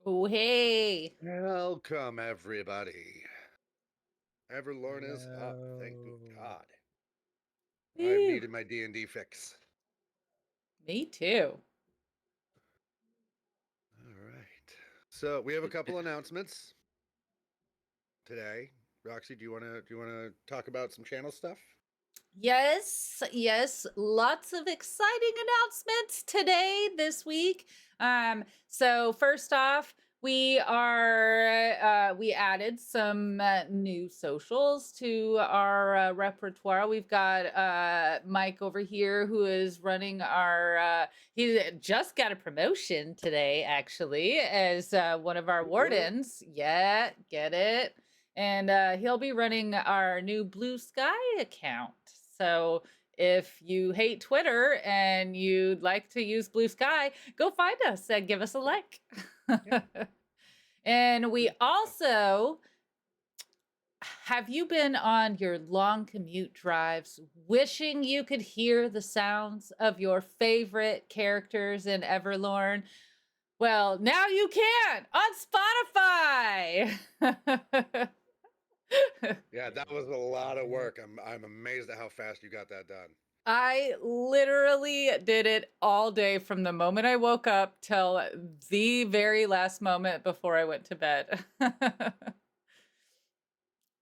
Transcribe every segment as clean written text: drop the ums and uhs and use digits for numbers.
Oh, hey. Welcome, everybody. Everlorn is up. Thank good Hello. God. I've Woo. needed my D&D fix. Me too. All right. So we have a couple announcements today. Roxy, do you wanna talk about some channel stuff? Yes, lots of exciting announcements today, this week. So first off, we added some new socials to our repertoire. We've got Mike over here who is running our he just got a promotion today, actually, as one of our What? wardens. Yeah, get it. And he'll be running our new Blue Sky account. So if you hate Twitter and you'd like to use Blue Sky, go find us and give us a like. Yeah. And we Good stuff. also have you been on your long commute drives wishing you could hear the sounds of your favorite characters in Everlorn? Well, now you can on Spotify. Yeah, that was a lot of work. I'm amazed at how fast you got that done. I literally did it all day from the moment I woke up till the very last moment before I went to bed.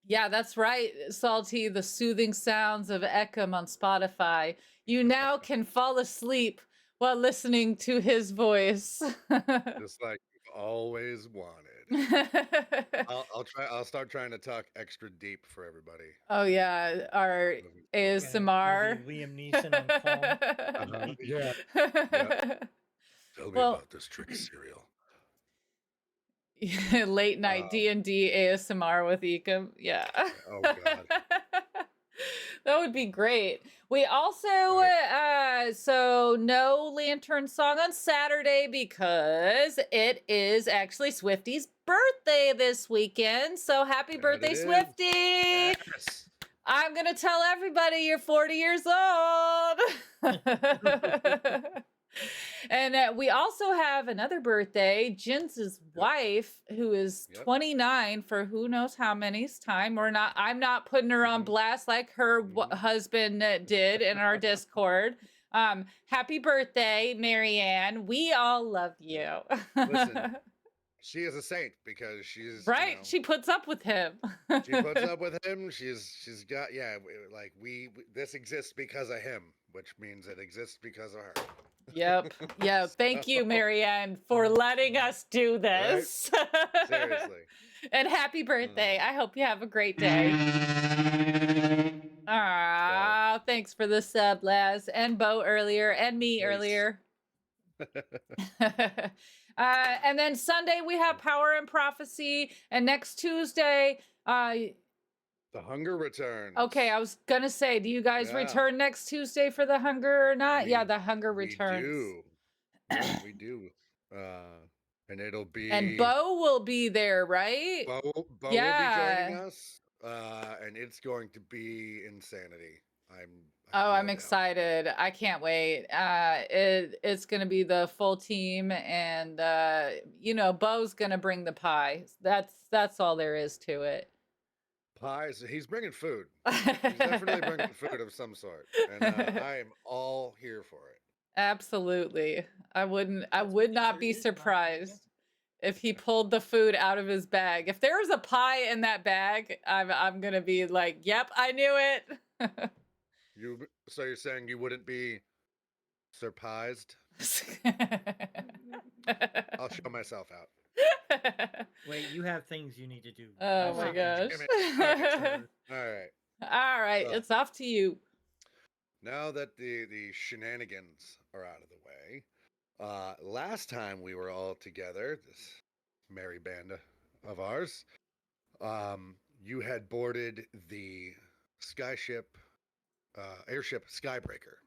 Yeah, that's right, Salty, the soothing sounds of Ekim on Spotify. You now can fall asleep while listening to his voice. Just like you've always wanted. I'll start trying to talk extra deep for everybody. Oh yeah, our Moving forward. You'll be ASMR. Liam Neeson on Calm. Yeah. Yeah. Tell me Well, about this trick cereal. late night Um, D&D ASMR with Ekim. Yeah. oh God. That would be great. We also Right. so no lantern song on Saturday because it is actually Swifty's birthday this weekend. So happy That birthday, it is. Swifty. Yes. I'm going to tell everybody you're 40 years old. And we also have another birthday, Jins's Yep. wife, who is Yep. 29 for who knows how many's time. I'm not putting her on Mhm. blast like her Mhm. husband did in our Discord. Happy birthday, Marianne. We all love you. Listen, she is a saint because she's, Right? She puts up with him. she puts up with him. She's got like this exists because of him, which means it exists because of her. Yep. Yeah. Thank you, So, Marianne, for letting us do right? this. Seriously. And happy birthday. Um, I hope you have a great day. so Ah, thanks for the sub, Laz, and Bo earlier, and me nice. earlier. And then Sunday we have Power and Prophecy, and next Tuesday, The hunger returns. okay, I was gonna say, do you guys Yeah, return next Tuesday for the hunger or not? Yeah, we the hunger we returns. do. Yeah, we do. And it'll And be Bo will be there, right? Bo will be joining Yeah. us, and it's going to be insanity. I have Oh, I'm no doubt. excited. I can't wait. It's gonna be the full team, and Bo's gonna bring the pie. That's all there is to it. Pies. He's bringing food. He's definitely bringing food of some sort, and I am all here for it. Absolutely. I That's would what not dessert be is, not just surprised if he pulled the food out of his bag. If there was a pie in that bag, I'm gonna be like, "Yep, I knew it." So you're saying you wouldn't be surprised? I'll show myself out. Wait, you have things you need to do. Oh I'll my stop being gosh. Damn it. Okay. absurd. All right. All right, So it's off to you. now that the shenanigans are out of the way, last time we were all together, this merry band of ours, you had boarded the skyship, airship Skybreaker,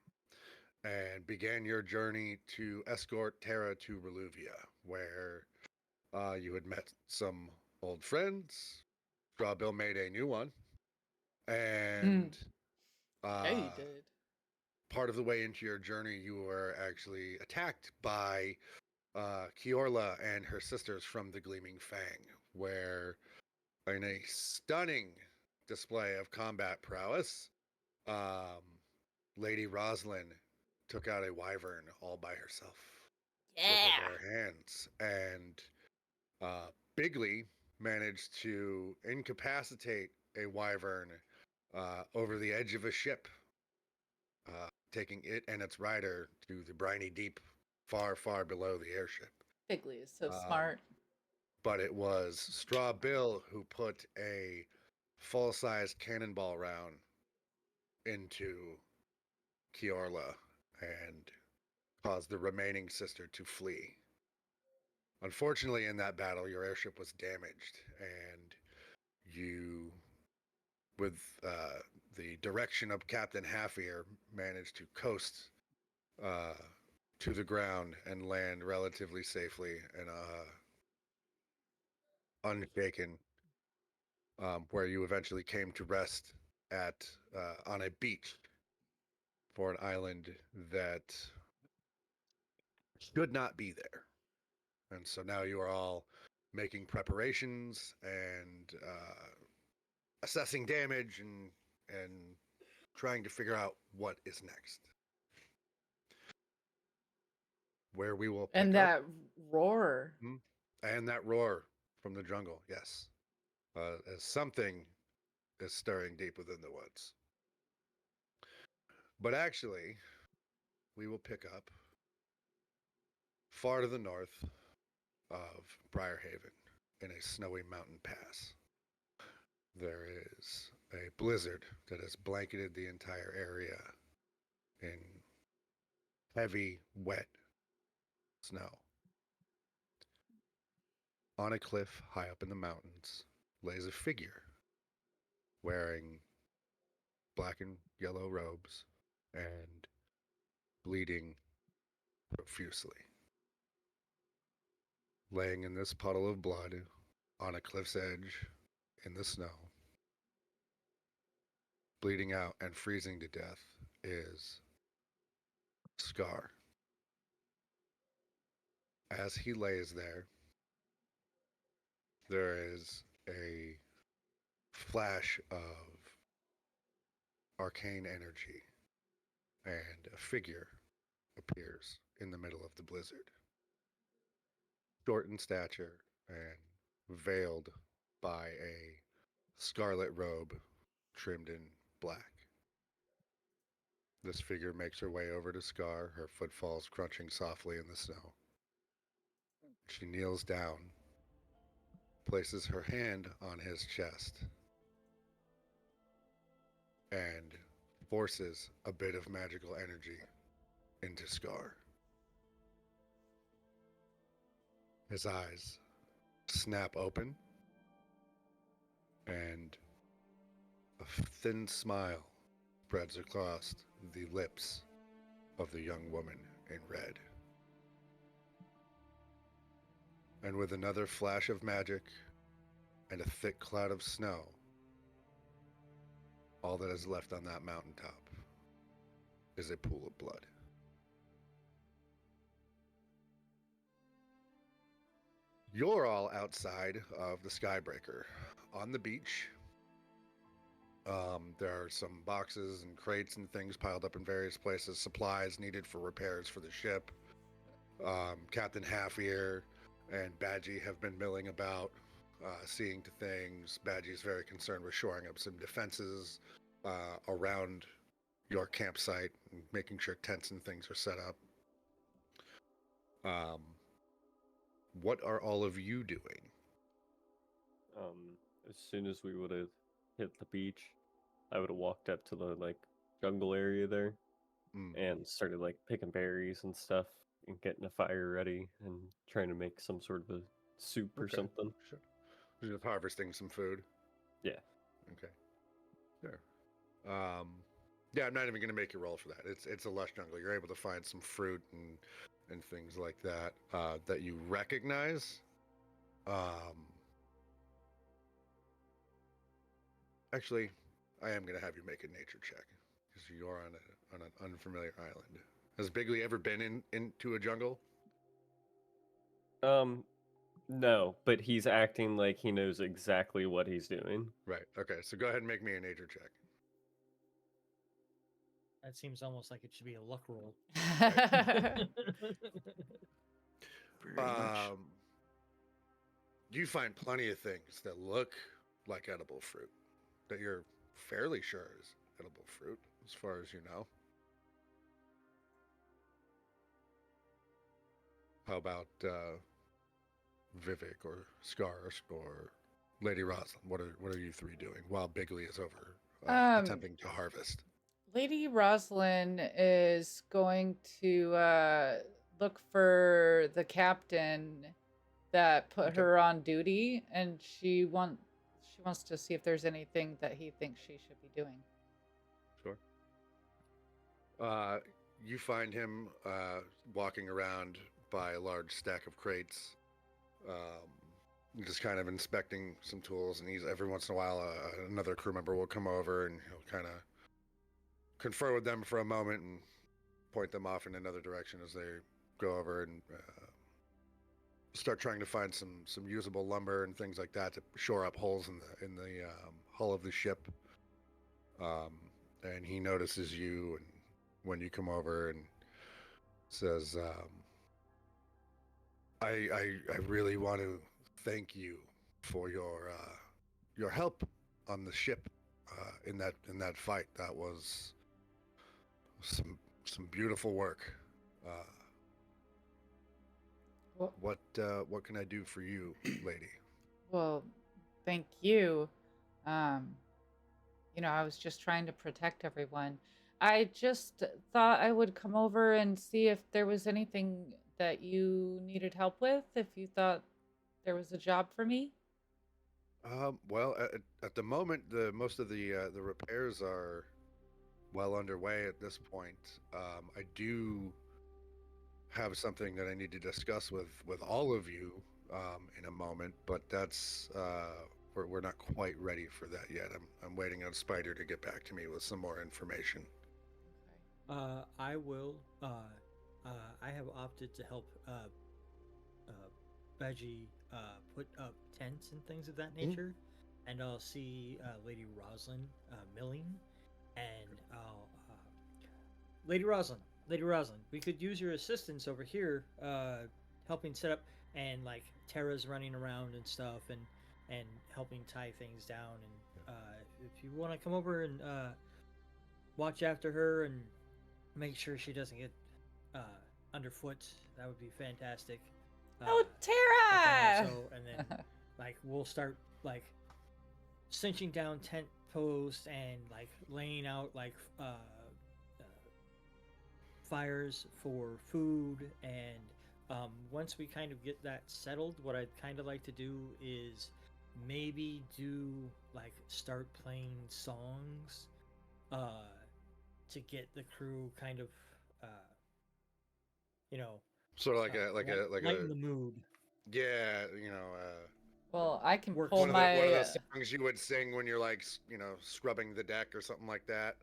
and began your journey to escort Terra to Reluvia, where you had met some old friends. Strawbill made a new one, Mm. and Yeah, you uh, did. part of the way into your journey, you were actually attacked by Kiorla and her sisters from the Gleaming Fang, where in a stunning display of combat prowess, um, Lady Rosalyn took out a wyvern all by herself with her Yeah. bare hands, and Bigley managed to incapacitate a wyvern over the edge of a ship, taking it and its rider to the briny deep, far, far below the airship. Figley is so Um, smart. but it was Straw Bill who put a full-size cannonball round into Kiorla and caused the remaining sister to flee. Unfortunately, in that battle, your airship was damaged, and you, with the direction of Captain Half-Ear, managed to coast uh, to the ground and land relatively safely in unshaken, where you eventually came to rest at on a beach for an island that should not be there. And so now you are all making preparations and assessing damage and trying to figure out what is next. Where we will pick And up. that roar. And that roar from the jungle, yes. As something is stirring deep within the woods. But actually, we will pick up far to the north of Briarhaven in a snowy mountain pass. There is a blizzard that has blanketed the entire area in heavy, wet snow. On a cliff high up in the mountains lays a figure wearing black and yellow robes and bleeding profusely. Laying in this puddle of blood on a cliff's edge in the snow, bleeding out and freezing to death, is Scar. As he lays there is a flash of arcane energy, and a figure appears in the middle of the blizzard. Short in stature and veiled by a scarlet robe trimmed in black. This figure makes her way over to Scar, her footfalls crunching softly in the snow. She kneels down, places her hand on his chest, and forces a bit of magical energy into Scar. His eyes snap open, and a thin smile spreads across the lips of the young woman in red. And with another flash of magic and a thick cloud of snow, all that is left on that mountaintop is a pool of blood. You're all outside of the Skybreaker on the beach. There are some boxes and crates and things piled up in various places, supplies needed for repairs for the ship. Captain Half-Ear and Badgie have been milling about, seeing to things. Badgie's very concerned with shoring up some defenses around your campsite and making sure tents and things are set up. What are all of you doing? As soon as we would have hit the beach, I would have walked up to the jungle area there and started picking berries and stuff and getting a fire ready and trying to make some sort of a soup or something. Sure. Just harvesting some food. Yeah. Okay. Sure. Yeah, I'm not even going to make you roll for that. It's a lush jungle. You're able to find some fruit and things like that that you recognize. Actually, I am going to have you make a nature check because you're on an unfamiliar island. Has Bigley ever been into a jungle? No, but he's acting like he knows exactly what he's doing. Right. Okay. So go ahead and make me a nature check. That seems almost like it should be a luck roll. Very much. You find plenty of things that look like edible fruit that you're fairly sure is edible fruit, as far as you know. How about Vivhik or Skarsh or Lady Rosalyn? What are you three doing while Bigley is over attempting to harvest? Lady Rosalyn is going to look for the captain that put Okay. her on duty, and she wants to see if there's anything that he thinks she should be doing. Sure. You find him walking around by a large stack of crates, just kind of inspecting some tools. And he's every once in a while, another crew member will come over and he'll kind of confer with them for a moment and point them off in another direction as they go over and start trying to find some usable lumber and things like that to shore up holes in the hull of the ship. And he notices you and when you come over and says, I really want to thank you for your help on the ship in that fight. That was some beautiful work. What can I do for you, lady? Well, thank you. I was just trying to protect everyone. I just thought I would come over and see if there was anything that you needed help with, if you thought there was a job for me. Well, at the moment, most of the repairs are well underway at this point. I do have something that I need to discuss with all of you in a moment, but that's we're not quite ready for that yet. I'm waiting on Spider to get back to me with some more information. I will. I have opted to help Veggie put up tents and things of that nature, and I'll see Lady Rosalyn milling, and I'll Lady Rosalyn, we could use your assistance over here, helping set up, and like Tara's running around and stuff, and helping tie things down, and if you want to come over and watch after her and make sure she doesn't get underfoot, that would be fantastic. Oh, Tara! And then like we'll start like cinching down tent posts and like laying out like fires for food, and once we kind of get that settled, what I'd kind of like to do is maybe do like start playing songs to get the crew kind of Sort of lighten the mood. Yeah, Well, I can Works. pull one of my those songs you would sing when you're like scrubbing the deck or something like that.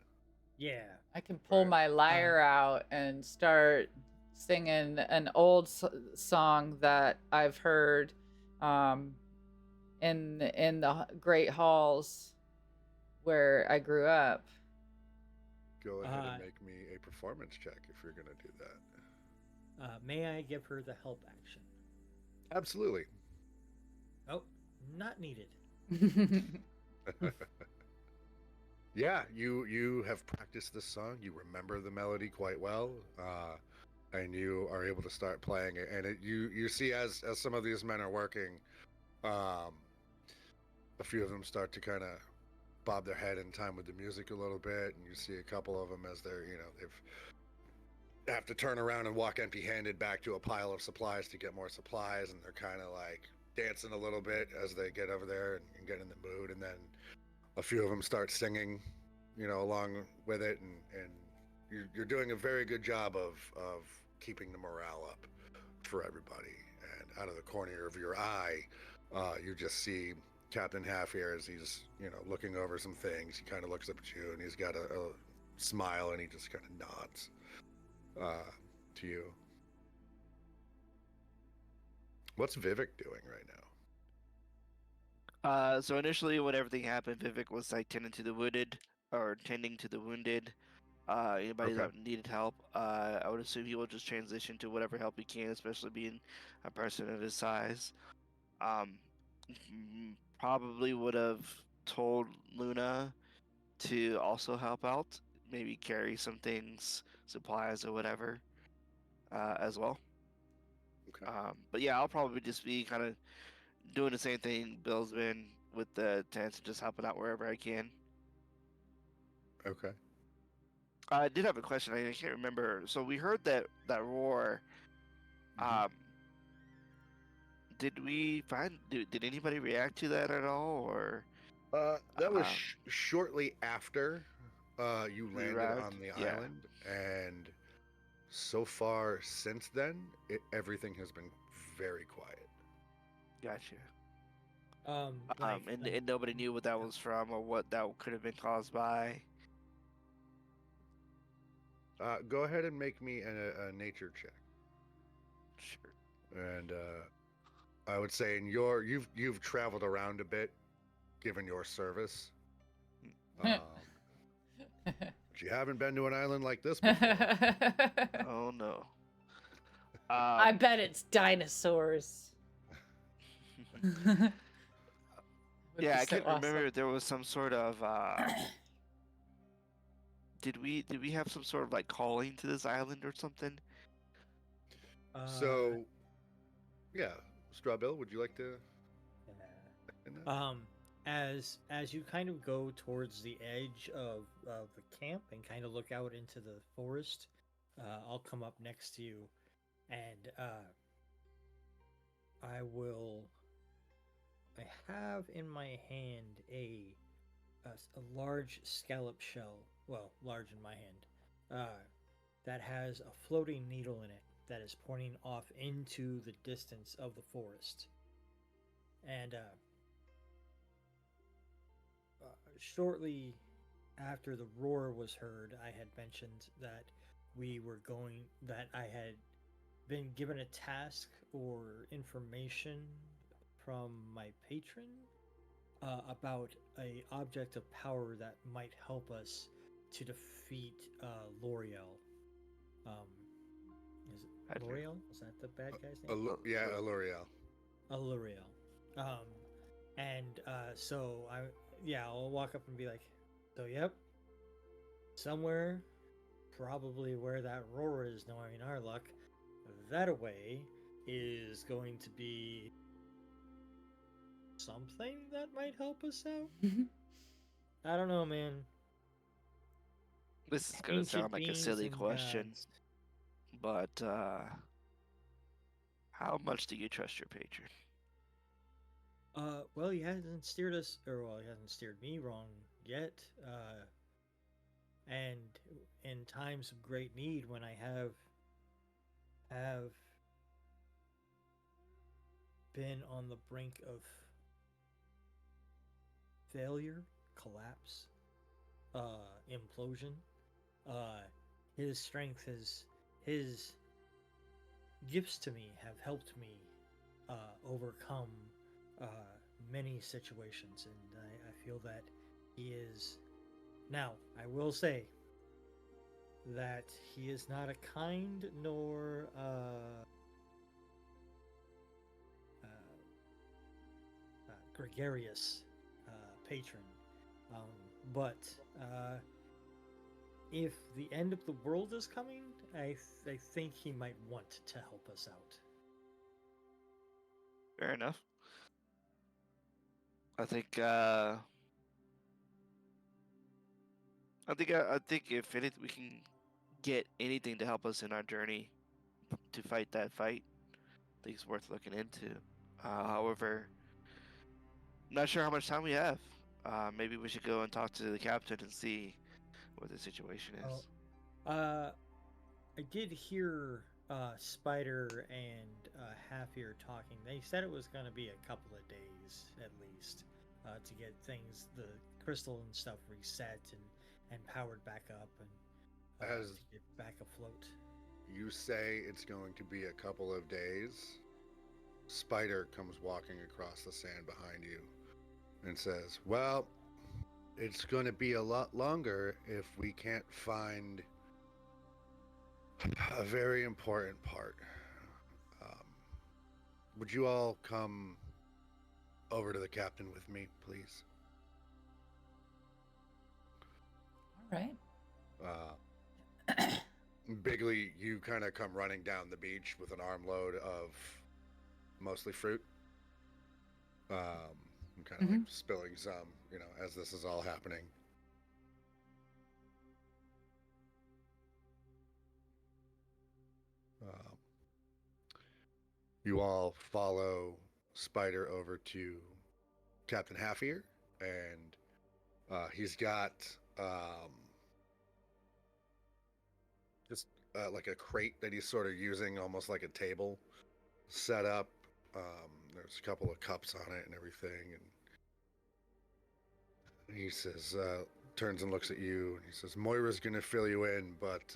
Yeah. I can pull Right. my lyre out and start singing an old song that I've heard in the great halls where I grew up. Go ahead and make me a performance check if you're going to do that. May I give her the help action? Absolutely. Oh, not needed. Yeah, you have practiced this song. You remember the melody quite well, and you are able to start playing it. And you see as some of these men are working, a few of them start to kind of bob their head in time with the music a little bit, and you see a couple of them as they're they have to turn around and walk empty-handed back to a pile of supplies to get more supplies, and they're kind of like dancing a little bit as they get over there and get in the mood, and then a few of them start singing, along with it, and you're doing a very good job of keeping the morale up for everybody. And out of the corner of your eye, you just see Captain Half here as he's looking over some things. He kind of looks up at you, and he's got a smile, and he just kind of nods to you. What's Vivek doing right now? So initially, when everything happened, Vivek was like tending to the wounded or tending to the wounded. Anybody Okay. that needed help, I would assume he will just transition to whatever help he can, especially being a person of his size. Probably would have told Luna to also help out, maybe carry some things, supplies or whatever, as well. Okay. But yeah, I'll probably just be kind of doing the same thing Bill's been with the tents and just helping out wherever I can. Okay. I did have a question. I can't remember. So we heard that roar. Mhm. Um, did we find? Did anybody react to that at all, or That was um, shortly after you we landed arrived? on the Yeah, island, and so far since then, everything has been very quiet. gotcha. And Like, nobody knew what that was from or what that could have been caused by. Go ahead and make me a nature check, Sure. and I would say you've traveled around a bit, given your service. But you haven't been to an island like this before. Oh no. I bet it's dinosaurs. Would Yeah, be I so can't awesome. remember if there was some sort of did we have some sort of like calling to this island or something? So, yeah, Strawbill, would you like to? In that? as you kind of go towards the edge of the camp and kind of look out into the forest, I'll come up next to you, and I have in my hand a large scallop shell. Well, large in my hand. That has a floating needle in it that is pointing off into the distance of the forest. And shortly after the roar was heard, I had mentioned that that I had been given a task or information from my patron about a object of power that might help us to defeat L'Oreal. Um, is it I'd- L'Oreal? Is that the bad guy's name? Yeah, L'Oreal. L'Oreal. And so I'll walk up and be like, so yep, somewhere, probably where that roar is, knowing our luck, that away is going to be something that might help us out. I don't know, man. This is gonna Ancient sound like a beings silly and question, gods. but how much do you trust your patron? Well, he hasn't steered us, or well, he hasn't steered me wrong yet. And in times of great need, when I have been on the brink of failure, collapse, implosion, his strength, his gifts to me have helped me overcome many situations, and I feel that he is. Now, I will say that he is not a kind nor gregarious patron, but if the end of the world is coming, I think he might want to help us out. Fair enough. I think I think if anything we can get anything to help us in our journey to fight that fight, I think it's worth looking into. However, I'm not sure how much time we have. Maybe we should go and talk to the captain and see what the situation is. I did hear Spider and Half Ear talking. They said it was going to be a couple of days at least to get things, the crystal and stuff, reset and powered back up and As to get back afloat. you say, it's going to be a couple of days. spider comes walking across the sand behind you and says, well, it's going to be a lot longer if we can't find a very important part. Would you all come over to the captain with me, please? All right. Bigly, you kind of come running down the beach with an armload of mostly fruit. Kind of like spilling some, as this is all happening. You all follow Spider over to Captain Half-Ear, and he's got just like a crate that he's sort of using almost like a table set up. There's a couple of cups on it and everything, and he says, turns and looks at you, and he says, Moira's gonna fill you in, but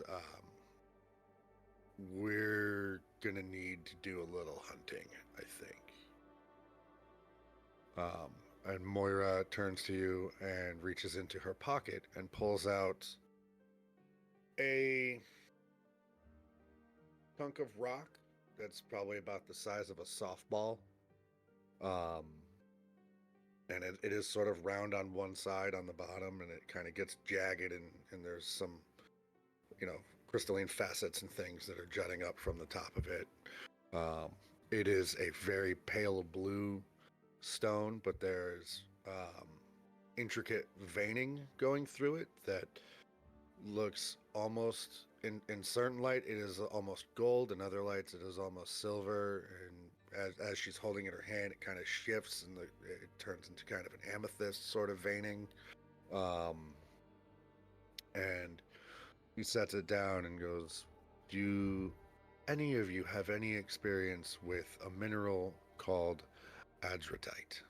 we're gonna need to do a little hunting, I think. And Moira turns to you and reaches into her pocket and pulls out a chunk of rock that's probably about the size of a softball. And it is sort of round on one side on the bottom, and it kind of gets jagged, and there's some, crystalline facets and things that are jutting up from the top of it. It is a very pale blue stone, but there's intricate veining going through it that looks almost, in certain light, it is almost gold. In other lights, it is almost silver. And as she's holding it in her hand, it kind of shifts and it turns into kind of an amethyst sort of veining. And he sets it down and goes, do any of you have any experience with a mineral called adratite?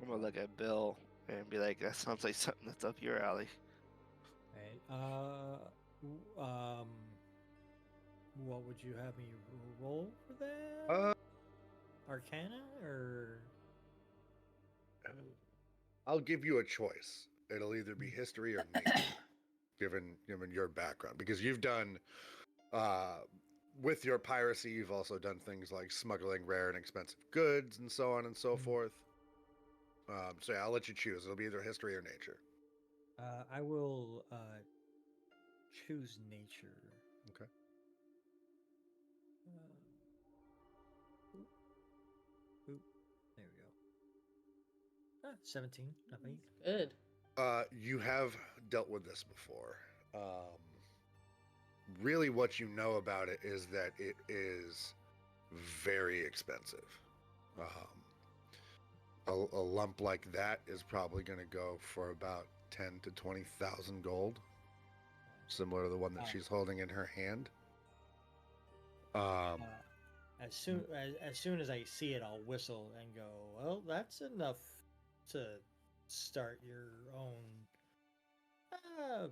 I'm gonna look at Bill and be like, that sounds like something that's up your alley. Right. What would you have me roll for that? Arcana or? I'll give you a choice. It'll either be history or nature, given your background, because you've done, with your piracy, you've also done things like smuggling rare and expensive goods and so on and so forth. So yeah, I'll let you choose. It'll be either history or nature. I will choose nature. Okay. There we go. 17. Not me. Good. You have dealt with this before. Really what you know about it is that it is very expensive. A lump like that is probably going to go for about 10 to 20,000 gold, similar to the one that she's holding in her hand. As soon as I see it, I'll whistle and go, well, that's enough to start your own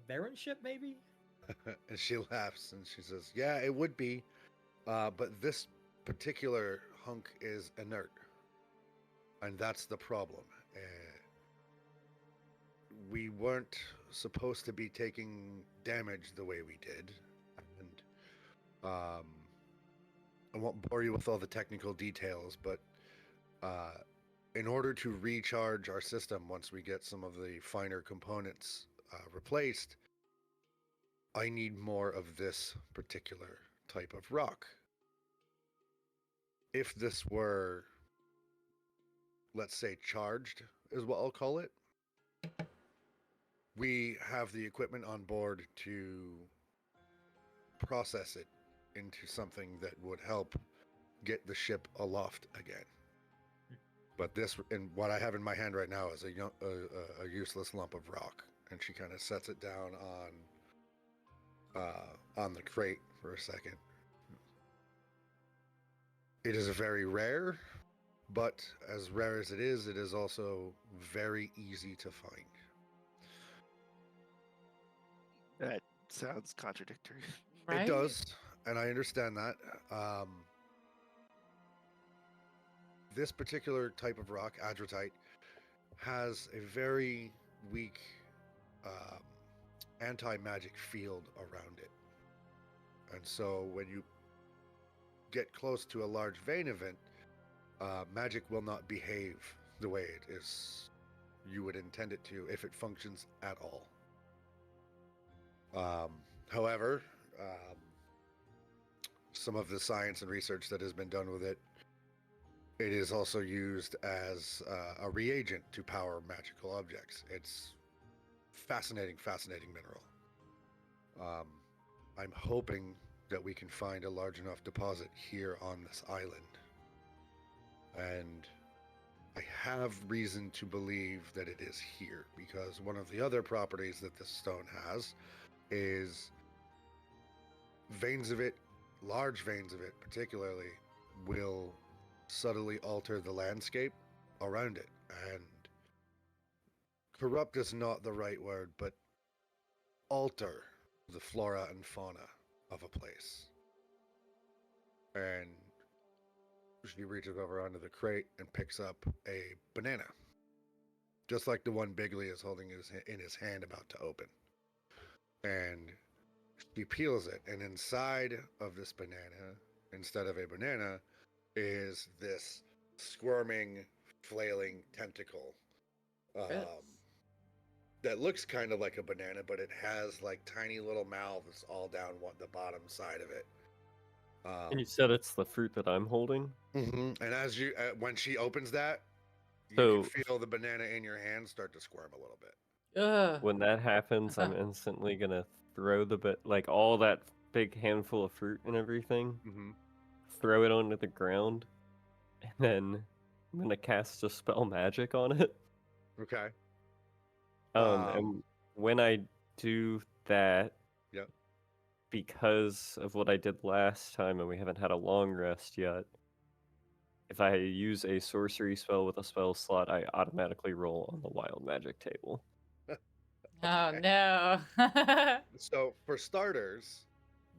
baronship, maybe? And she laughs and she says, yeah, it would be, but this particular hunk is inert, and that's the problem. We weren't supposed to be taking damage the way we did, and I won't bore you with all the technical details, but in order to recharge our system once we get some of the finer components replaced, I need more of this particular type of rock. If this were, let's say, charged, is what I'll call it, we have the equipment on board to process it into something that would help get the ship aloft again. But this, and what I have in my hand right now, is a useless lump of rock, and she kind of sets it down on the crate for a second. It is very rare, but as rare as it is also very easy to find. That sounds contradictory. Right? It does, and I understand that. this particular type of rock, adratite, has a very weak anti-magic field around it. And so when you get close to a large vein event, magic will not behave the way it is you would intend it to if it functions at all. However, some of the science and research that has been done with it, it is also used as a reagent to power magical objects. It's fascinating mineral. I'm hoping that we can find a large enough deposit here on this island. And I have reason to believe that it is here, because one of the other properties that this stone has is veins of it, large veins of it particularly, will subtly alter the landscape around it. And corrupt is not the right word, but alter the flora and fauna of a place. And she reaches over onto the crate and picks up a banana, just like the one Bigley is holding in his hand about to open. And she peels it, and inside of this banana, instead of a banana, is this squirming, flailing tentacle that looks kind of like a banana, but it has like tiny little mouths all down the bottom side of it. And you said it's the fruit that I'm holding? Mm-hmm. And as you, when she opens that, you So, can feel the banana in your hand start to squirm a little bit. Ugh. when that happens, I'm instantly gonna throw like all that big handful of fruit and everything, throw it onto the ground, and then I'm gonna cast a spell magic on it. Okay. And when I do that, Yep. because of what I did last time, and we haven't had a long rest yet, if I use a sorcery spell with a spell slot, I automatically roll on the wild magic table. Oh no. So for starters,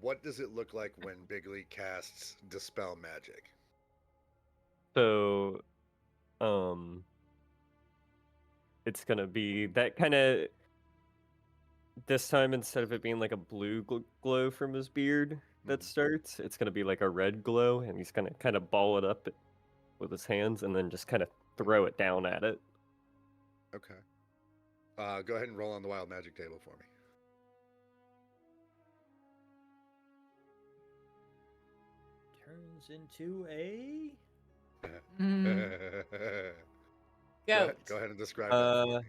what does it look like when Bigley casts Dispel Magic? So, it's gonna be that kind of. This time, instead of it being like a blue glow from his beard that starts, it's gonna be like a red glow, and he's gonna kind of ball it up with his hands and then just kind of throw it down at it. Okay. Go ahead and roll on the wild magic table for me. Turns into a Goat. Go ahead and describe that for me.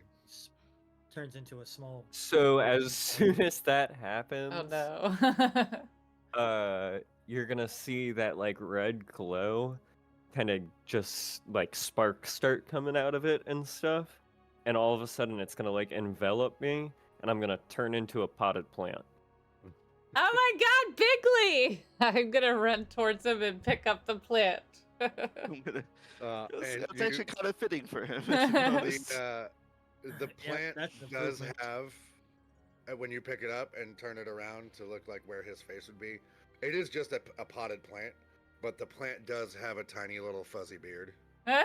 turns into a small. So as soon as that happens, Oh no. you're gonna see that like red glow kind of just like sparks start coming out of it and stuff, and all of a sudden it's gonna like envelop me, and I'm gonna turn into a potted plant. Oh my god, Bigley! I'm gonna run towards him and pick up the plant. It's actually kind of fitting for him. The plant that's an does improvement. have, when you pick it up and turn it around to look like where his face would be, it is just a potted plant, but the plant does have a tiny little fuzzy beard. Oh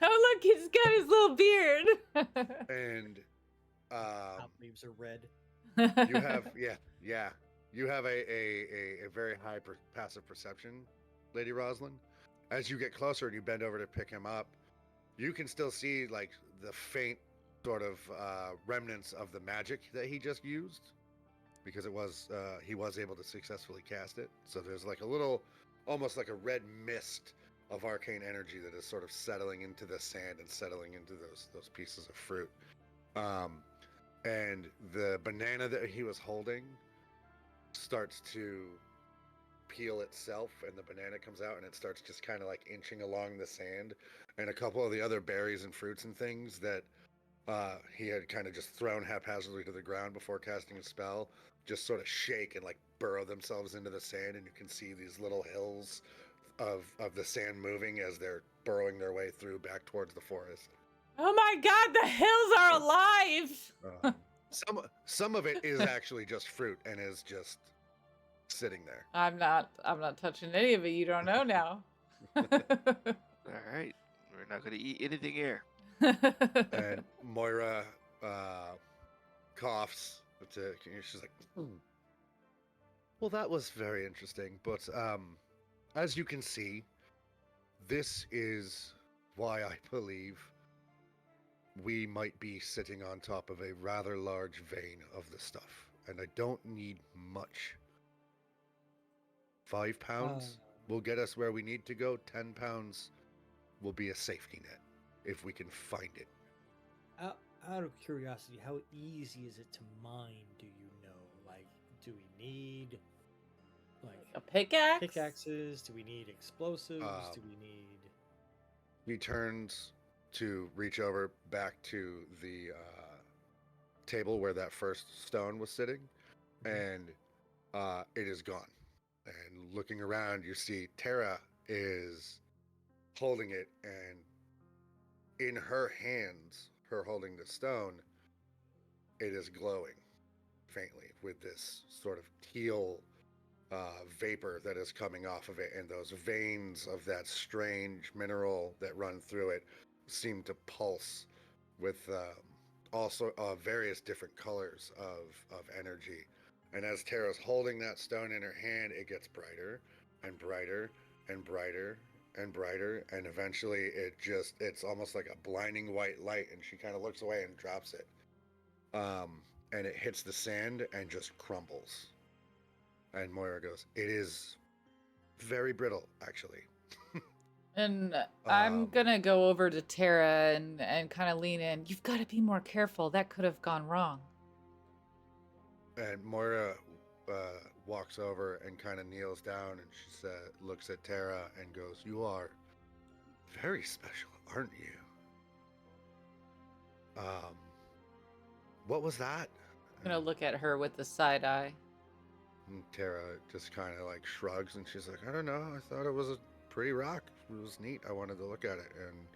look, he's got his little beard. And Top leaves are red. you have you have a very high passive perception, Lady Rosalyn. As you get closer and you bend over to pick him up, you can still see like the faint sort of remnants of the magic that he just used, because it was he was able to successfully cast it. So there's like a little, almost like a red mist of arcane energy that is sort of settling into the sand and settling into those pieces of fruit. And the banana that he was holding starts to peel itself, and the banana comes out and it starts just kind of like inching along the sand, and a couple of the other berries and fruits and things that he had kind of just thrown haphazardly to the ground before casting a spell just sort of shake and like burrow themselves into the sand, and you can see these little hills of the sand moving as they're burrowing their way through back towards the forest. Oh my god, the hills are alive! Some of it is actually just fruit and is just sitting there. I'm not touching any of it. You don't know now. All right, we're not gonna eat anything here. And Moira coughs. She's like, "Hmm. Well, that was very interesting. But as you can see, this is why I believe we might be sitting on top of a rather large vein of the stuff. And I don't need much. 5 pounds will get us where we need to go. 10 pounds will be a safety net if we can find it. Out of curiosity, how easy is it to mine? Do you know? Like, do we need like A pickaxe? pickaxes? Do we need explosives? Do we need? He turns to reach over back to the table where that first stone was sitting, and it is gone. And looking around, you see Tara is holding it, and in her hands, her holding the stone, it is glowing faintly with this sort of teal vapor that is coming off of it, and those veins of that strange mineral that run through it seem to pulse with also various different colors of energy. And as Tara's holding that stone in her hand, it gets brighter and brighter and brighter and brighter, and eventually it's almost like a blinding white light, and she kind of looks away and drops it. And it hits the sand and just crumbles. And Moira goes, "It is very brittle, actually." And I'm gonna go over to Tara and kind of lean in. You've got to be more careful. That could have gone wrong. And Moira walks over and kind of kneels down, and she looks at Tara and goes, "You are very special, aren't you? What was that?" I'm gonna look at her with the side eye. And Tara just kind of like shrugs, and she's like, "I don't know. I thought it was a pretty rock. It was neat. I wanted to look at it, and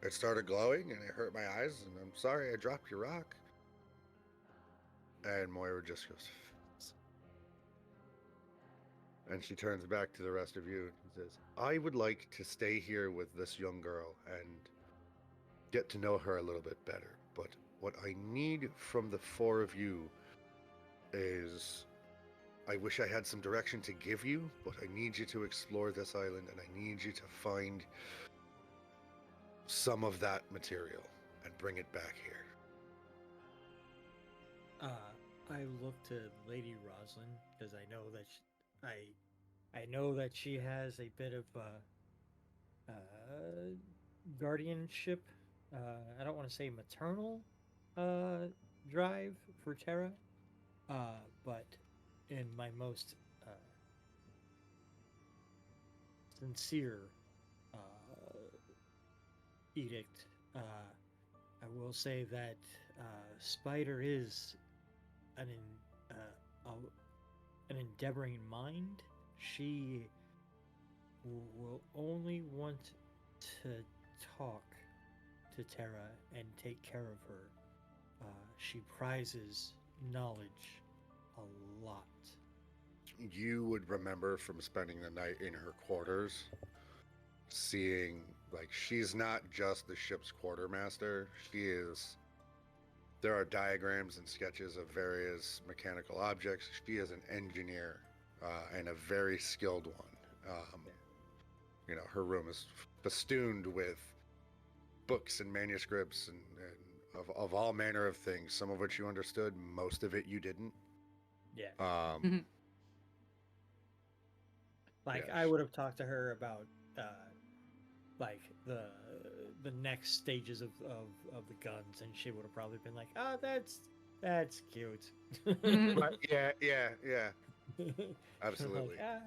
it started glowing, and it hurt my eyes. And I'm sorry I dropped your rock." And Moira just goes, and she turns back to the rest of you and says, "I would like to stay here with this young girl and get to know her a little bit better. But what I need from the four of you is, I wish I had some direction to give you, but I need you to explore this island, and I need you to find some of that material and bring it back here." I look to Lady Rosalyn because I know that I know that she has a bit of guardianship. I don't want to say maternal drive for Terra, but in my most sincere edict, I will say that Spider is an endeavoring mind. She will only want to talk to Terra and take care of her. She prizes knowledge a lot. You would remember from spending the night in her quarters, seeing, like, she's not just the ship's quartermaster. There are diagrams and sketches of various mechanical objects. She is an engineer, and a very skilled one. You know, her room is festooned with books and manuscripts and of all manner of things, some of which you understood, most of it you didn't. Yeah. Like, yeah. I would have talked to her about like the next stages of the guns, and she would have probably been like, "Oh, that's cute." Yeah. Absolutely. Like,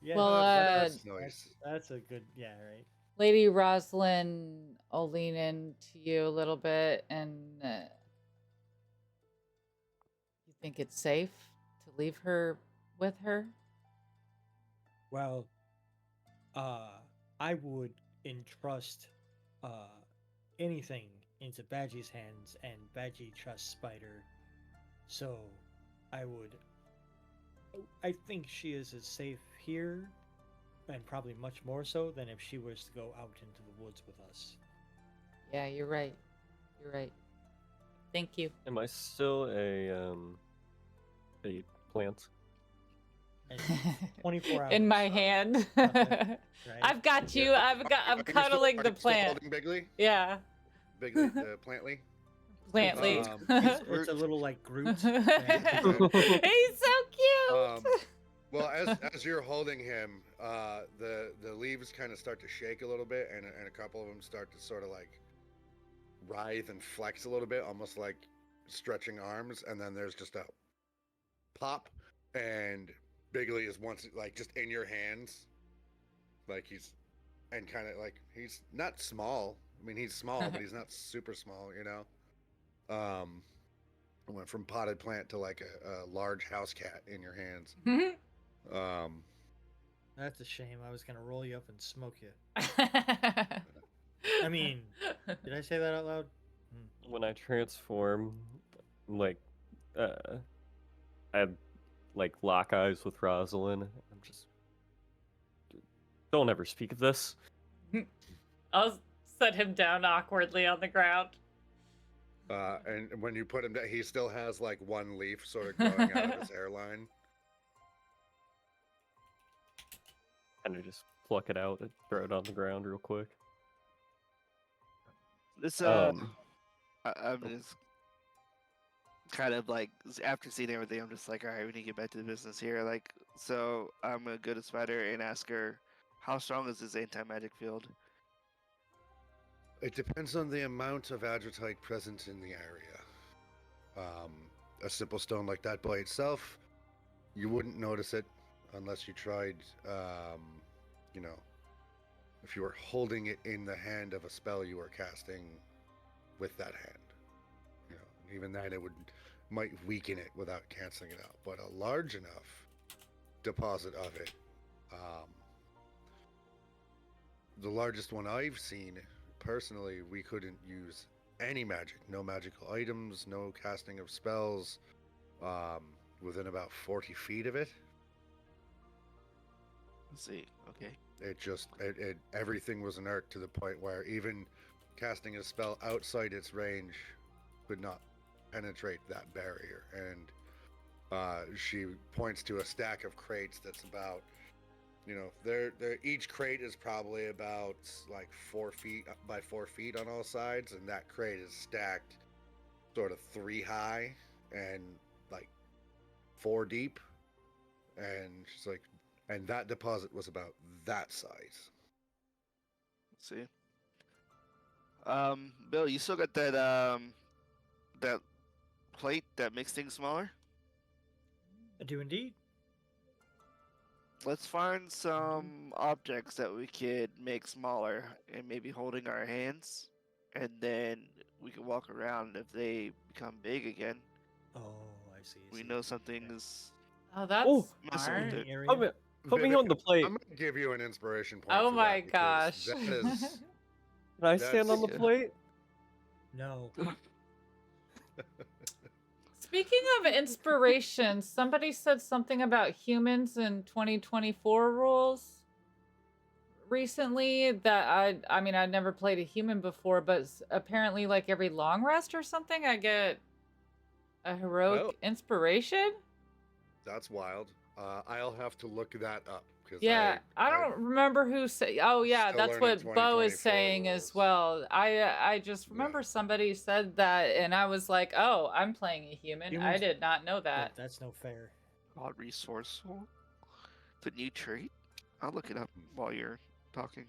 yeah. Well, that's nice. That's a good, yeah, right. Lady Rosalyn, I'll lean in to you a little bit, and you think it's safe to leave her with her? Well, I would entrust anything into Badgie's hands, and Badgie trusts Spider, so I think she is as safe here and probably much more so than if she was to go out into the woods with us. Yeah, you're right. You're right. Thank you. Am I still a plant? And 24 hours. In my hand. Right? I've got you. I'm Are you cuddling still, the are you still plant. holding Bigley? Yeah. Bigley, Plantly? Plantly. It's a little like Groot. He's so cute. Well, as you're holding him, the leaves kind of start to shake a little bit, and a couple of them start to sort of like writhe and flex a little bit, almost like stretching arms. And then there's just a pop, and Bigley is once like just in your hands, like he's not small. I mean, he's small, but he's not super small, you know. Went from potted plant to like a large house cat in your hands. That's a shame. I was gonna roll you up and smoke you. I mean, did I say that out loud? When I transform, like, I had like lock eyes with Rosalyn. I'm just don't ever speak of this. I'll set him down awkwardly on the ground. And when you put him down, he still has like one leaf sort of growing out of his hairline. Kind of just pluck it out and throw it on the ground real quick. This Um, I'm just kind of like after seeing everything, I'm just like, all right, we need to get back to the business here. Like, so I'm gonna go to Spider and ask her, how strong is this anti-magic field? It depends on the amount of Adratite present in the area. A simple stone like that by itself, you wouldn't notice it unless you tried, you know, if you were holding it in the hand of a spell you were casting with that hand. You know, even then it might weaken it without canceling it out. But a large enough deposit of it, the largest one I've seen, personally, we couldn't use any magic, no magical items, no casting of spells, within about 40 feet of it. Let's see. Okay. It everything was inert to the point where even casting a spell outside its range could not penetrate that barrier. And she points to a stack of crates that's about, you know, they're each crate is probably about like 4 feet by 4 feet on all sides, and that crate is stacked sort of 3 high and like 4 deep. And she's like, and that deposit was about that size. Let's see. Bill, you still got that that plate that makes things smaller? I do indeed. Let's find some objects that we could make smaller and maybe holding our hands, and then we can walk around. If they become big again, Oh, I see. we know something is Oh, that's Oh, messing smart. with it. Area. Put me Vivhik, on the plate. I'm gonna give you an inspiration point. Oh for my that, because gosh. that is Can I stand on the That's- plate? No. Speaking of inspiration, somebody said something about humans in 2024 rules recently that I mean, I'd never played a human before, but apparently like every long rest or something, I get a heroic Well, inspiration. that's wild. I'll have to look that up because Yeah, I don't remember who said. Oh yeah, still that's learning what Bo is 2024 saying rules. as well. I just remember somebody said that, and I was like, oh, I'm playing a human. I Humans- did not know that. That's no fair. Odd resourceful. The new trait. I'll look it up while you're talking.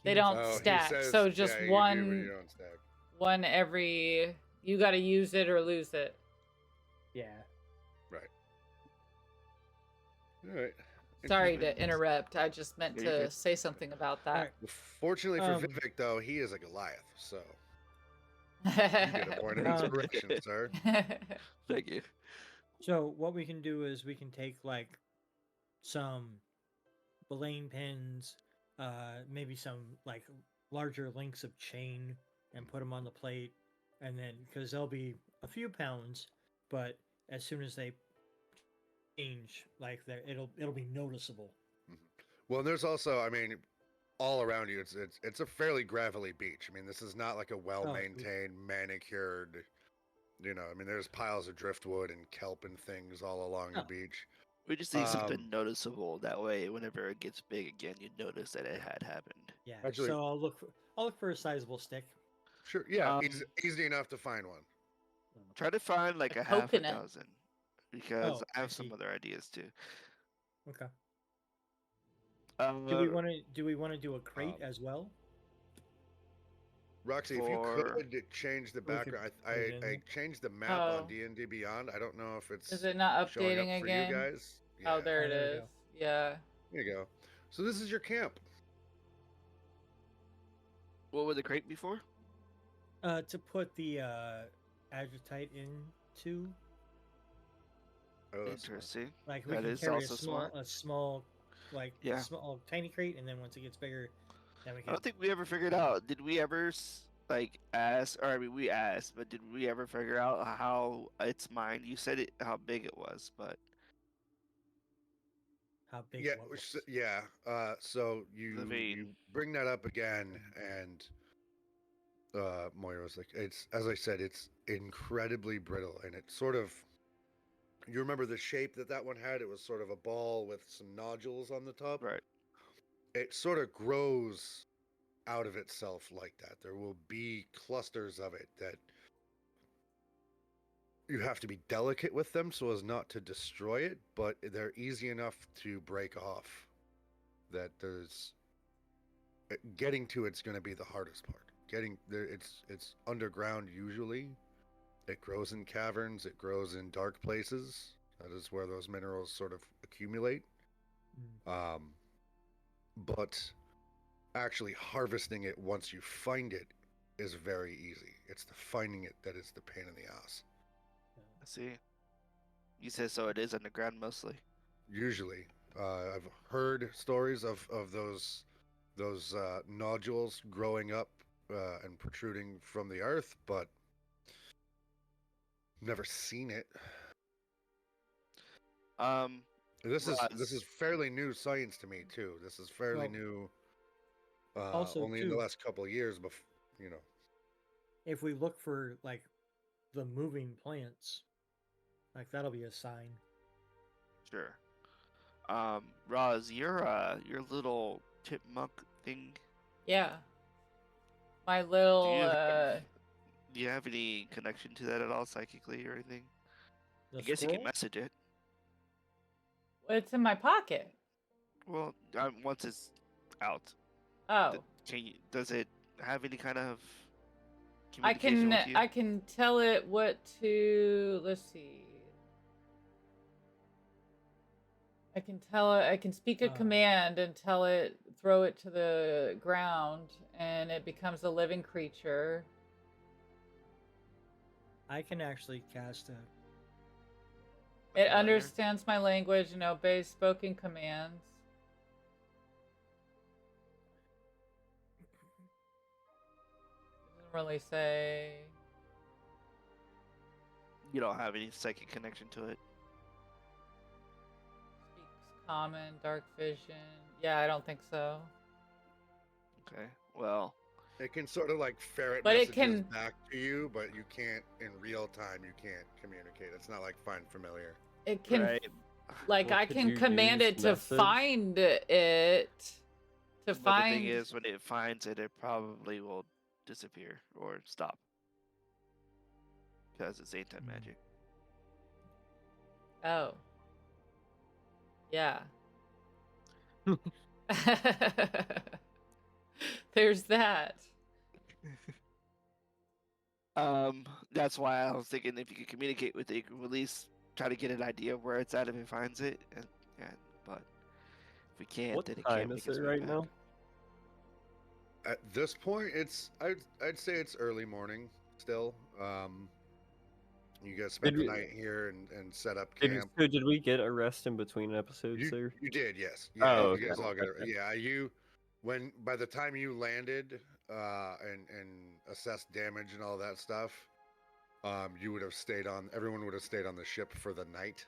They Humans- don't Oh, he stack, says- so just yeah, you do, but one you don't stack. one every. You got to use it or lose it. Yeah. Right. All right. Sorry Interesting. to interrupt. I just meant Yeah, you're to good. say something about that. Alright. Fortunately for Um, Vivhik, though, he is a Goliath, so you get a point of inspiration, sir. Thank you. So what we can do is we can take like some belaying pins, maybe some like larger links of chain, and put them on the plate, and then because they'll be a few pounds, but as soon as they change, like it'll be noticeable. Well, and there's also, I mean, all around you, it's a fairly gravelly beach. I mean, this is not like a well maintained, manicured. I mean, there's piles of driftwood and kelp and things all along the beach. We just need something noticeable. That way, whenever it gets big again, you notice that it had happened. Yeah. Actually, so I'll look for a sizable stick. Sure. Yeah. Easy enough to find one. Try to find like a half a dozen, because I have some other ideas too. Okay. Do we want to do a crate as well? Roxy, if you could change the background, I changed the map on D&D Beyond. I don't know if it's is it not showing updating up again? for you guys. Yeah. Oh, there it is. Yeah. There you go. So this is your camp. What would the crate be for? To put the agitite into. Oh, interesting. Like we can carry a small, small tiny crate, and then once it gets bigger, then we can. I don't think we ever figured out. Did we ever like ask? Or I mean, we asked, but did we ever figure out how it's mined? You said how big it was, but how big? Yeah. So you bring that up again, and Moira's like, it's, as I said, it's incredibly brittle, and it's sort of. You remember the shape that one had? It was sort of a ball with some nodules on the top. Right. It sort of grows out of itself like that. There will be clusters of it that you have to be delicate with them so as not to destroy it, but they're easy enough to break off that getting to it's going to be the hardest part. Getting there, it's underground usually. It grows in caverns. It grows in dark places. That is where those minerals sort of accumulate. But actually harvesting it once you find it is very easy. It's the finding it that is the pain in the ass. I see. You said so it is underground mostly? Usually. I've heard stories of those nodules growing up and protruding from the earth, but never seen it. This is fairly new science to me too. This is fairly new. Also, only in the last couple of years, If we look for like the moving plants, like that'll be a sign. Sure. Roz, your little chipmunk thing. Yeah. My little. Do you have any connection to that at all, psychically or anything? I guess you can message it. It's in my pocket. Well, once it's out. Oh. Does it have any kind of I can tell it what to. Let's see. I can speak a command and tell it, throw it to the ground, and it becomes a living creature. I can actually cast It understands my language and obeys spoken commands. Doesn't really say. You don't have any psychic connection to it? Speaks common, dark vision. Yeah, I don't think so. Okay, well. It can sort of like ferret messages back to you, but you can't, in real time, you can't communicate. It's not like find familiar. It can, like, Well, I could can you command use it to message? find it. But the thing is, when it finds it, it probably will disappear or stop. Because it's ancient magic. Oh. Yeah. There's that. That's why I was thinking if you could communicate with it, you could at least try to get an idea of where it's at if it finds it. But if we can't, then it can't make us right now? At this point, I'd say it's early morning still. You guys spent the night here and set up camp. Did we get a rest in between episodes? You did, yes. Yeah, oh, you guys all got it. Yeah, by the time you landed and assessed damage and all that stuff, you would have stayed on. Everyone would have stayed on the ship for the night.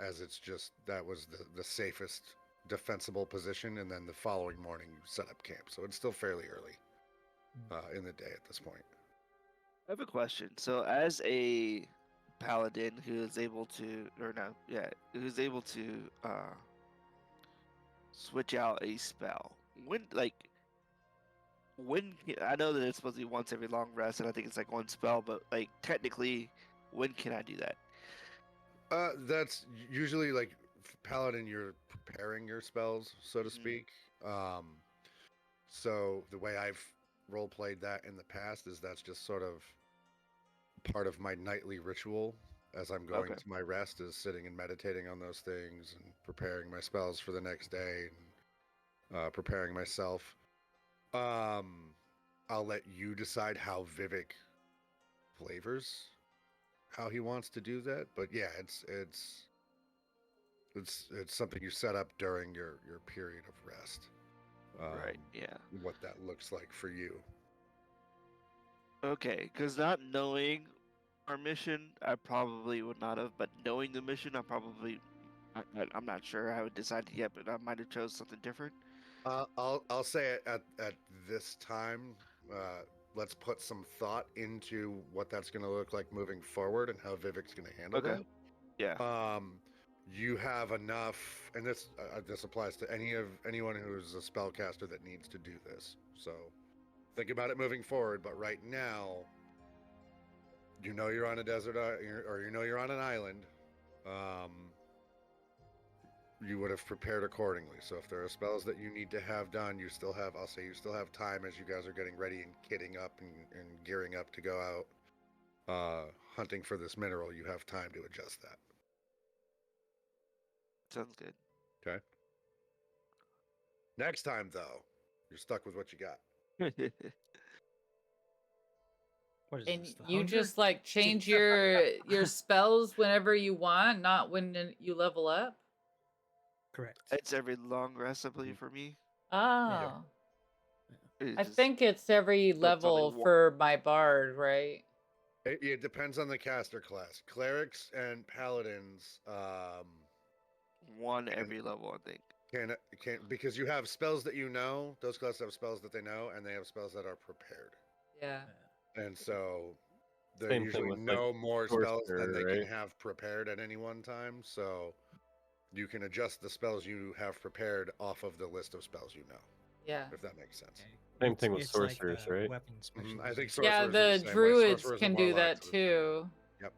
as it's just that was the safest defensible position, and then the following morning you set up camp. So it's still fairly early in the day at this point. I have a question. So, as a paladin who is able to, or no, yeah, who's able to switch out a spell, I know that it's supposed to be once every long rest, and I think it's like one spell, but like technically, when can I do that? That's usually like paladin, you're preparing your spells, so to Mhm. speak. So the way I've role played that in the past is that's just sort of part of my nightly ritual as I'm going Okay. to my rest, is sitting and meditating on those things and preparing my spells for the next day and preparing myself. I'll let you decide how Vivhik flavors how he wants to do that, but yeah, it's something you set up during your period of rest. Right. Yeah. What that looks like for you. Okay. Because not knowing our mission, I probably would not have. But knowing the mission, I'm not sure. I haven't decided yet, but I might have chose something different. I'll say it at this time. Let's put some thought into what that's going to look like moving forward and how Vivek's going to handle Okay. Yeah. that. You have enough, and this applies to anyone who's a spellcaster that needs to do this. So think about it moving forward. But right now, you know you're on a desert, or you know you're on an island. You would have prepared accordingly. So if there are spells that you need to have done, I'll say you still have time as you guys are getting ready and kitting up and gearing up to go out hunting for this mineral. You have time to adjust that. Sounds good. Okay. Next time, though, you're stuck with what you got. What is And this? The you hunger? just like change your spells whenever you want, not when you level up. Correct. It's every long rest, I believe, for me. Oh, It I just- think it's every that's only level one- for my bard, right? It depends on the caster class. Clerics and paladins one every level, I think. can because you have spells that you know. Those classes have spells that they know, and they have spells that are prepared. Yeah. And so they Same thing usually with, like, know more spells than they sorcerer, can have prepared at any one time. So you can adjust the spells you have prepared off of the list of spells you know, if if that makes sense. Okay. Same thing with It's like sorcerers, a right? weapon I think specialization. Yeah, sorcerers are the the same way. druids Sorcerers can and do warlocks that are the same way. too. Yep.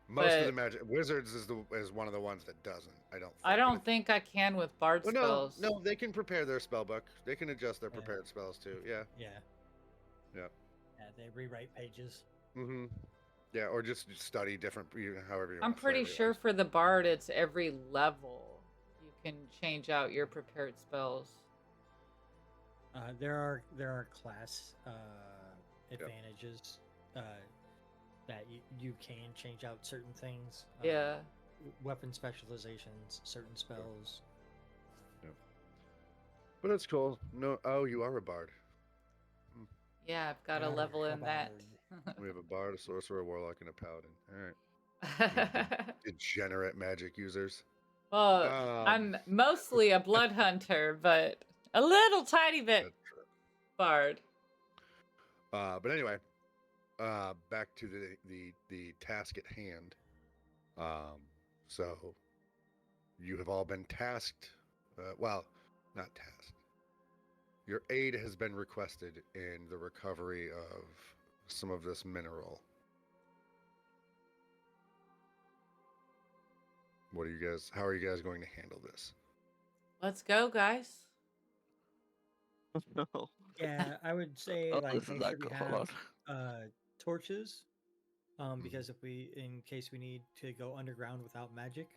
Most of the But magic wizards is one of the ones that doesn't. I don't. I don't think I can with bard Well, spells. no, they can prepare their spell book. They can adjust their Yeah. prepared spells too. Yeah. Yeah. Yeah. Yeah, they rewrite pages. Mm-hmm. Yeah, or just study different, however you I'm want to pretty flavor sure yours. for the bard it's every level you can change out your prepared spells. There are class advantages that you can change out certain things. Yeah. Weapon specializations, certain spells. But it's cool. No, oh, you are a bard. Yeah, I've got a Bard, level a in that. We have a bard, a sorcerer, a warlock, and a paladin. All right. Degenerate magic users. Well, I'm mostly a blood hunter, but a little tiny bit That's true. bard. But anyway, back to the task at hand. So you have all been tasked. Well, not tasked. Your aid has been requested in the recovery of some of this mineral. How are you guys going to handle this? Let's go, guys. No. Yeah, I would say Oh, like this is make not sure we good. Hold have torches. Because in case we need to go underground without magic,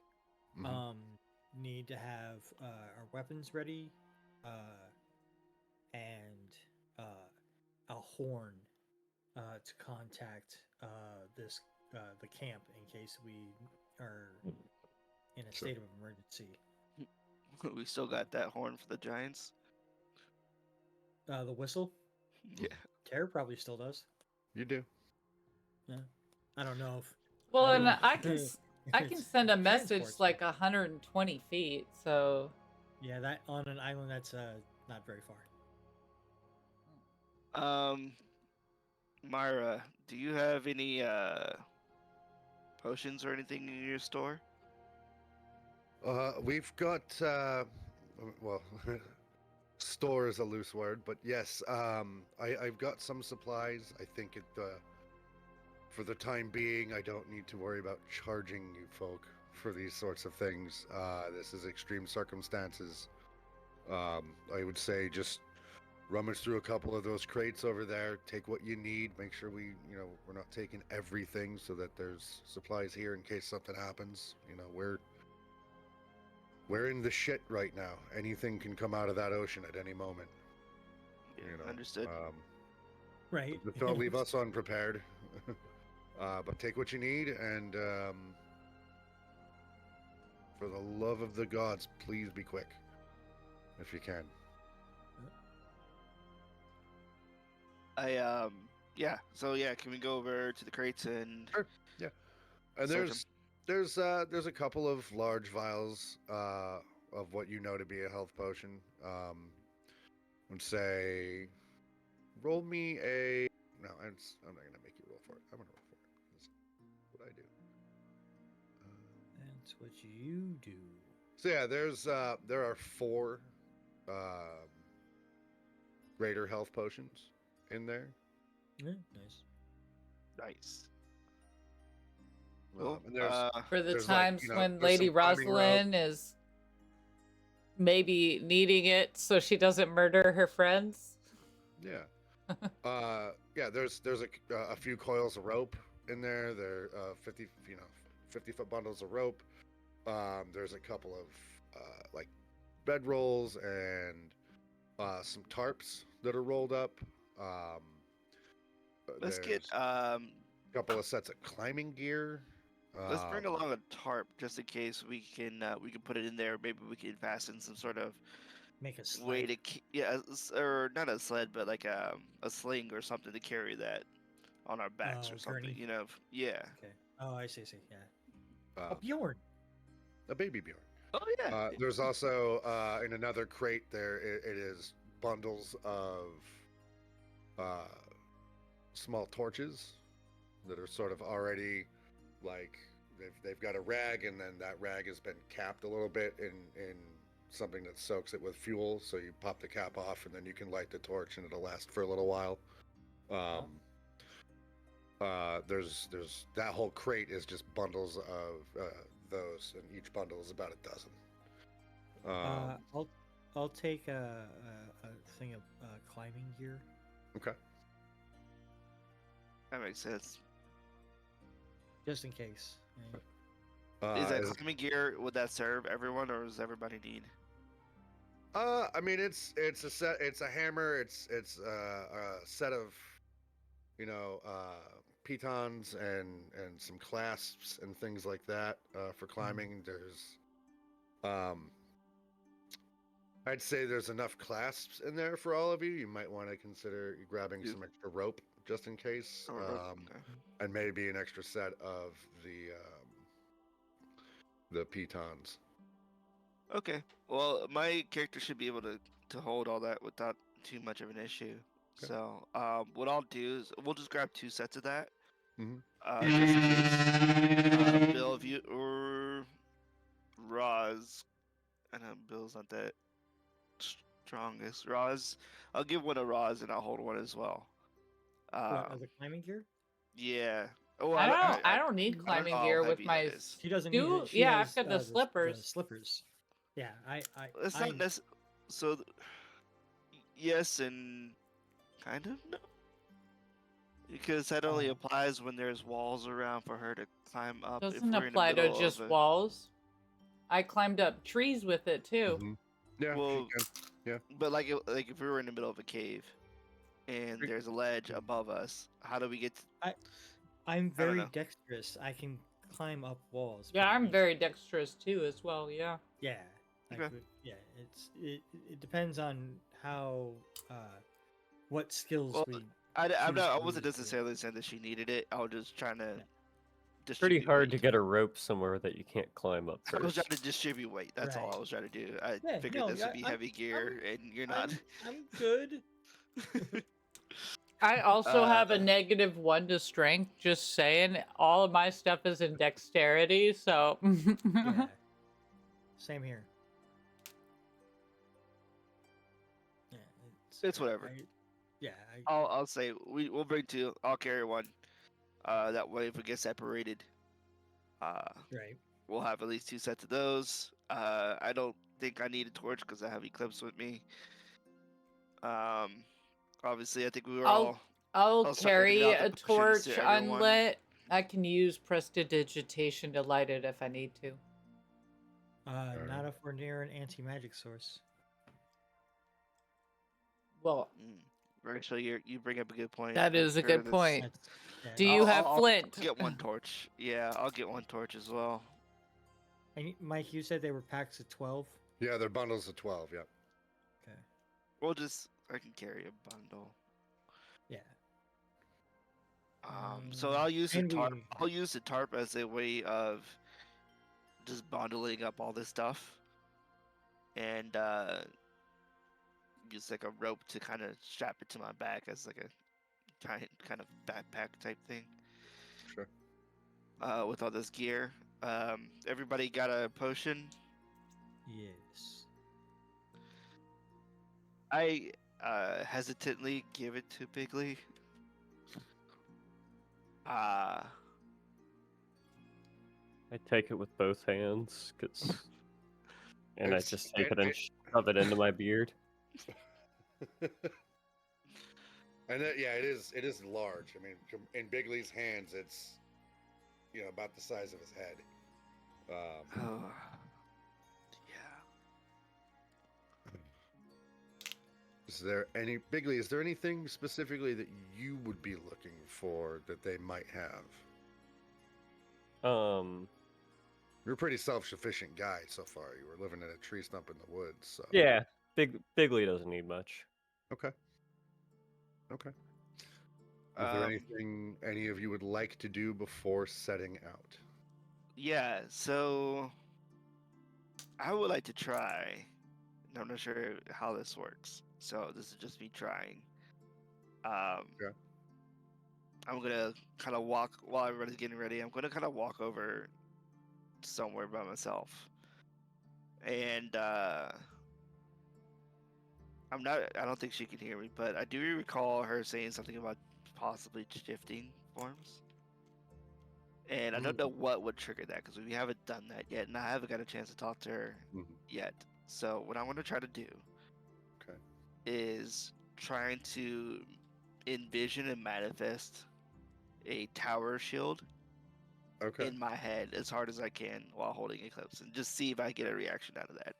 Mhm. need to have our weapons ready, and a horn to contact the camp in case we are in a state of emergency. We still got that horn for the giants. The whistle, Yeah. Terror probably still does. You do. Yeah, I don't know if. Well, I and don't- I can It's send a transport message like 120 feet, so Yeah, that on an island that's not very far. Myra, do you have any potions or anything in your store? We've got well, store is a loose word, but yes, I've got some supplies. I think for the time being, I don't need to worry about charging you folk for these sorts of things. This is extreme circumstances. I would say just rummage through a couple of those crates over there, take what you need, make sure we're not taking everything so that there's supplies here in case something happens. We're in the shit right now. Anything can come out of that ocean at any moment. Yeah, understood. Right. Just don't leave us unprepared. But take what you need, and for the love of the gods, please be quick, if you can. Yeah. So yeah, can we go over to the crates and Sure. Yeah. And search 'em? there's a couple of large vials of what you know to be a health potion. And say, roll me a. No, I'm not gonna make you roll for it. I'm gonna roll for it. That's what I do. That's what you do. So yeah, there are 4 greater health potions in there. Yeah, nice. Nice. Cool. And there's for the there's times when there's Lady some climbing rope. Rosalyn is maybe needing it so she doesn't murder her friends. Yeah. Yeah. There's a few coils of rope in there. There 50-foot bundles of rope. There's a couple of like bedrolls and some tarps that are rolled up. Let's get there's a couple of sets of climbing gear. let's bring along a tarp just in case we can put it in there. Maybe we can fasten some sort of Make a sled. way to or not a sled, but like a sling or something to carry that on our backs or something. Gurney. You know? Yeah. Okay. Oh, I see. Yeah. Uh, Bjorn. a baby Bjorn. Oh yeah. There's also in another crate there. It is bundles of small torches that are sort of already like they've got a rag, and then that rag has been capped a little bit in something that soaks it with fuel. So you pop the cap off, and then you can light the torch, and it'll last for a little while. There's that whole crate is just bundles of those, and each bundle is about a dozen. I'll take a thing of climbing gear. Okay. That makes sense. Just in case. Is that climbing gear? Would that serve everyone, or does everybody need? I mean, it's a set. It's a hammer. It's a set of, pitons and some clasps and things like that for climbing. There's, I'd say there's enough clasps in there for all of you. You might want to consider grabbing some extra rope just in case, and maybe an extra set of the pitons. Okay. Well, my character should be able to hold all that without too much of an issue. Okay. So, what I'll do is we'll just grab 2 sets of that. Mm-hmm. Just in case. Bill, if you or Roz, I know Bill's not that strongest. Roz, I'll give one to Roz and I'll hold one as well. The climbing gear? Yeah. Oh, I don't need I don't climbing know how gear with heavy my that is. She doesn't Do- need it. She yeah, has, I've got the slippers. The slippers. Yeah, It's not necessary. So, yes and kind of no. Because that only applies when there's walls around for her to climb up. Doesn't if we're apply in the to middle just of walls. I climbed up trees with it too. Mm-hmm. Yeah. Well, yeah. But like if we were in the middle of a cave, and there's a ledge above us, how do we get? I'm very know. dexterous. I can climb up walls. Yeah, pretty I'm easy. very dexterous too as well. Yeah. Yeah. Okay. It depends on how what skills Well, we. I choose wasn't to use, necessarily saying that she needed it. I was just trying to Pretty distribute hard to weight. get a rope somewhere that you can't climb up I was first. trying to distribute weight. That's all Right. I was trying to do. I Yeah, figured no, this would be I'm, heavy gear, and you're not. I'm good. I also have a uh, -1 to strength, just saying. All of my stuff is in dexterity, so. Yeah. Same here. Yeah, it's whatever. Yeah, I'll say we'll bring two. I'll carry one. That way if we get separated, uh, right. we'll have at least 2 sets of those. I don't think I need a torch because I have Eclipse with me. Obviously, I think we were I'll all carry separated out the a potions torch to everyone. unlit. I can use prestidigitation to light it if I need to. Not if we're near an anti-magic source. Well, Actually, you bring up a good point. that I'm is a sure good this- point. Yeah, Do you have I'll flint? get one torch. Yeah, I'll get one torch as well. And Mike, you said they were packs of 12. Yeah, they're bundles of 12. Yep. Okay. I can carry a bundle. Yeah. So I'll use the and tarp. we- I'll use the tarp as a way of just bundling up all this stuff, and use like a rope to kind of strap it to my back as like a giant kind of backpack type thing. Sure. With all this gear, everybody got a potion. Yes. I hesitantly give it to Bigley. I take it with both hands, and I It's- just take it and shove it into my beard. And yeah, it is large. I mean, in Bigley's hands, it's about the size of his head. Yeah. Bigley? Is there anything specifically that you would be looking for that they might have? You're a pretty self-sufficient guy so far. You were living in a tree stump in the woods. So. Yeah, Bigley doesn't need much. Okay. Is there anything any of you would like to do before setting out? Yeah, so I would like to try. I'm not sure how this works, so this is just me trying. Okay. I'm gonna kind of walk while everybody's getting ready. I'm gonna kind of walk over somewhere by myself, and I don't think she can hear me, but I do recall her saying something about possibly shifting forms. And I don't know what would trigger that because we haven't done that yet, and I haven't got a chance to talk to her yet. So what I want to try to do is trying to envision and manifest a tower shield in my head as hard as I can while holding Eclipse, and just see if I get a reaction out of that.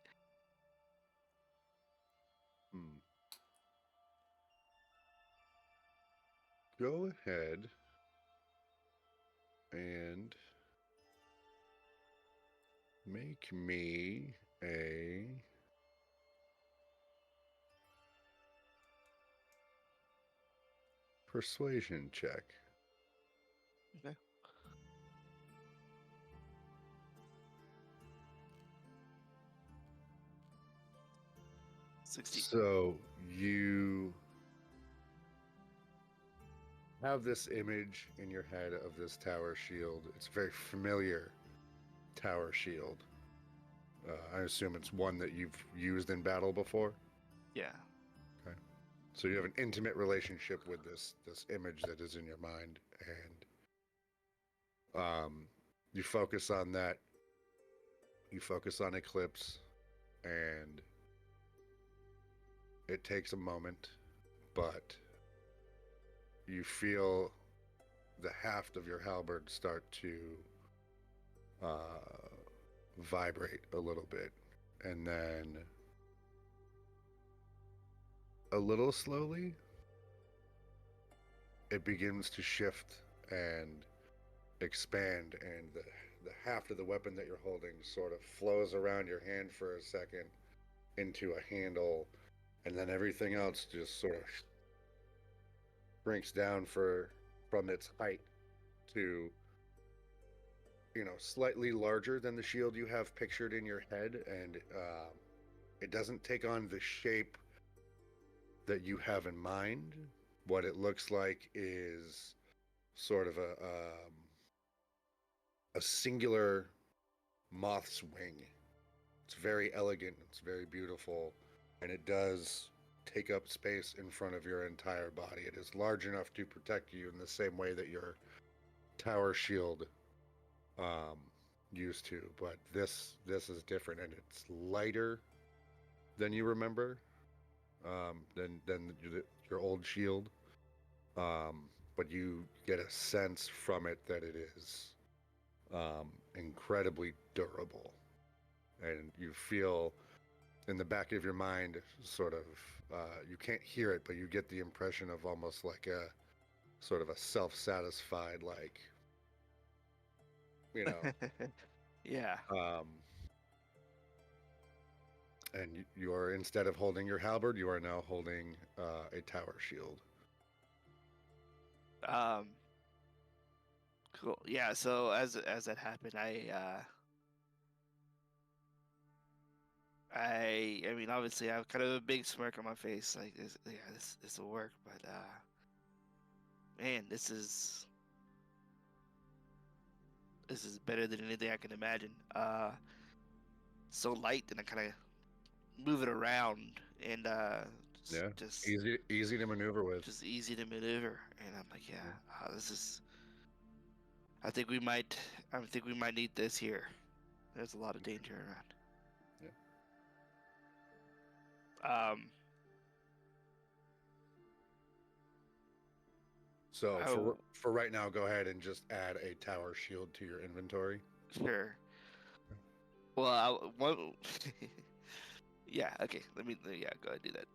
Go ahead and make me a persuasion check. Okay. So you have this image in your head of this tower shield. It's a very familiar tower shield. I assume it's one that you've used in battle before? Yeah. Okay. So you have an intimate relationship with this image that is in your mind, and you focus on that. You focus on Eclipse, and it takes a moment, but you feel the haft of your halberd start to vibrate a little bit, and then a little slowly it begins to shift and expand, and the haft of the weapon that you're holding sort of flows around your hand for a second into a handle, and then everything else just sort of shrinks down from its height to slightly larger than the shield you have pictured in your head, and it doesn't take on the shape that you have in mind. What it looks like is sort of a singular moth's wing. It's very elegant, it's very beautiful, and it does take up space in front of your entire body. It is large enough to protect you in the same way that your tower shield used to, but this is different, and it's lighter than you remember, than your old shield. But you get a sense from it that it is incredibly durable, and you feel in the back of your mind sort of you can't hear it, but you get the impression of almost like a sort of a self-satisfied, like, you know, Yeah. and you are, instead of holding your halberd, you are now holding a tower shield. Cool. Yeah. So as that happened, I mean, obviously, I have kind of a big smirk on my face, like this will work, but man, this is better than anything I can imagine. So light, and I kind of move it around, and just easy to maneuver with. just easy to maneuver, and I'm like, yeah, this is. I think we might need this here. There's a lot of danger around. Yeah. So for right now, go ahead and just add a tower shield to your inventory. Sure. Well, yeah. Okay. Go ahead and do that.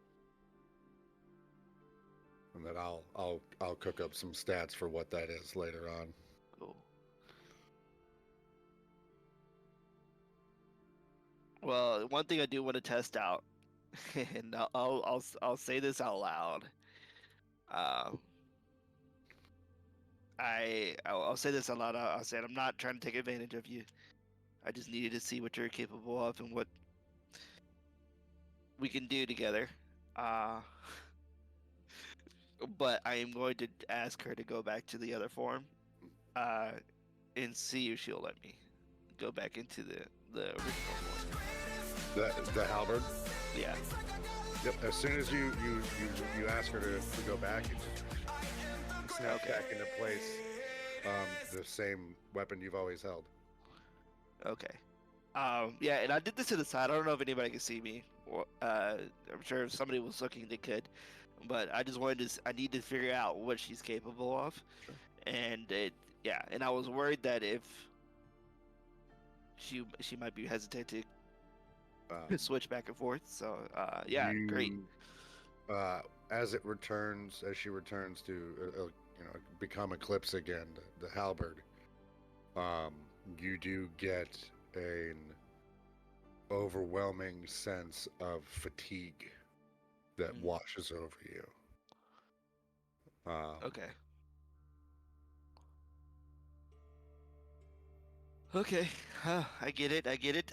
And then I'll cook up some stats for what that is later on. Cool. Well, one thing I do want to test out, and I'll say this out loud. I'll say this out loud. I'll say it. I'm not trying to take advantage of you. I just needed to see what you're capable of and what we can do together. But I am going to ask her to go back to the other form, and see if she'll let me go back into the original form. The halberd? Yeah. Yep. As soon as you ask her to go back, it snaps back into place. The same weapon you've always held. Okay. Yeah, and I did this to the side. I don't know if anybody can see me. I'm sure if somebody was looking, they could. But I just wanted to. I need to figure out what she's capable of, sure. And and I was worried that if she might be hesitant to switch back and forth. So great. As she returns to become Eclipse again, the halberd, you do get an overwhelming sense of fatigue that washes over you. Okay. Okay. I get it.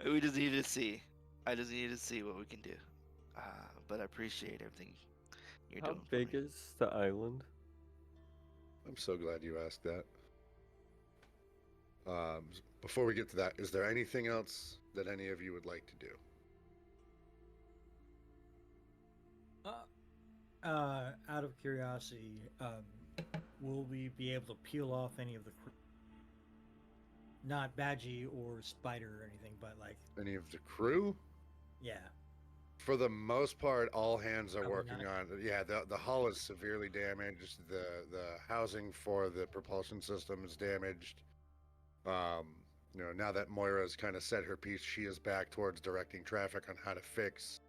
We just need to see. I just need to see what we can do. But I appreciate everything you're doing. How big is the island? I'm so glad you asked that. Before we get to that, is there anything else that any of you would like to do? Out of curiosity, will we be able to peel off any of the not Badgie or Spider or anything, but like any of the crew? Yeah. For the most part, all hands are Probably working not. on. Yeah, the hull is severely damaged. The housing for the propulsion system is damaged. Now that Moira's kind of said her piece, she is back towards directing traffic on how to fix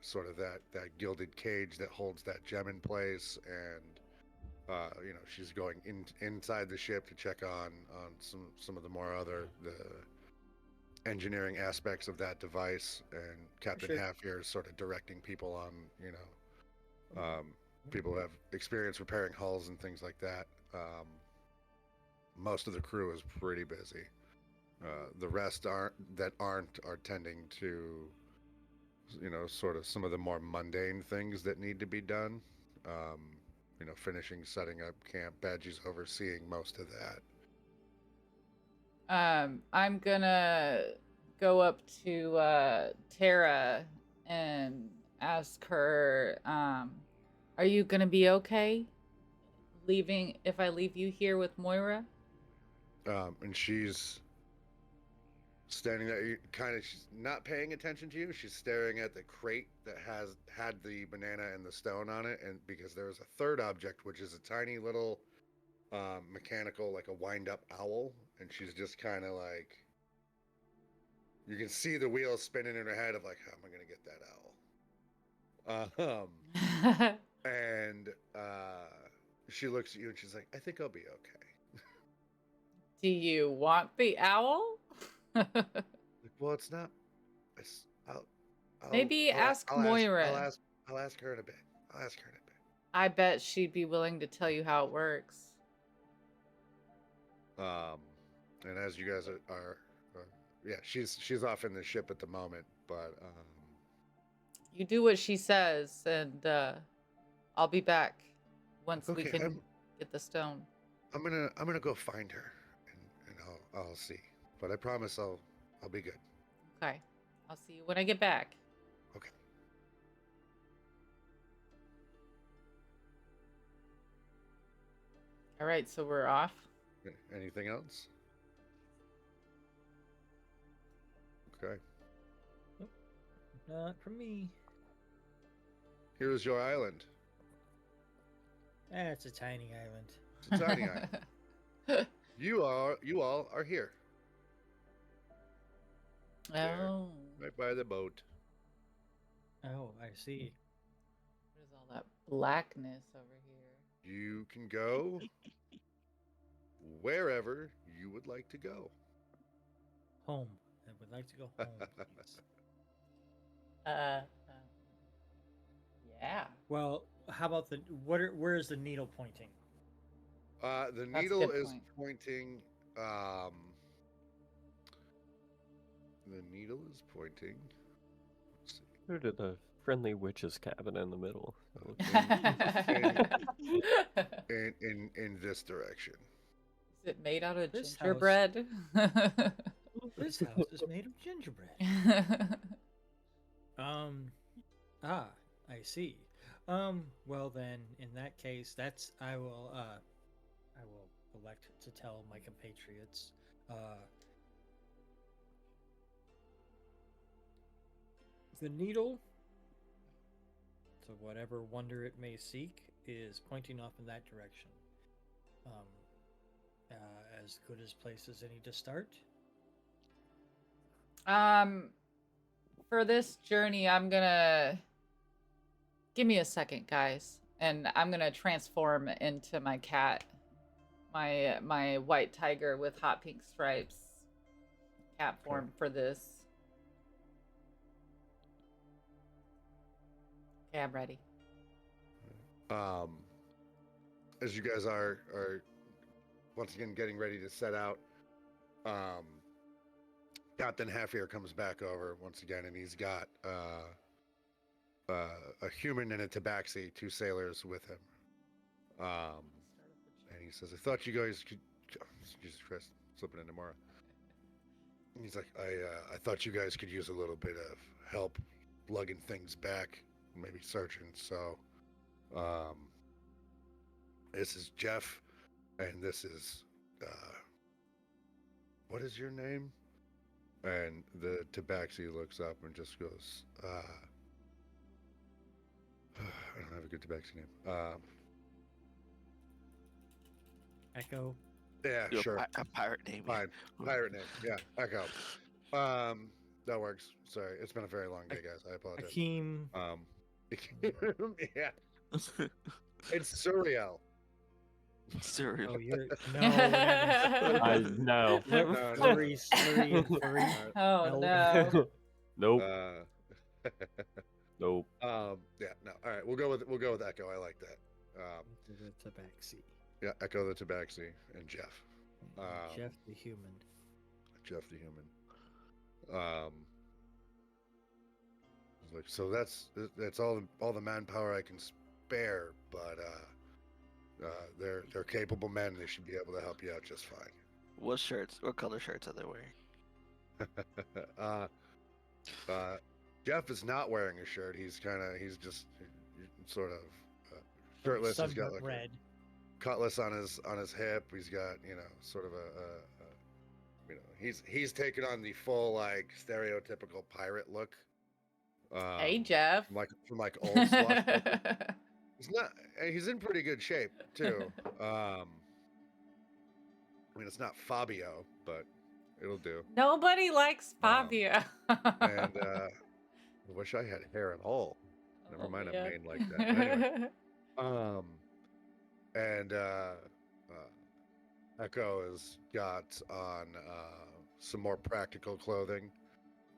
sort of that gilded cage that holds that gem in place, and she's going inside the ship to check on some of the more other the engineering aspects of that device, and Captain Half here is sort of directing people on people who have experience repairing hulls and things like that. most of the crew is pretty busy. The rest are tending to, sort of some of the more mundane things that need to be done. Finishing setting up camp. Badgie's overseeing most of that. I'm gonna go up to Tara and ask her, are you gonna be okay leaving if I leave you here with Moira? And she's standing there, she's not paying attention to you. She's staring at the crate that had the banana and the stone on it, and because there is a third object, which is a tiny little mechanical, like a wind-up owl, and she's just kind of like, you can see the wheels spinning in her head of like, how am I gonna get that owl? And she looks at you and she's like, I think I'll be okay. Do you want the owl? Well, it's not. Maybe ask Moira. I'll ask her in a bit. I bet she'd be willing to tell you how it works. And as you guys are yeah, she's off in the ship at the moment, but you do what she says, and I'll be back once we can get the stone. I'm gonna go find her, and I'll see. But I promise I'll be good. Okay, I'll see you when I get back. Okay. All right, so we're off. Anything else? Okay. Not from me. Here's your island. It's a tiny island. It's a tiny island. You all are here. Oh. Right by the boat. Oh, I see. What is all that blackness over here? You can go wherever you would like to go. Home. I would like to go home, please. Yeah. Well, how about where is the needle pointing? The needle is pointing. The needle is pointing. Let's see. Go to the friendly witch's cabin in the middle. In this direction. Is it made out of This gingerbread? This house is made of gingerbread. I see. Well then, in that case, I will elect to tell my compatriots, the needle, to whatever wonder it may seek, is pointing off in that direction. As good as place as any to start. For this journey, I'm gonna give me a second, guys, and I'm gonna transform into my cat, my white tiger with hot pink stripes, cat form for this. Okay, I'm ready. As you guys are once again getting ready to set out, Captain Half Ear comes back over once again, and he's got a human and a tabaxi, 2 sailors with him. And he says, I thought you guys could... Jesus Christ, slipping into Mara. And he's like, I thought you guys could use a little bit of help lugging things back, maybe searching. So, this is Jeff, and this is, what is your name? And the tabaxi looks up and just goes, I don't have a good tabaxi name. Echo. Yeah, Do sure. A pirate name. Fine. Pirate name. Yeah, Echo. That works. Sorry, it's been a very long day, guys. I apologize. Ekim. Yeah. It's surreal. Cereal. Oh, you're no. No. Flurry, slurry, and furry. Oh No. no. Nope. Nope. Yeah, no. All right, we'll go with Echo. I like that. The tabaxi. Yeah, Echo the Tabaxi and Jeff. Jeff the human. Jeff the human. Like, so that's all the manpower I can spare, but they're capable men. They should be able to help you out just fine. What shirts? What color shirts are they wearing? Jeff is not wearing a shirt. He's just sort of shirtless. He's got like red. a cutlass on his hip. He's got sort of he's taken on the full like stereotypical pirate look. Hey, Jeff. From old Swashbuckler. He's in pretty good shape too. I mean, it's not Fabio, but it'll do. Nobody likes Fabio. And I wish I had hair at all. Never mind a mane like that. Anyway, and Echo has got on some more practical clothing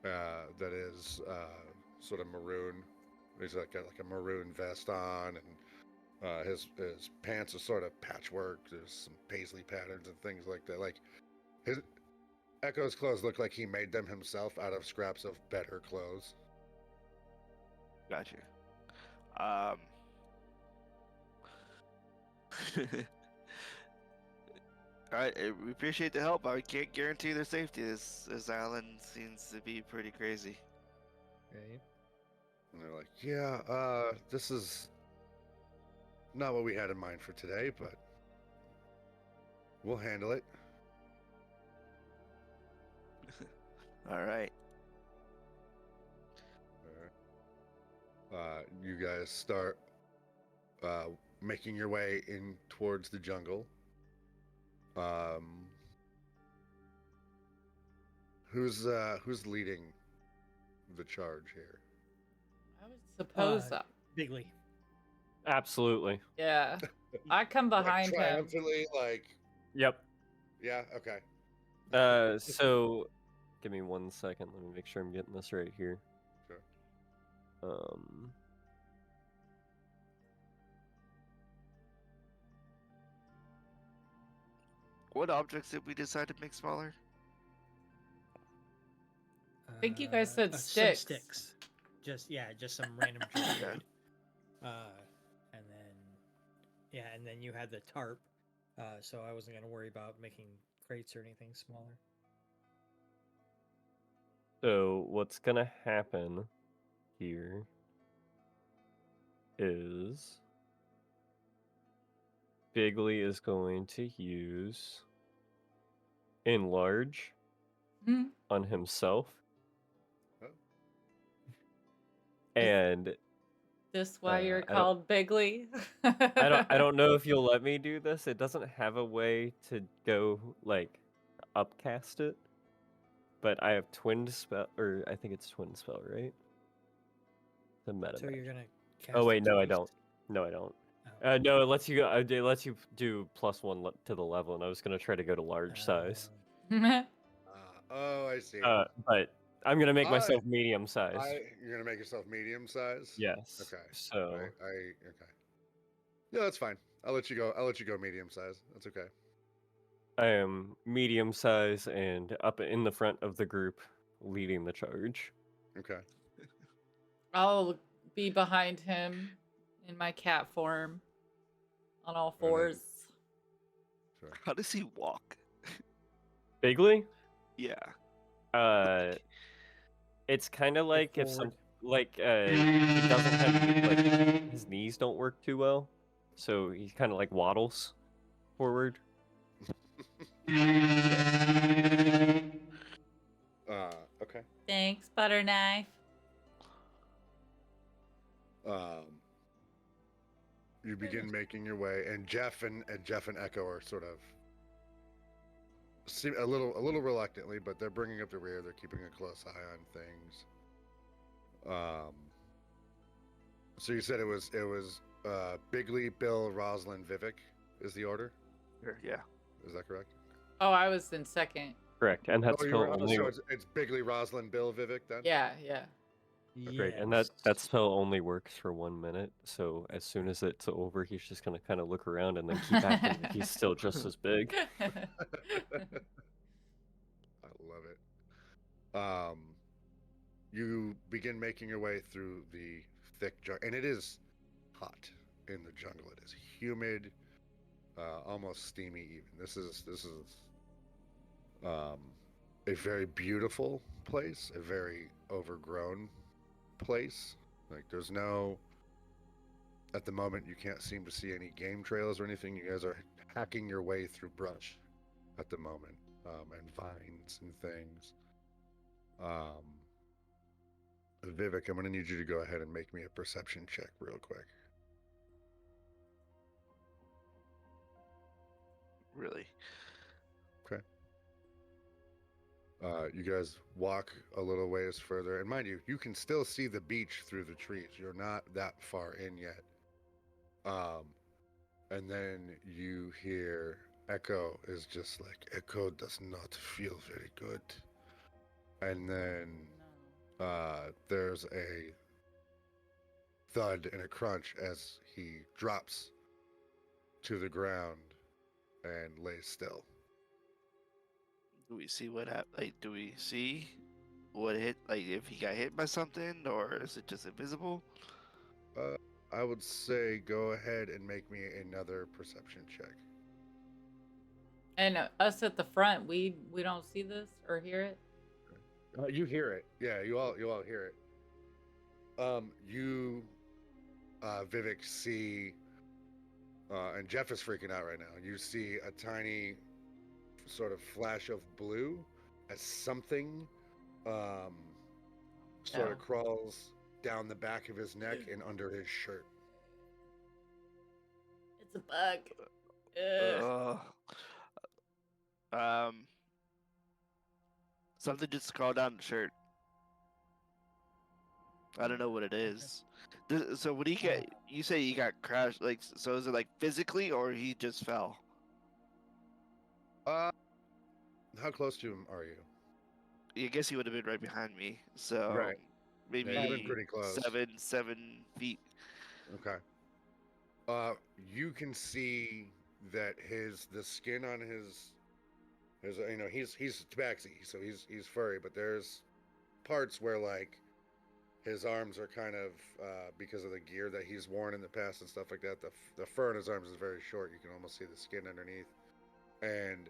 that is sort of maroon. He's got like a maroon vest on, and his pants are sort of patchwork. There's some paisley patterns and things like that. Like his Echo's clothes look like he made them himself out of scraps of better clothes. Gotcha. All right, we appreciate the help. I can't guarantee their safety. This island seems to be pretty crazy. Right. And they're like, yeah, this is not what we had in mind for today, but we'll handle it. All right. You guys start making your way in towards the jungle. Who's leading the charge here? I would suppose so. Bigley. Absolutely. Yeah. I come behind like, him. triumphantly, like. Yep. Yeah. Okay. So give me 1 second. Let me make sure I'm getting this right here. Sure. What objects did we decide to make smaller? I think you guys said some sticks. sticks. Just some random junk. And then you had the tarp. So I wasn't gonna worry about making crates or anything smaller. So what's gonna happen here is Bigley is going to use Enlarge on himself. Oh. And this why you're called Bigley? I don't know if you'll let me do this. It doesn't have a way to go like upcast it. But I have twin spell, or I think it's twin spell, right? The meta. So you're gonna cast Oh wait, no, I twice? don't. No, I don't. Oh. No, it lets you go. It lets you do +1 to the level, and I was gonna try to go to large size. Oh, I see. But I'm gonna make myself medium size. You're gonna make yourself medium size? Yes. Okay. So okay. Yeah, that's fine. I'll let you go medium size. That's okay. I am medium size and up in the front of the group, leading the charge. Okay. I'll be behind him in my cat form, on all fours. Sure. How does he walk? Bigley? Yeah. It's kind of like if some he doesn't have his knees don't work too well, so he kind of like waddles forward. Okay. Thanks, butter knife. You begin making your way, and Jeff and Echo are sort of a little reluctantly, but they're bringing up the rear. They're keeping a close eye on things. So you said it was Bigley, Bill, Rosalyn, Vivhik is the order? Sure, yeah. Is that correct? Oh, I was in second. Correct, and that's so it's Bigley, Rosalyn, Bill, Vivhik then? Yeah. Great, and Yes. that spell only works for 1 minute. So as soon as it's over, he's just gonna kind of look around and then keep acting like he's still just as big. I love it. You begin making your way through the thick jungle, and it is hot in the jungle. It is humid, almost steamy. Even this is um, a very beautiful place, a very overgrown place. Like there's no, at the moment, you can't seem to see any game trails or anything. You guys are hacking your way through brush at the moment, and vines and things. Um, Vivek, I'm going to need you to go ahead and make me a perception check real quick. Really? Okay. You guys walk a little ways further, and mind you, you can still see the beach through the trees. You're not that far in yet. And then you hear Echo is just like, Echo does not feel very good. And then there's a thud and a crunch as he drops to the ground and lays still. Do we see what happened? Like, do we see what hit? Like, if he got hit by something, or is it just invisible? I would say go ahead and make me another perception check. And us at the front, we don't see this or hear it. You hear it. Yeah, you all hear it. You Vivek see, and Jeff is freaking out right now. You see a tiny sort of flash of blue as something sort of crawls down the back of his neck and under his shirt. It's a bug. Something just crawled down the shirt. I don't know what it is. So what he get? You say he got crashed. Like, so is it like physically, or he just fell? How close to him are you? I guess he would have been right behind me. So Right. maybe Yeah, you've been pretty close. 7 feet. Okay. You can see that the skin on his he's tabaxi, so he's furry, but there's parts where like his arms are kind of because of the gear that he's worn in the past and stuff like that. The fur on his arms is very short. You can almost see the skin underneath, and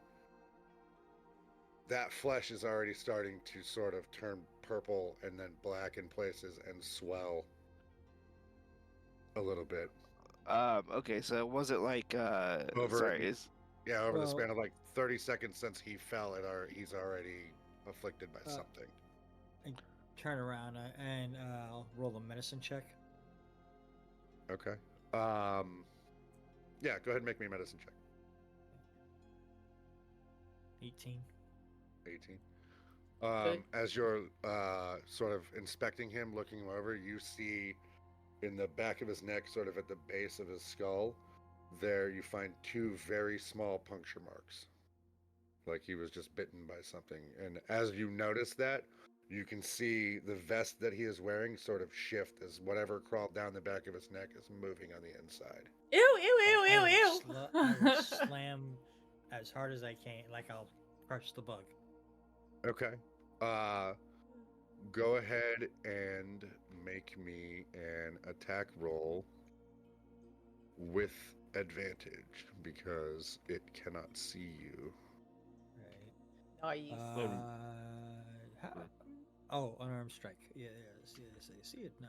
that flesh is already starting to sort of turn purple and then black in places and swell a little bit. Okay, so it wasn't like Over Well, the span of like 30 seconds since he fell, he's already afflicted by something. turn around and I'll roll a medicine check. Okay. Yeah, go ahead and make me a medicine check. 18. 18. As you're sort of inspecting him, looking him over, you see in the back of his neck, sort of at the base of his skull, there you find 2 very small puncture marks. Like he was just bitten by something. And as you notice that, you can see the vest that he is wearing sort of shift as whatever crawled down the back of his neck is moving on the inside. Ew, ew, ew, ew, ew. I will slam as hard as I can, like I'll crush the bug. Okay. Go ahead and make me an attack roll with advantage because it cannot see you. Right. Nice. Oh, unarmed strike. Yeah, I see it now.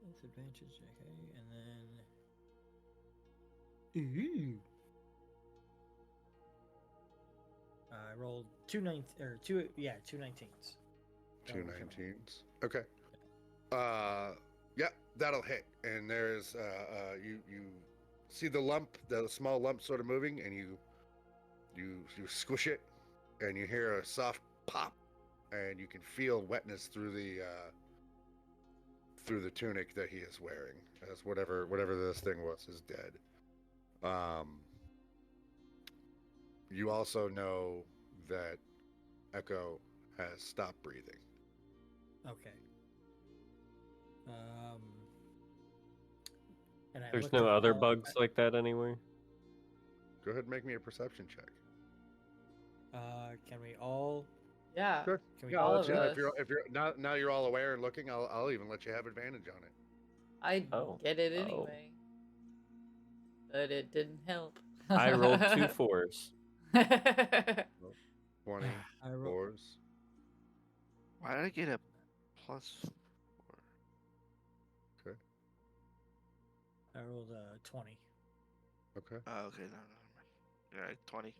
With advantage, okay, and then. I rolled 2 19s. 2 19s. 2 19s. Okay. Yeah, that'll hit. And there's you see the small lump sort of moving, and you squish it, and you hear a soft pop, and you can feel wetness through the tunic that he is wearing, as whatever this thing was is dead. You also know that Echo has stopped breathing. Okay. And I There's look no up other all- bugs like that anywhere. Go ahead and make me a perception check. Can we all? Yeah. Sure. Can we Yeah, I'll all let of you, us. if you're now you're all aware and looking, I'll even let you have advantage on it. I Oh. get it Oh. anyway. But it didn't help. I rolled 2 4s. 20 I roll. fours. Why did I get a +4? Okay. I rolled 20. Okay. Oh, okay, no. Yeah, 20.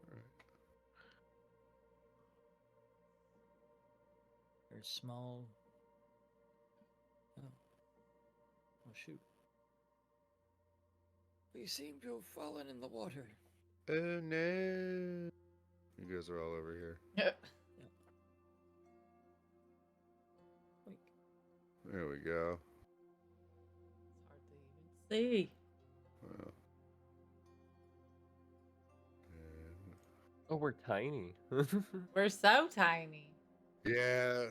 All right. Very small. Oh. Oh shoot. We seem to have fallen in the water. Oh no! You guys are all over here. Wait. There we go. It's hard to even see. Well, and Oh, we're tiny. We're so tiny. yeah,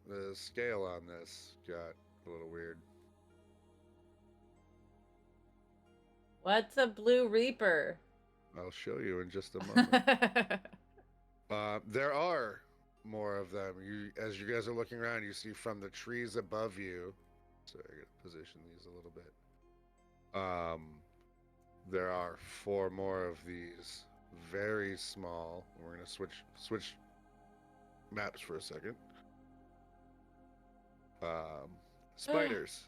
the scale on this got a little weird. What's a blue reaper? I'll show you in just a moment. There are more of them. As you guys are looking around, you see from the trees above you. So I gotta position these a little bit. There are 4 more of these, very small. We're gonna switch maps for a second. Spiders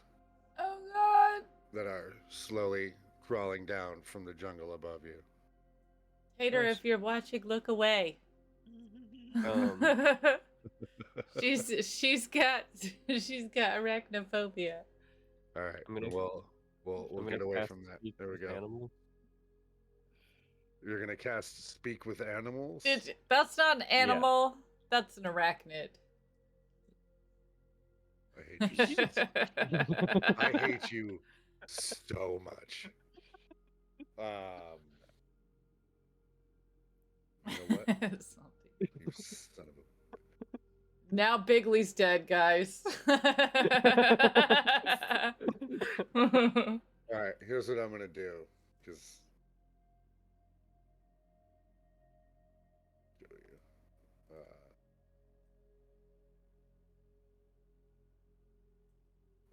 Oh god. that are slowly crawling down from the jungle above you. Tater, Gross. if you're watching, look away. Um, she's got arachnophobia. All right, I'm gonna- we'll I'm get gonna away cast from that. Speak There we with go. Animal. You're gonna cast Speak with Animals. That's not an animal. That's an arachnid. I hate you. I hate you so much. You know what? Something. You son of a. Now Bigley's dead, guys. All right, here's what I'm gonna do, because.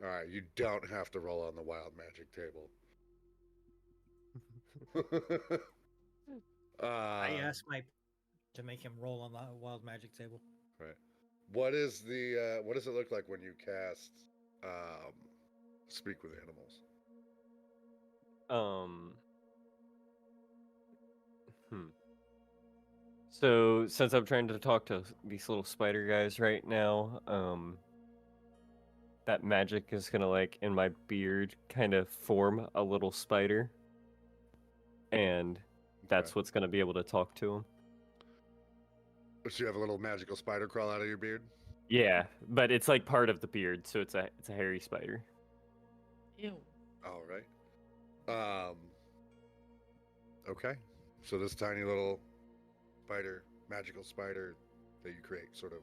All right, you don't have to roll on the wild magic table. I asked my to make him roll on the wild magic table. Right. What does it look like when you cast Speak with Animals? So since I'm trying to talk to these little spider guys right now, that magic is gonna, like, in my beard, kind of form a little spider, and that's Okay. what's gonna be able to talk to them. So you have a little magical spider crawl out of your beard? Yeah, but it's like part of the beard, so it's a hairy spider. Ew. All right. Okay. So this tiny little spider, magical spider that you create, sort of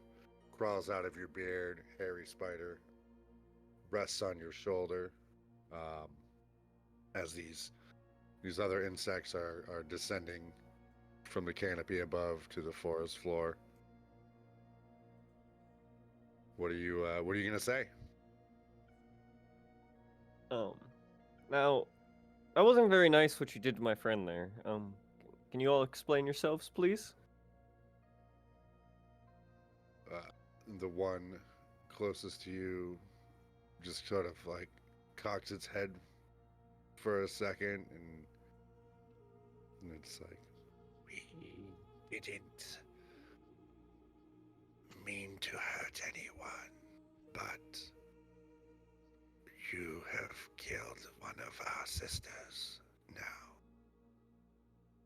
crawls out of your beard, hairy spider, rests on your shoulder, as these other insects are descending from the canopy above to the forest floor. What are you gonna say? Now, that wasn't very nice what you did to my friend there. Can you all explain yourselves, please? The one closest to you just sort of like cocks its head for a second, and it's like, we didn't mean to hurt anyone, but you have killed one of our sisters now,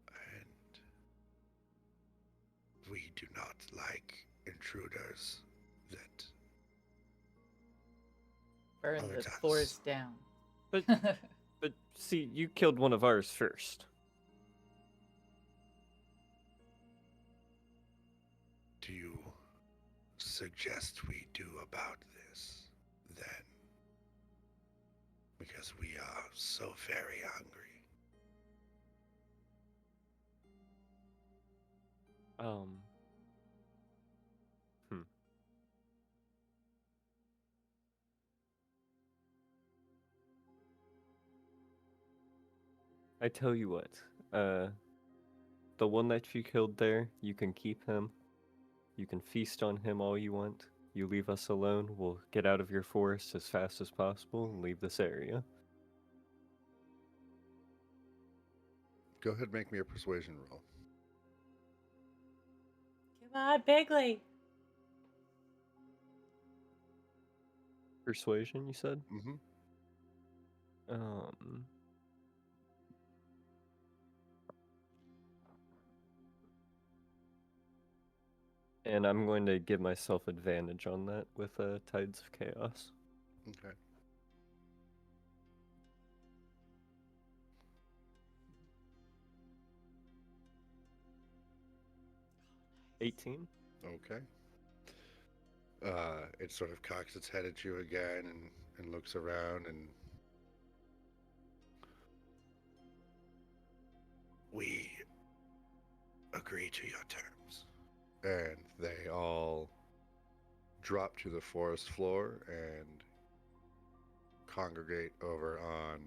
and we do not like intruders that Burn Other the times. forest down. But but see, you killed one of ours first. do you suggest we do about this, then? Because we are so very hungry. Hmm. I tell you what, the one that you killed there, you can keep him. You can feast on him all you want. You leave us alone, we'll get out of your forest as fast as possible and leave this area. Go ahead and make me a persuasion roll. Come on, Bigley. Persuasion, you said? Mm-hmm. And I'm going to give myself advantage on that with Tides of Chaos. Okay. Oh, 18. Okay. It sort of cocks its head at you again and looks around and... We agree to your terms. And they all drop to the forest floor and congregate over on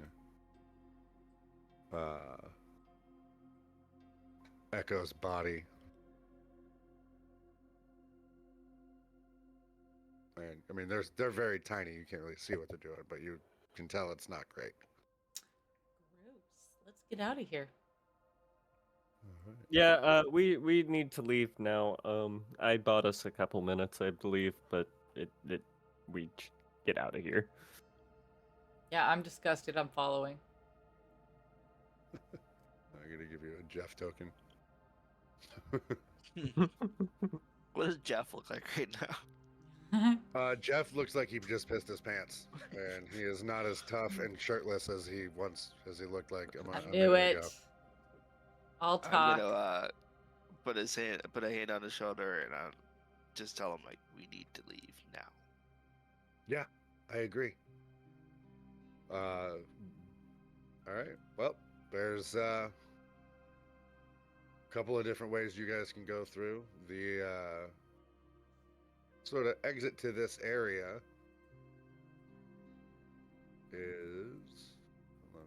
Echo's body. And I mean, they're very tiny. You can't really see what they're doing, but you can tell it's not great. Gross. Let's get out of here. All right. Yeah, we need to leave now. I bought us a couple minutes, I believe, but we get out of here. Yeah, I'm disgusted. I'm following. I'm gonna give you a Jeff token. What does Jeff look like right now? Jeff looks like he just pissed his pants, and he is not as tough and shirtless as he looked like a I minute knew ago. it. I'll I'm talk. gonna put a hand on his shoulder, and I'll just tell him like we need to leave now. Yeah, I agree. All right. Well, there's a couple of different ways you guys can go through. The sort of exit to this area is, hold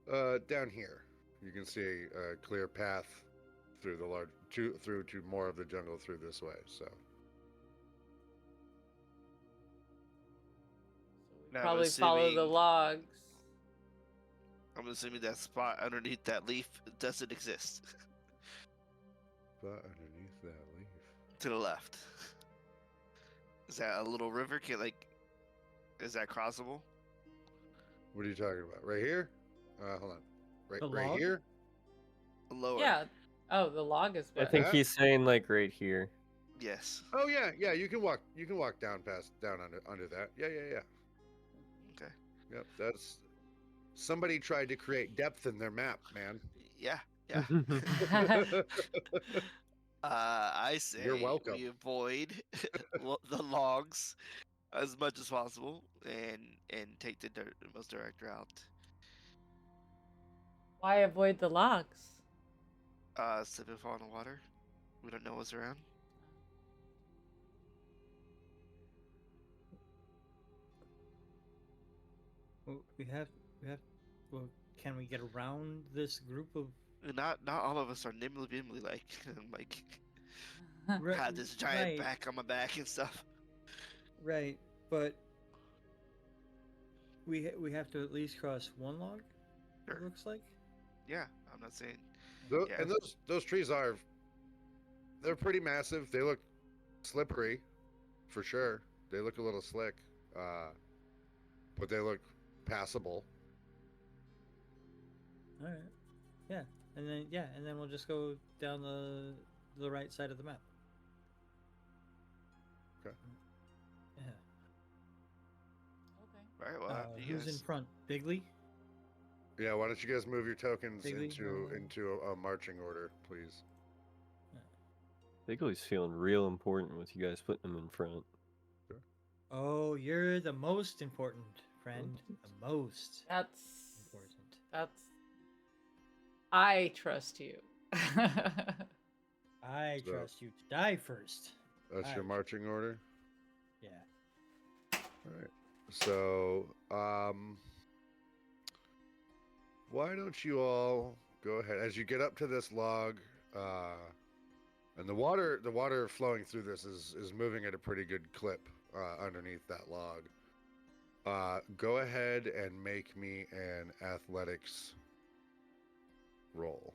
on. Down here. You can see a clear path through the through to more of the jungle through this way. So We Now, I'm probably follow the assuming- logs. I'm assuming that spot underneath that leaf doesn't exist. but underneath that leaf. To the left. Is that a little river? Is that crossable? What are you talking about? Right here? Hold on. The Right log? here? Lower. Yeah. Oh, the log is I what? think That? he's saying like right here. Yes. Oh yeah. You can walk down under that. Yeah. Okay. Yep. That's somebody tried to create depth in their map, man. Yeah. Yeah. I say You're welcome. we avoid the logs as much as possible and take the most direct route. Why avoid the logs? Slip and fall in the water. We don't know what's around. Well, well, can we get around this group of Not all of us are nimbly like like Right, had this giant right, back on my back and stuff. right, but we have to at least cross one log. Sure. It looks like. Yeah, I'm not saying. Yeah. And those trees they're pretty massive. They look slippery, for sure. They look a little slick, but they look passable. All right. Yeah, and then we'll just go down the right side of the map. Okay. Yeah. Okay. All right. Well, Who's in front? Bigley? Yeah, why don't you guys move your tokens Bigly, into a marching order, please? Bigley's feeling real important with you guys putting him in front. Oh, you're the most important, friend. The most That's important. I trust you. I So- trust you to die first. That's your Right. marching order. Yeah. All right. So, why don't you all go ahead as you get up to this log, and the water flowing through this is moving at a pretty good clip underneath that log. Go ahead and make me an athletics roll.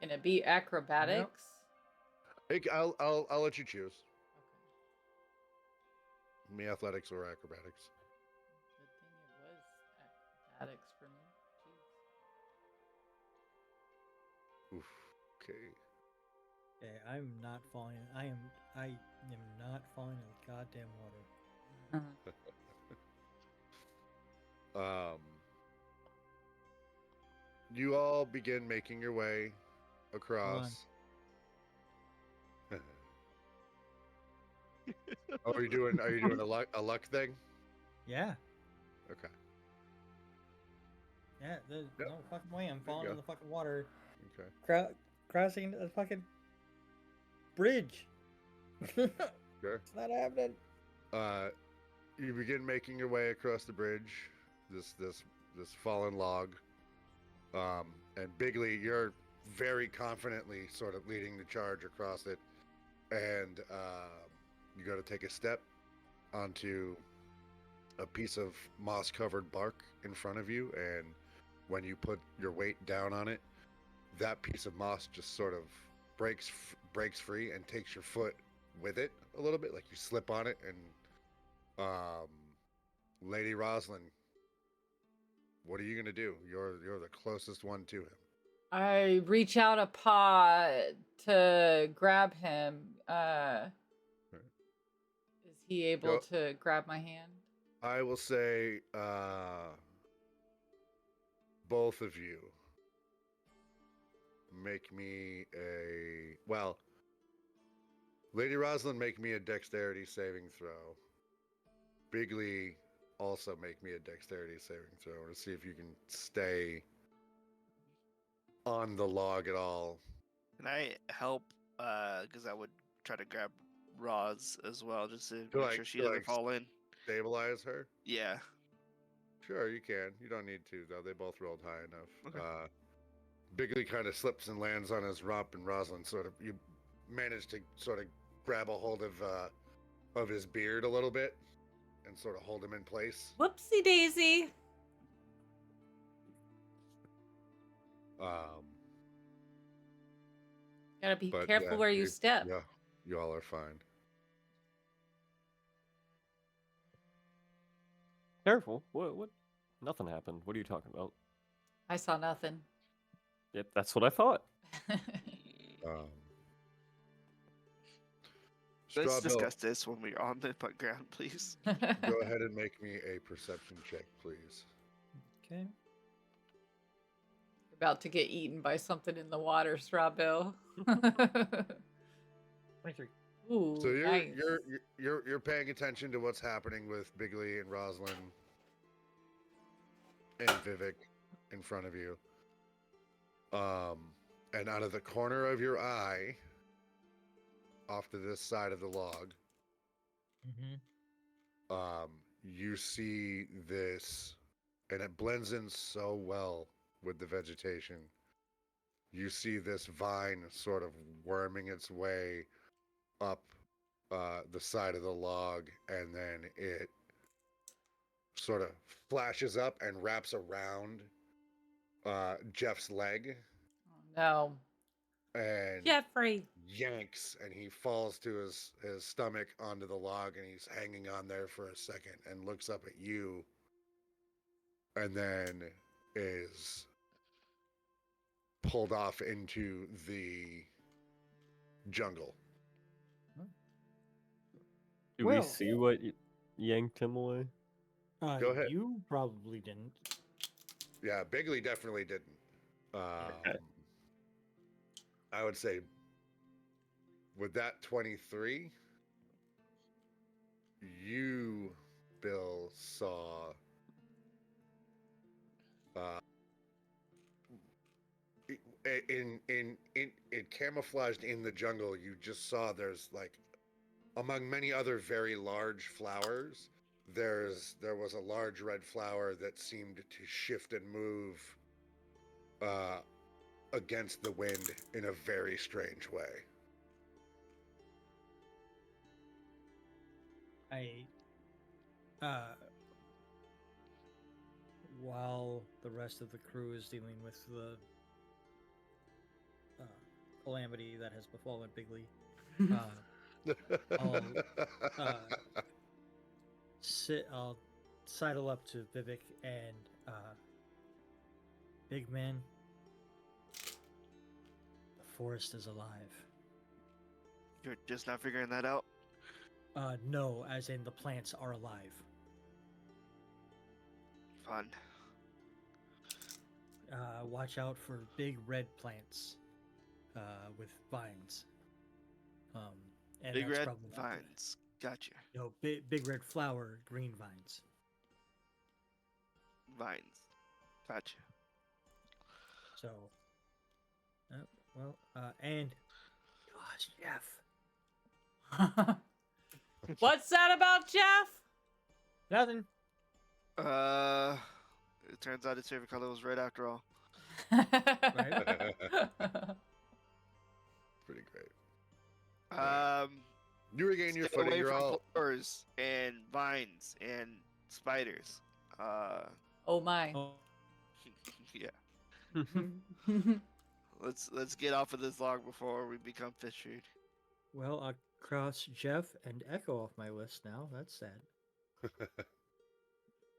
Can it be acrobatics? I'll let you choose. Me athletics or acrobatics. Good thing it was acrobatics for me. Jeez. Oof. Okay. Okay, I'm not falling. I am not falling in the goddamn water. You all begin making your way Hold across. Oh, are you doing a luck thing? Yeah. Okay. Yeah, there's Yep. no fucking way I'm you falling go. in the fucking water. Okay. Crossing the fucking bridge. It's Sure. not happening. You begin making your way across the bridge, this fallen log, and Bigley, you're very confidently sort of leading the charge across it, and you go to take a step onto a piece of moss-covered bark in front of you, and when you put your weight down on it, that piece of moss just sort of breaks free and takes your foot with it a little bit, like you slip on it, and Lady Rosalyn, what are you gonna do? You're the closest one to him. I reach out a paw to grab him. Is he able to grab my hand? I will say, both of you make me Lady Rosalyn, make me a dexterity saving throw. Bigley, also make me a dexterity saving throw to see if you can stay on the log at all. Can I help? Because I would try to grab Roz as well, just to make sure she doesn't fall in. Stabilize her? Yeah. Sure, you can. You don't need to, though. They both rolled high enough. Okay. Bigley kind of slips and lands on his rump, and Rosalyn you manage to sort of grab a hold of his beard a little bit and sort of hold him in place. Whoopsie daisy. Gotta be careful where you step. Yeah, you all are fine. Careful. What? Nothing happened. What are you talking about? I saw nothing. Yep, that's what I thought. Let's Strawbill, discuss this when we're on the ground, please. go ahead and make me a perception check, please. Okay. About to get eaten by something in the water, Strawbill. 23. Ooh, So nice. you're paying attention to what's happening with Bigley and Rosalyn and Vivhik in front of you. And out of the corner of your eye, off to this side of the log, you see this, and it blends in so well with the vegetation. You see this vine sort of worming its way up the side of the log, and then it sort of flashes up and wraps around Jeff's leg. Oh, no. And Jeffrey. yanks, and he falls to his stomach onto the log, and he's hanging on there for a second and looks up at you, and then is pulled off into the jungle. Do we see what yanked him away? Go ahead. You probably didn't. Yeah, Bigley definitely didn't. Okay. I would say with that 23, you, Bill, saw in camouflaged in the jungle, you just saw there's like among many other very large flowers, there was a large red flower that seemed to shift and move against the wind in a very strange way. While the rest of the crew is dealing with the calamity that has befallen Bigley, I'll I'll sidle up to Vivhik and big man, the forest is alive. You're just not figuring that out? No, as in the plants are alive. Fun. Watch out for big red plants with vines. And Big that's red probably not good. vines. Gotcha. No, big red flower, green vines. Vines. Gotcha. So, and gosh, Jeff. What's that about Jeff? Nothing. It turns out his favorite color was red after all. Pretty great. You regain your Stay footing. away You're from all flowers and vines and spiders. Oh my. Oh, Yeah. Let's get off of this log before we become fissured. well, I'll cross Jeff and Echo off my list now. That's sad.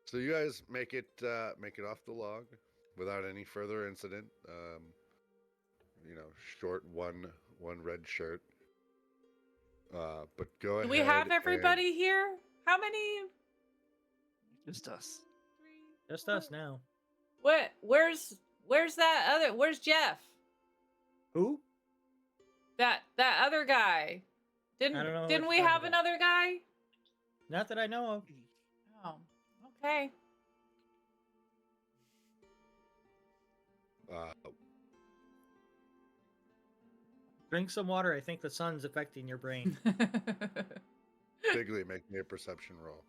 So you guys make it off the log without any further incident. Short one red shirt. But go ahead. Do we have everybody here? How many? Just us. Just us now. Where's that other? Where's Jeff? Who? That other guy. I don't know Didn't what we you're have talking about. another guy? Not that I know of. Oh, okay. Drink some water. I think the sun's affecting your brain. Bigley, make me a perception roll.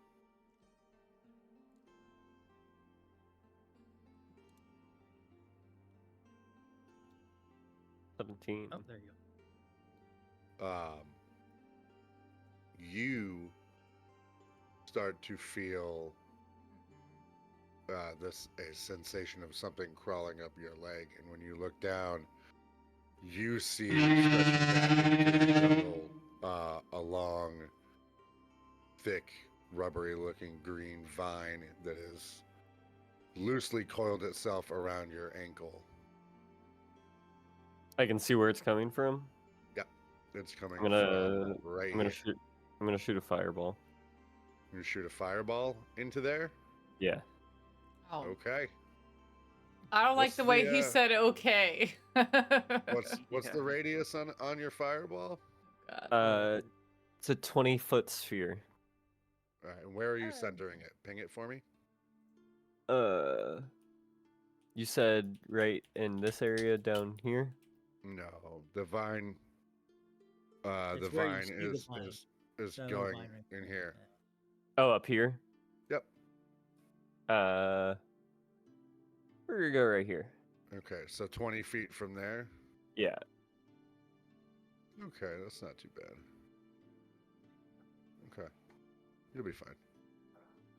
Oh, there you go. You start to feel a sensation of something crawling up your leg, and when you look down, you see stretching back into the jungle a long, thick, rubbery-looking green vine that is loosely coiled itself around your ankle. I can see where it's coming from. Yep, it's coming I'm gonna, from right I'm gonna here. I'm gonna shoot a fireball. You're gonna shoot a fireball into there? Yeah. Oh, Okay. I don't like What's the way the, he said okay. What's Yeah. the radius on your fireball? God. It's a 20-foot sphere. All right, and where are you centering it? Ping it for me. You said right in this area down here? No, the vine. The It's where you vine see the is vine. is The going vine right in there. here. Oh, up here? Yep. We're gonna go right here. Okay, so 20 feet from there. Yeah. Okay, that's not too bad. Okay, you'll be fine.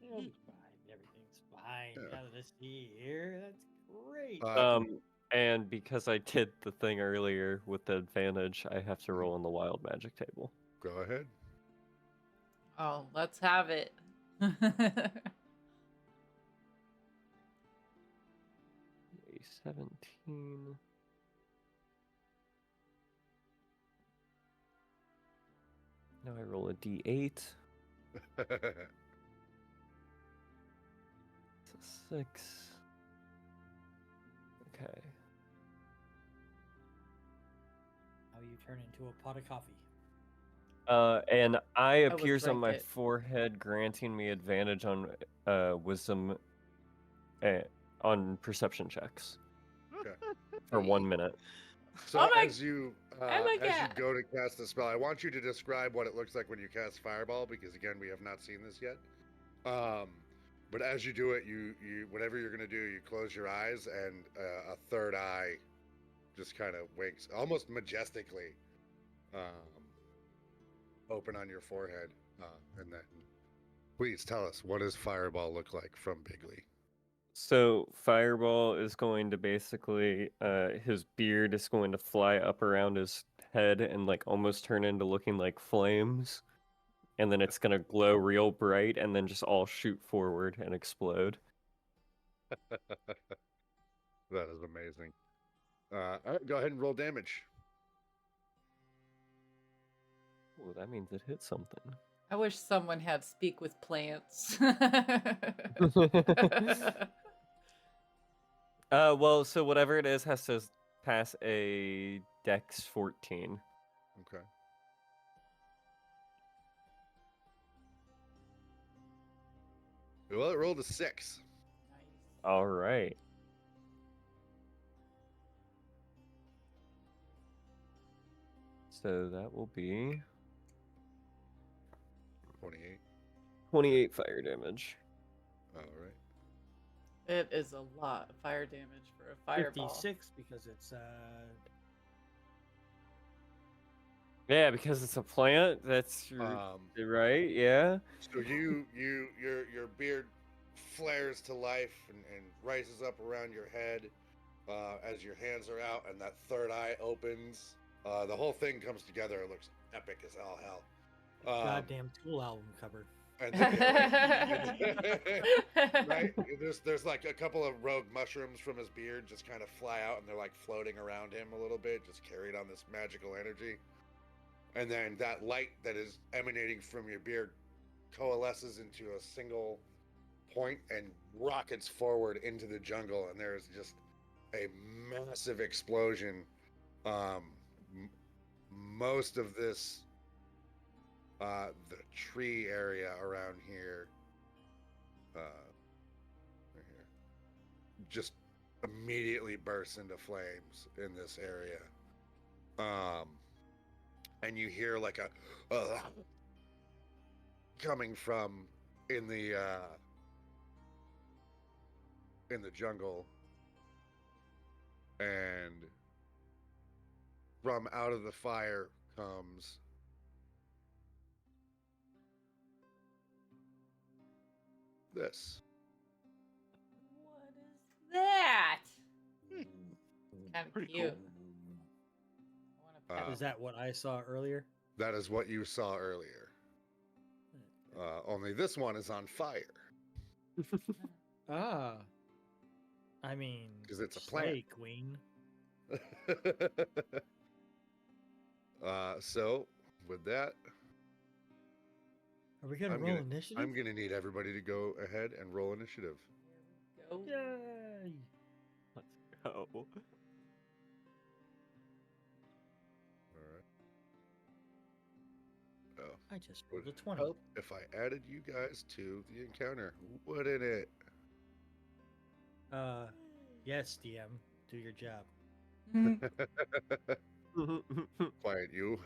You'll be fine. Everything's fine. Yeah. Now that it's here, that's great. And because I did the thing earlier with the advantage, I have to roll on the wild magic table. Go ahead. Oh, let's have it. 17. Now I roll a d8. It's a 6. turn into a pot of coffee. And eye would appears on drink my it. forehead, granting me advantage on wisdom, on perception checks Okay. for 1 minute. So Oh my- as you my as you God. go to cast the spell, I want you to describe what it looks like when you cast Fireball, because again, we have not seen this yet. But as you do it, you whatever you're gonna do, you close your eyes, and a third eye just kind of winks, almost majestically, open on your forehead, and then please tell us, what does Fireball look like from Bigley? So Fireball is going to basically, his beard is going to fly up around his head and like almost turn into looking like flames. And then it's gonna glow real bright and then just all shoot forward and explode. That is amazing. All right, go ahead and roll damage. Oh, that means it hit something. I wish someone had speak with plants. Well, so whatever it is has to pass a Dex 14. Okay. Well, it rolled a 6. All right. So that will be 28. 28 fire damage. All right. It is a lot of fire damage for a fireball. 56 because it's Yeah, because it's a plant. That's right. Yeah. So your beard flares to life and rises up around your head as your hands are out, and that third eye opens. The whole thing comes together. It looks epic as all hell. goddamn Tool album cover. And right, there's like a couple of rogue mushrooms from his beard just kind of fly out, and they're like floating around him a little bit, just carried on this magical energy. And then that light that is emanating from your beard coalesces into a single point and rockets forward into the jungle, and there's just a massive explosion. Most of this, the tree area around here, right here, just immediately bursts into flames in this area. And you hear like a coming from in the jungle, and from out of the fire comes this. What is that? Kind of Pretty cute. cool. I want to pet Is that what I saw earlier? That is what you saw earlier. Only this one is on fire. Ah. I mean, 'Cause it's a plant. slay, queen. So with that, Are we gonna I'm roll gonna- initiative? I'm gonna need everybody to go ahead and roll initiative. Go. Yay! Let's go. All right. Oh, I just would rolled a 20. help if I added you guys to the encounter, wouldn't it? Yes, DM, do your job. Quiet you.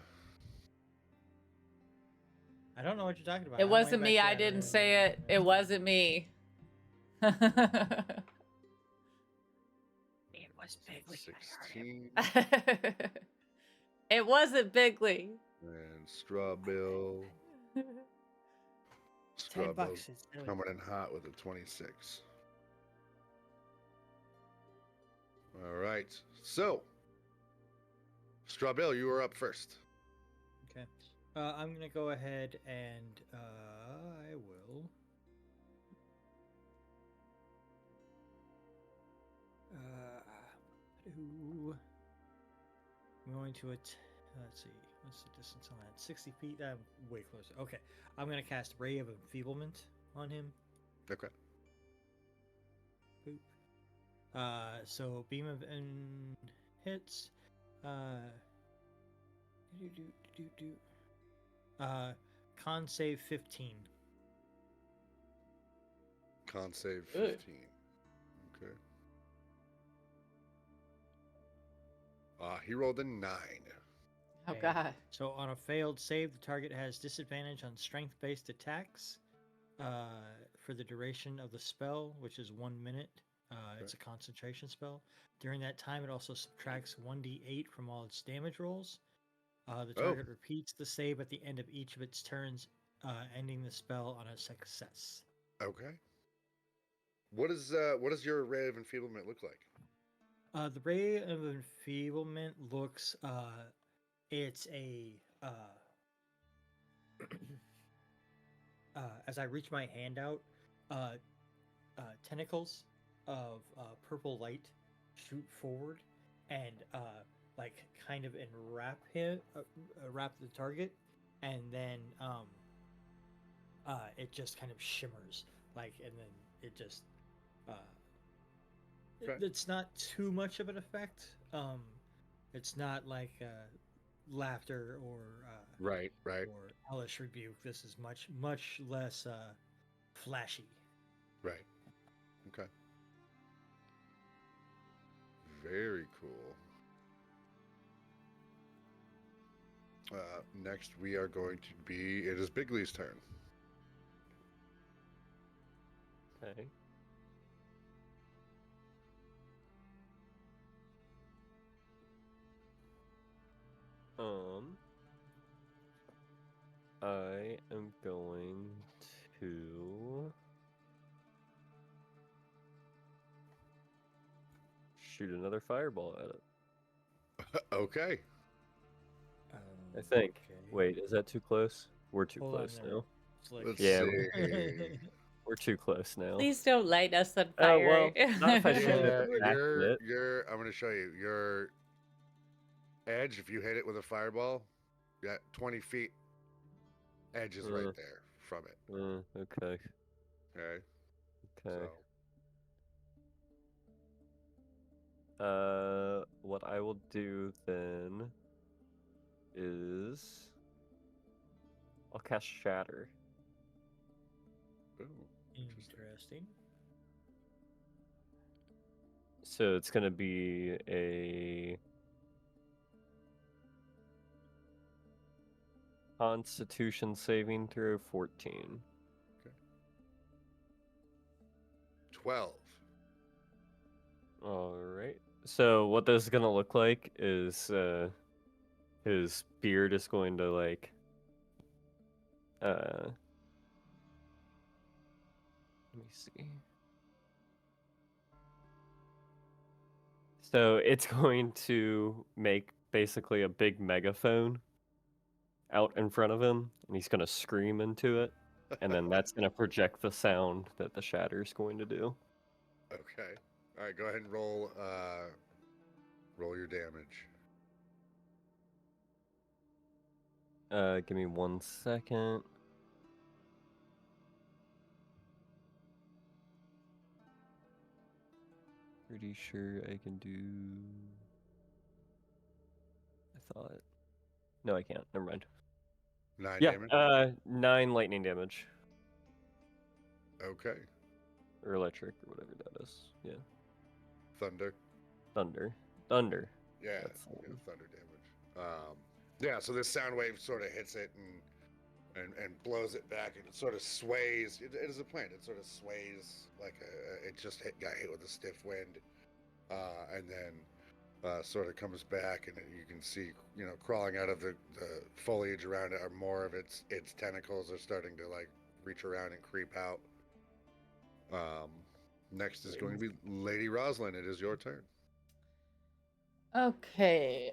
I don't know what you're talking about. It I'm way wasn't back me. I there. didn't say it. It wasn't me. It was Bigley. 16 It wasn't Bigley. and Straw Bill. Straw $10. Bill It's coming in hot with a 26. All right. So, Straw Bill, you are up first. Okay. I'm gonna go ahead and I will. I'm going to let's see, what's the distance on that? 60 feet. I'm way closer. Okay, I'm gonna cast Ray of Enfeeblement on him. Okay. Boop. So beam of hits. Con save 15. Con save Good. 15. Okay. He rolled a 9. Oh Okay. God. So on a failed save, the target has disadvantage on strength-based attacks for the duration of the spell, which is 1 minute. It's a concentration spell. During that time, it also subtracts 1d8 from all its damage rolls. The target repeats the save at the end of each of its turns, ending the spell on a success. Okay. What does your ray of enfeeblement look like? The ray of enfeeblement looks. It's a. As I reach my hand out, tentacles of purple light shoot forward and like kind of enwrap wrap the target, and then it just kind of shimmers and then it just it's not too much of an effect. It's not like laughter or Right. or hellish rebuke. This is much less flashy. Right. Okay. Very cool. Next, we are going to be. It is Bigley's turn. Okay. I am going to shoot another fireball at it. Okay. I think. Okay. Wait, is that too close? We're too Hold on close there. now. It's like- Let's Yeah, see. We're too close now. Please don't light us on Oh, fire. well, not if I shoot Yeah, it back at it. I'm going to show you your edge. If you hit it with a fireball, you got 20 feet. Edge is right there from it. Okay. Okay. Okay. So. What I will do then is I'll cast Shatter. Ooh, Interesting. So it's gonna be a Constitution saving throw 14. Okay. 12. All right. So what this is gonna look like is his beard is going to like let me see. So it's going to make basically a big megaphone out in front of him, and he's going to scream into it, and then that's going to project the sound that the shatter is going to do. Okay. All right, go ahead and roll your damage. Give me 1 second. Pretty sure I can do... I thought... No, I can't. Never mind. 9 damage? 9 lightning damage. Okay. Or electric, or whatever that is. Yeah. Thunder? Thunder. Yeah, thunder damage. Yeah, so this sound wave sort of hits it and blows it back, and it sort of sways. It is a plant. It sort of sways like it just got hit with a stiff wind, and then sort of comes back, and you can see, crawling out of the foliage around it are more of its tentacles are starting to like reach around and creep out. Next is going to be Lady Rosalyn. It is your turn. Okay.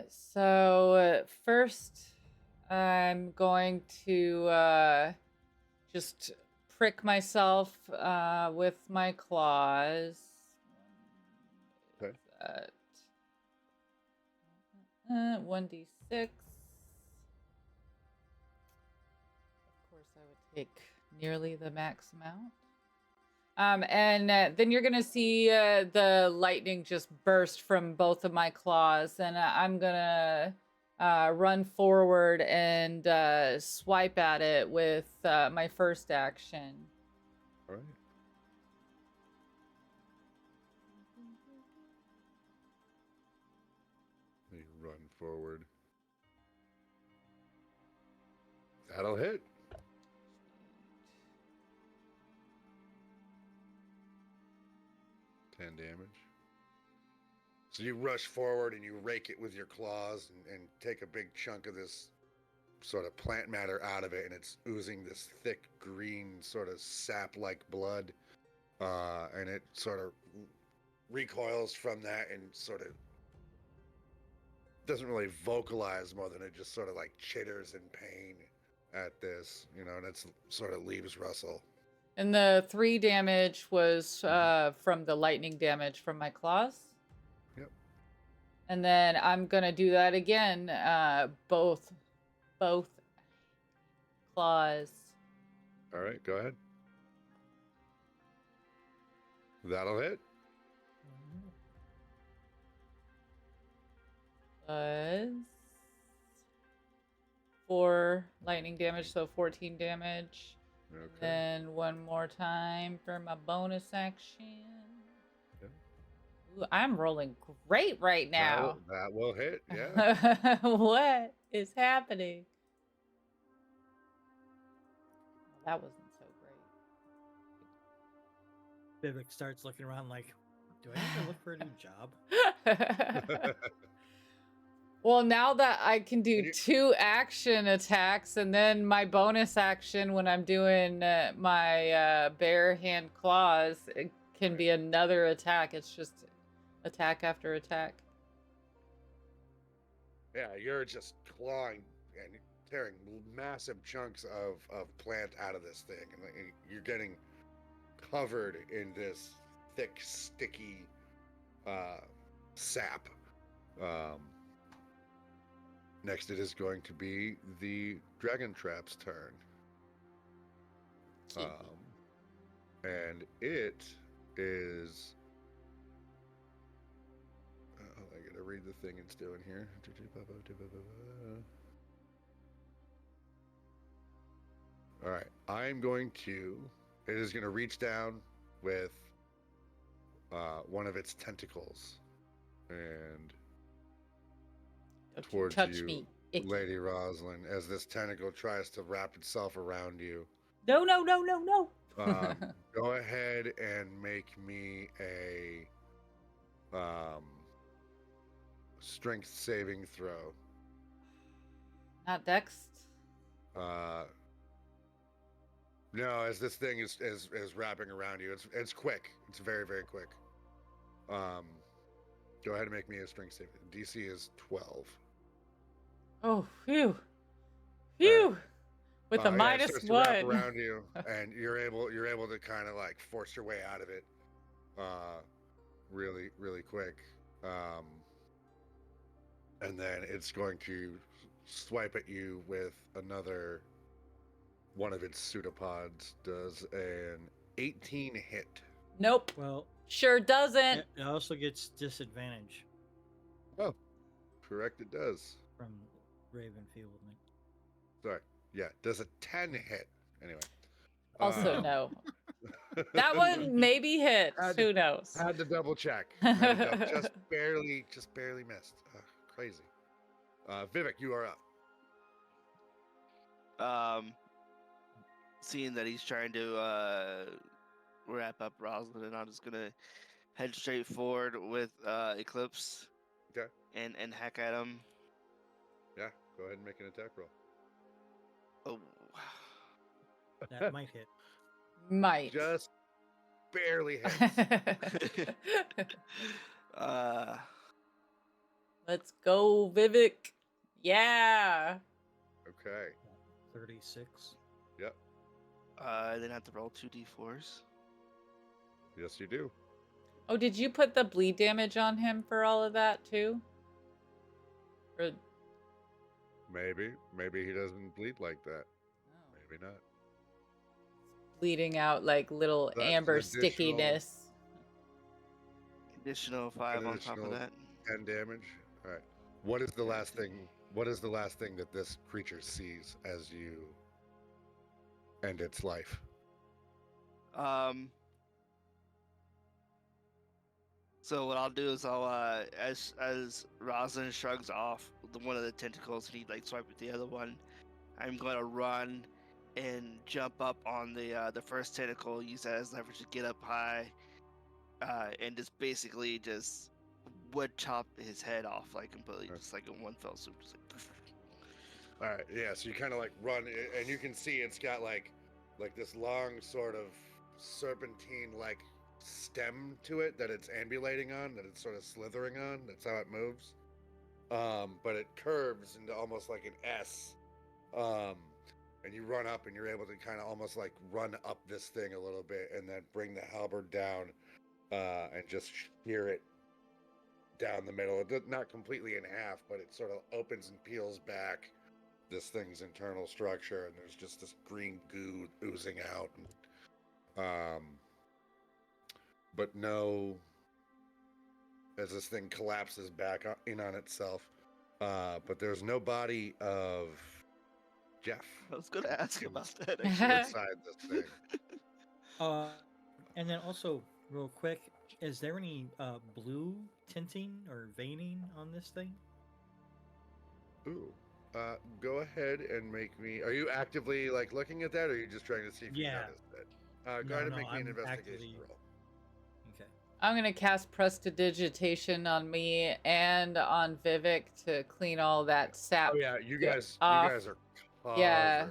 So first I'm going to just prick myself with my claws. Okay. 1d6. Of course, I would take nearly the max amount. And then you're gonna see the lightning just burst from both of my claws, and I'm gonna run forward and swipe at it with my first action. All right. You run forward. That'll hit. Ten damage. So you rush forward and you rake it with your claws and take a big chunk of this sort of plant matter out of it, and it's oozing this thick green sort of sap-like blood, and it sort of recoils from that and sort of doesn't really vocalize more than it just sort of like chitters in pain at this, and it sort of leaves Russell. And the 3 damage was from the lightning damage from my claws. Yep. And then I'm gonna do that again. Both claws. All right, go ahead. That'll hit. Was 4 lightning damage, so 14 damage. Okay. Then one more time for my bonus action. Okay. Ooh, I'm rolling great right now. That will hit, yeah. What is happening? That wasn't so great. Vivhik starts looking around like, do I need to look for a new job? Well, now that I can do 2 action attacks, and then my bonus action when I'm doing my bare hand claws, it can be another attack. It's just attack after attack. Yeah, you're just clawing and tearing massive chunks of plant out of this thing, and you're getting covered in this thick, sticky sap. Next, it is going to be the Dragon Trap's turn. And it is... I gotta read the thing it's doing here. Alright, I'm going to... It is going to reach down with one of its tentacles and... towards touch you, me, Icky. Lady Rosalyn, as this tentacle tries to wrap itself around you. No. Go ahead and make me a strength saving throw. Not Dex. No, as this thing is wrapping around you, it's quick. It's very, very quick. Go ahead and make me a strength saving. DC is 12. Oh, phew. Phew. With a It minus starts to wrap 1. around you, and you're able to kind of like force your way out of it, really, really quick. And then it's going to swipe at you with another one of its pseudopods. Does an 18 hit? Nope. Well, Sure doesn't. it also gets disadvantage Oh, correct, it does. from Ravenfield. Sorry. Yeah, does a 10 hit? Anyway. Also, no. That one maybe hits. Who knows? Had to double check. Just barely missed. Crazy. Vivhik, you are up. Seeing that he's trying to wrap up Rosalyn, and I'm just gonna head straight forward with Eclipse. Okay. And hack at him. Yeah, go ahead and make an attack roll. Oh. That might hit. Might. Just barely hits. Let's go, Vivhik. Yeah. Okay. 36. Yep. Then I have to roll 2d4s. Yes, you do. Oh, did you put the bleed damage on him for all of that too? Or... Maybe he doesn't bleed like that. Oh. Maybe not. Bleeding out like little That's amber additional- stickiness. Additional 5 on top of Additional that. 10 damage. All right. What is the last thing what is the last thing that this creature sees as you end its life? So what I'll do is I'll as Rosalyn shrugs off one of the tentacles and he like swipe with the other one, I'm gonna run and jump up on the first tentacle, use that as leverage to get up high, and just basically just wood chop his head off like completely, Okay. just like in one fell swoop. Just like, All right, yeah. So you kind of like run, and you can see it's got like this long sort of serpentine like stem to it that it's ambulating on, that it's sort of slithering on. That's how it moves. But it curves into almost like an S. And you run up, and you're able to kind of almost like run up this thing a little bit, and then bring the halberd down, and just shear it down the middle. Not completely in half, but it sort of opens and peels back this thing's internal structure, and there's just this green goo oozing out. But no, as this thing collapses back in on itself, but there's no body of Jeff I was gonna ask about that. inside this thing. And then also, real quick, is there any blue tinting or veining on this thing? Ooh. Go ahead and make me. Are you actively like looking at that, or are you just trying to see if you Yeah. noticed it? Go ahead and make me an investigation roll. Okay. I'm gonna cast Prestidigitation on me and on Vivhik to clean all that sap. Oh yeah, you guys off. are covered. Yeah.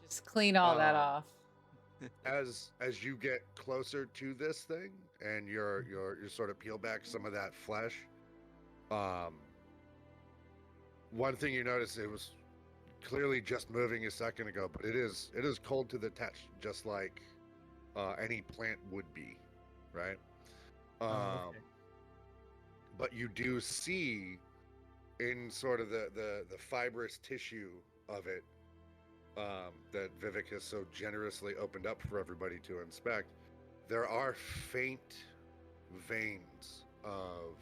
Just clean all that off. As you get closer to this thing and you're sort of peel back some of that flesh, one thing you notice, it was clearly just moving a second ago, but it is cold to the touch, just like any plant would be, right? Okay. But you do see in sort of the fibrous tissue of it, that Vivhik has so generously opened up for everybody to inspect, there are faint veins of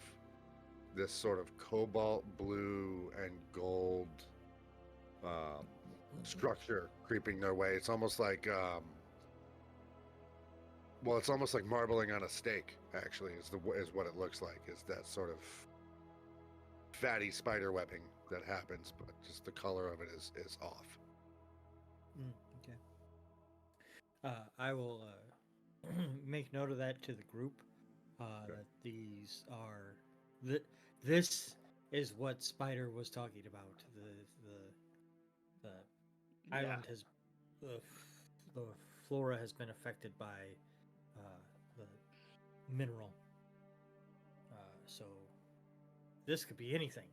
this sort of cobalt blue and gold structure creeping their way. It's almost like it's almost like marbling on a steak, actually, is what it looks like, is that sort of fatty spider webbing that happens, but just the color of it is off. Okay. I will make note of that to the group. That these are this is what Spider was talking about. The island has the flora has been affected by the mineral. So this could be anything.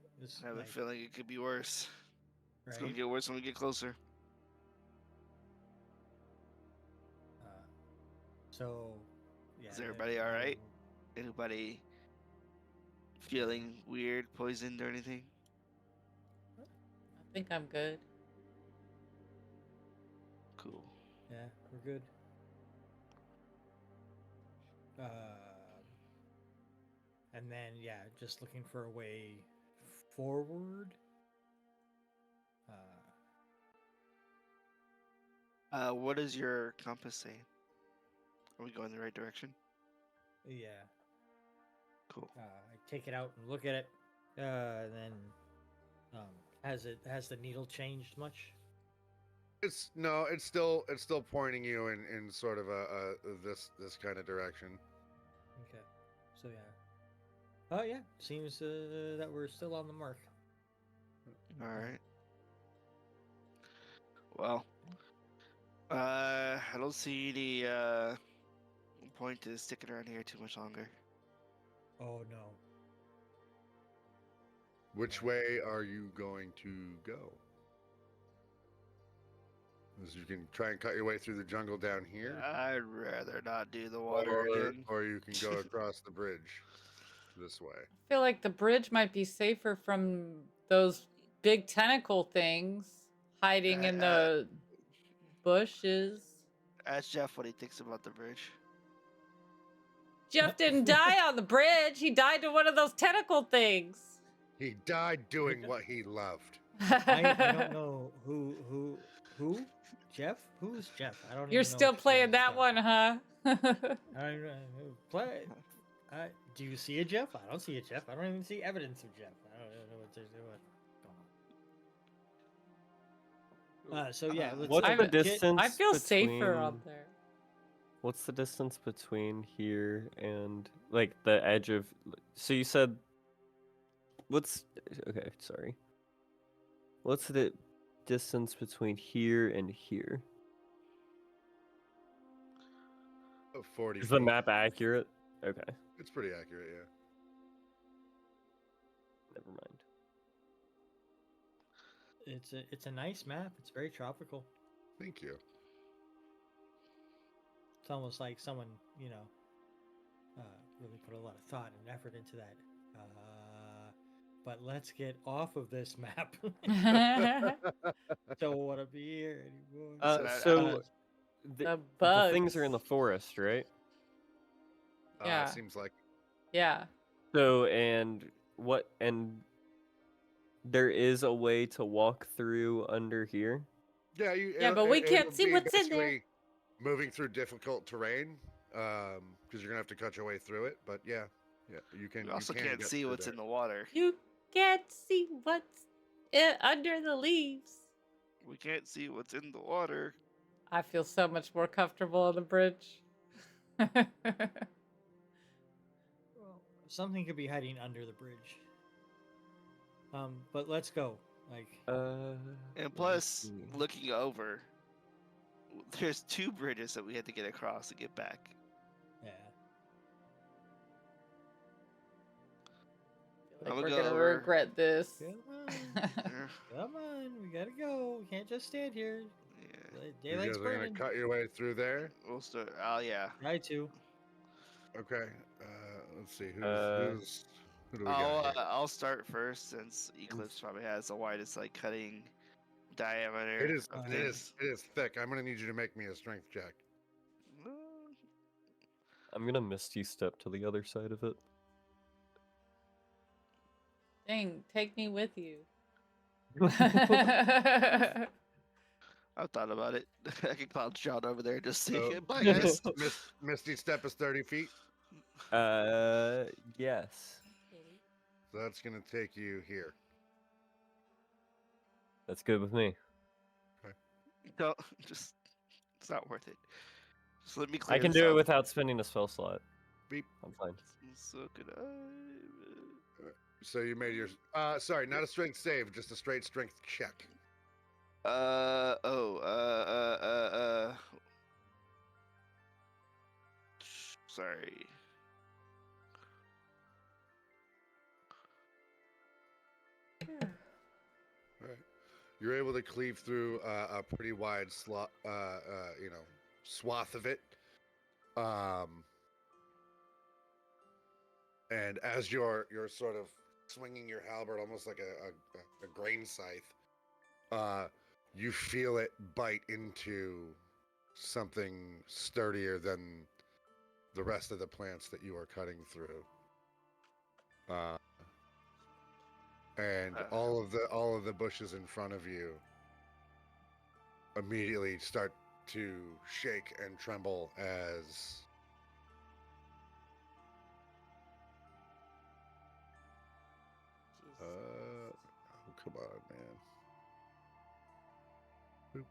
I have a feeling it could be worse. Right? It's gonna get worse when we get closer. So, yeah. Is everybody all right? Anybody feeling weird, poisoned, or anything? I think I'm good. Cool. Yeah, we're good. And then, yeah, just looking for a way forward. What does your compass say? Are we going the right direction? Yeah. Cool. I take it out and look at it. And then, has the needle changed much? It's still pointing you in sort of a this kind of direction. Okay. So yeah. Oh yeah, seems that we're still on the mark. All right. Well, I don't see the point to sticking around here too much longer. Oh no. Which way are you going to go? As you can try and cut your way through the jungle down here, I'd rather not do the water again. or you can go across the bridge this way. I feel like the bridge might be safer from those big tentacle things hiding in the bushes. Ask Jeff what he thinks about the bridge. Jeff didn't die on the bridge. He died to one of those tentacle things. He died doing what he loved. I don't know who Jeff. Who's Jeff? I don't You're even know. still which playing Jeff that you're one, talking huh? about. I don't know. Play. Do you see a Jeff? I don't see a Jeff. I don't even see evidence of Jeff. I don't know what there's going on. So yeah, let's What's I'm- the get- distance? I feel between, safer out there. What's the distance between here and like the edge of? So you said, what's okay? Sorry. What's the distance between here and here? 40 Is the feet. map accurate? Okay, It's pretty accurate, yeah. never mind. It's a nice map. It's very tropical. Thank you. It's almost like someone really put a lot of thought and effort into that. But let's get off of this map. Don't want to be here anymore. So The the bugs. things are in the forest, right? Yeah. Seems like Yeah. So and there is a way to walk through under here. yeah, Yeah, but we can't see what's in there. basically moving through difficult terrain, because you're gonna have to cut your way through it. But yeah, you can. We also you can can't get see through what's there. in the water. You can't see what's under the leaves. We can't see what's in the water. I feel so much more comfortable on the bridge. Something could be hiding under the bridge. But let's go. Like, And let me plus, see. looking over, there's 2 bridges that we had to get across to get back. yeah. Like I'ma we're go gonna over. regret this. Come on, Yeah. come on, we gotta go. We can't just stand here. You Daylight's guys are gonna burning. cut your way through there. We'll start. Oh yeah. Try to. Okay. Let's see who do we I'll got here? I'll start first since Eclipse probably has the widest like cutting diameter. It is. of It things. is. It is thick. I'm gonna need you to make me a strength check. I'm gonna misty step to the other side of it. Dang, take me with you. I've thought about it. I can cloud John over there and just say So, bye guys. Misty step is 30 feet. Yes. So that's gonna take you here. That's good with me. Don't just. It's not worth it. Just let me clear. I can this do it up. without spending a spell slot. Beep. I'm fine. So could I? So you made your. Sorry, not a strength save, just a straight strength check. Sorry. Right. You're able to cleave through a pretty wide swath of it. And as you're sort of swinging your halberd almost like a grain scythe, you feel it bite into something sturdier than the rest of the plants that you are cutting through. And all of the bushes in front of you immediately start to shake and tremble as oh, come on, man. Boop.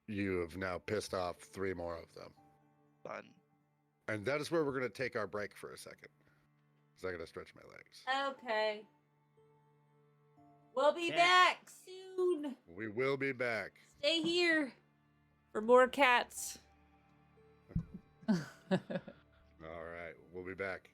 You have now pissed off 3 more of them. Fun. And that is where we're going to take our break for a second. Because I got to stretch my legs. Okay. We'll be Yeah. back soon. We will be back. Stay here for more cats. All right. We'll be back.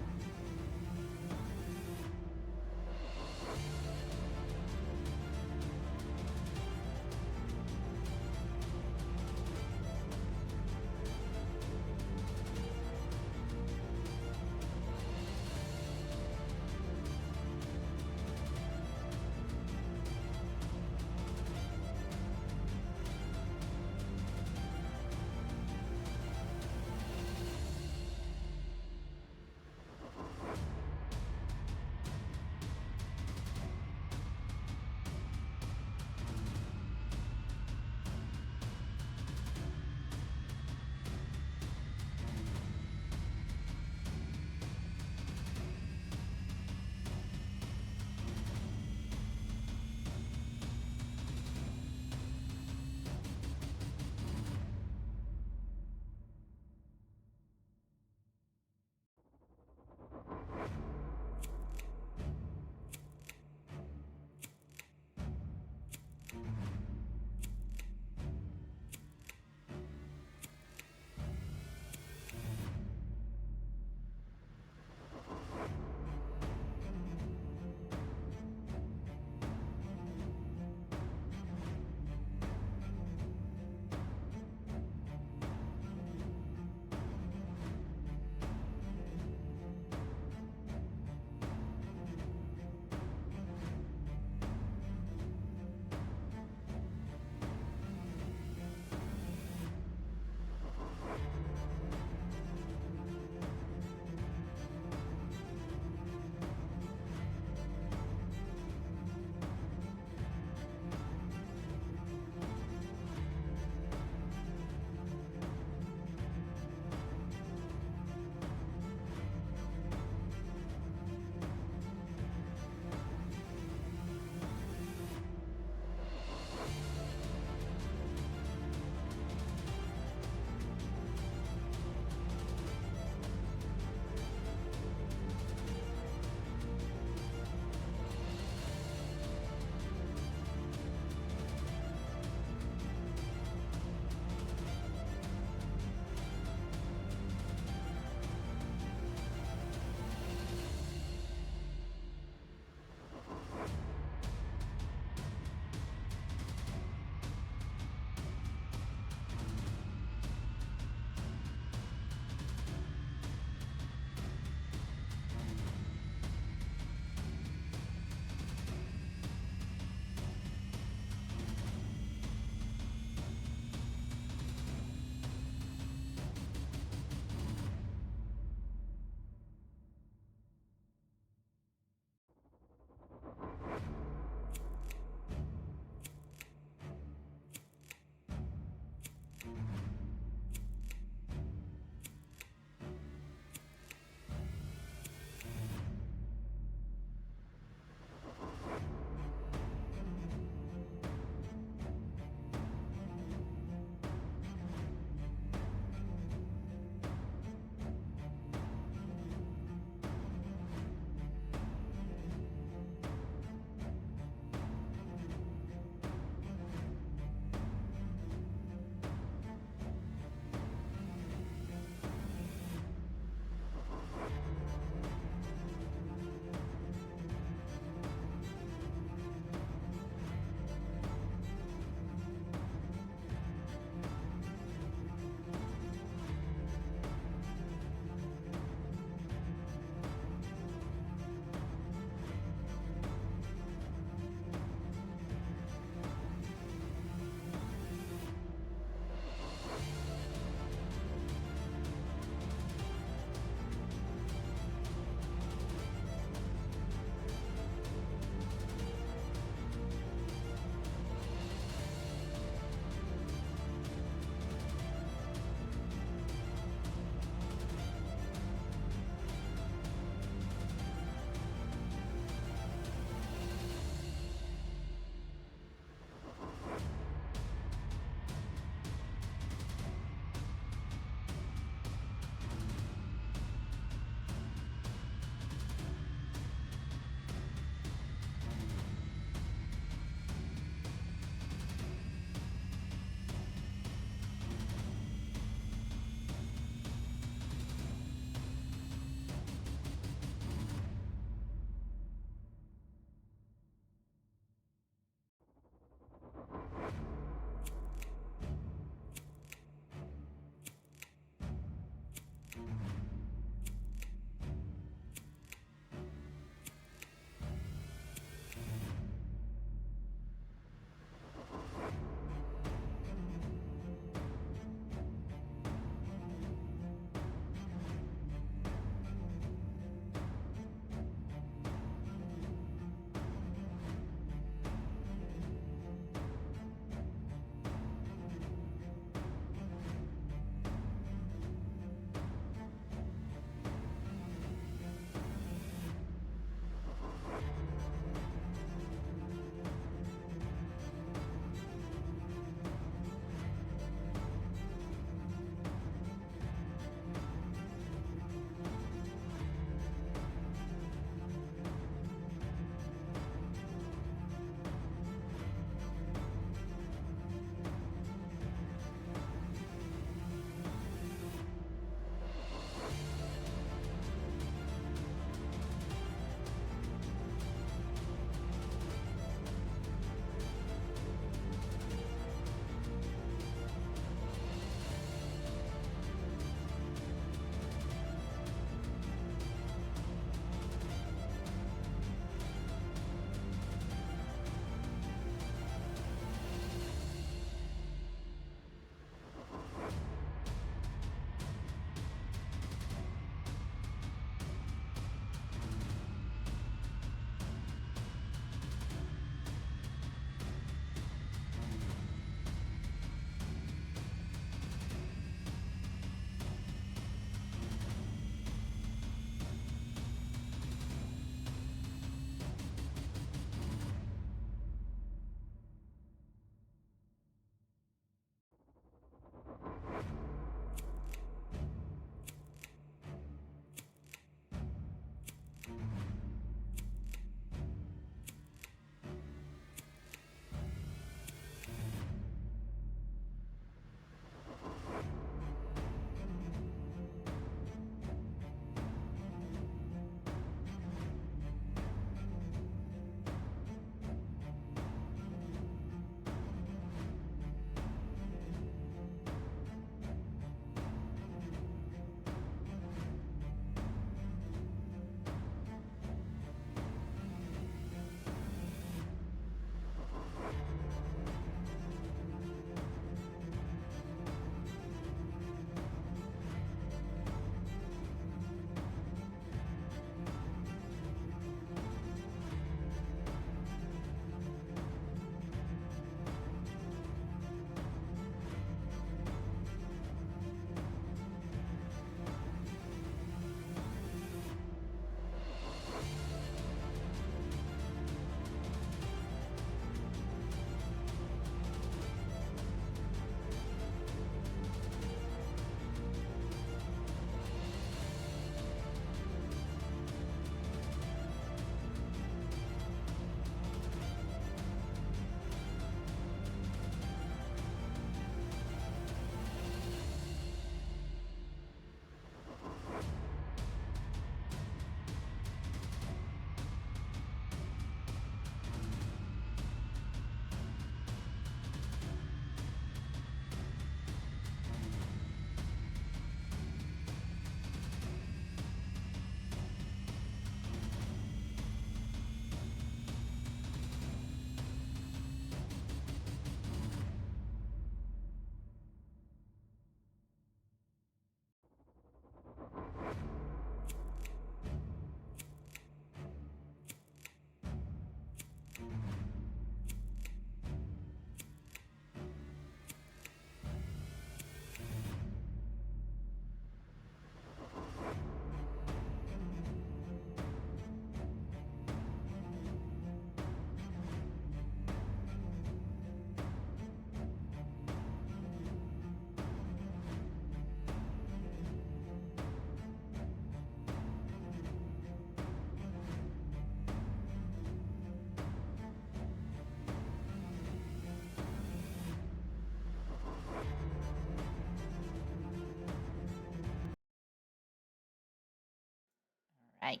Right.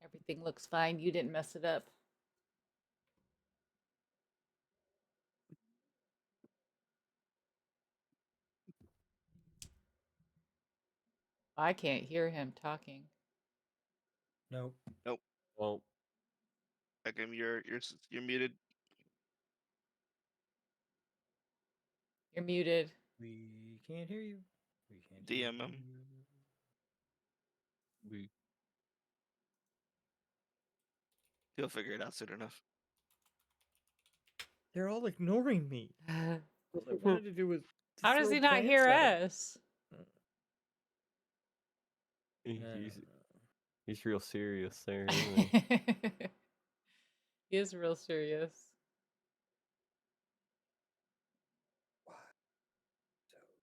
Everything looks fine. You didn't mess it up. I can't hear him talking. Nope. Nope. Well, Ekim, you're muted. You're muted. We can't hear you. We can't DM hear him. you. we He'll figure it out soon enough. They're all ignoring me. All I wanted to do was. to How does throw he not plants hear at 'em. us? he's real serious there, isn't he? He is real serious. Why so serious?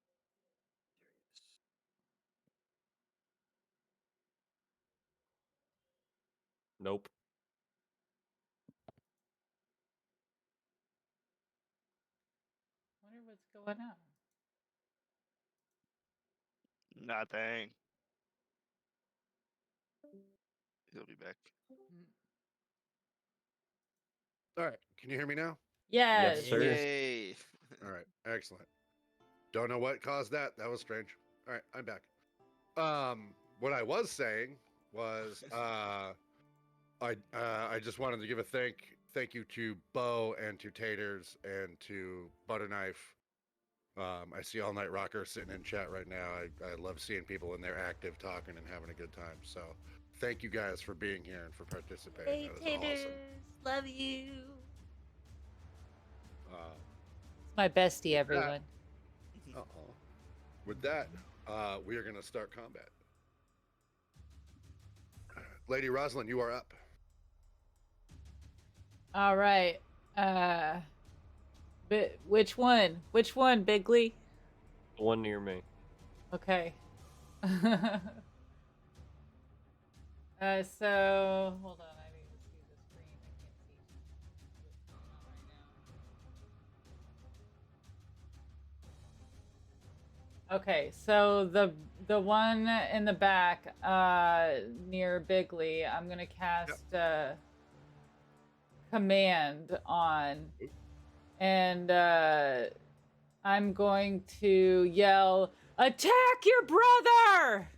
Nope. Wonder what's going on. Nothing. He'll be back. All right. Can you hear me now? Yes. Sir. Yay! All right. Excellent. Don't know what caused that. That was strange. All right. I'm back. What I was saying was, I just wanted to give a thank you to Bo and to Taters and to Butterknife. I see All Night Rocker sitting in chat right now. I love seeing people in there active, talking, and having a good time. So thank you guys for being here and for participating. Hey, That was Taters. awesome. Love you. It's my bestie, everyone. With that, we are going to start combat. Lady Rosalyn, you are up. All right. But which one? Which one, Bigley? The one near me. Okay. So hold on. I need to see the screen. I can't see what's going on right now. Okay, so the one in the back, near Bigley, I'm gonna cast command on, and I'm going to yell, "Attack your brother!"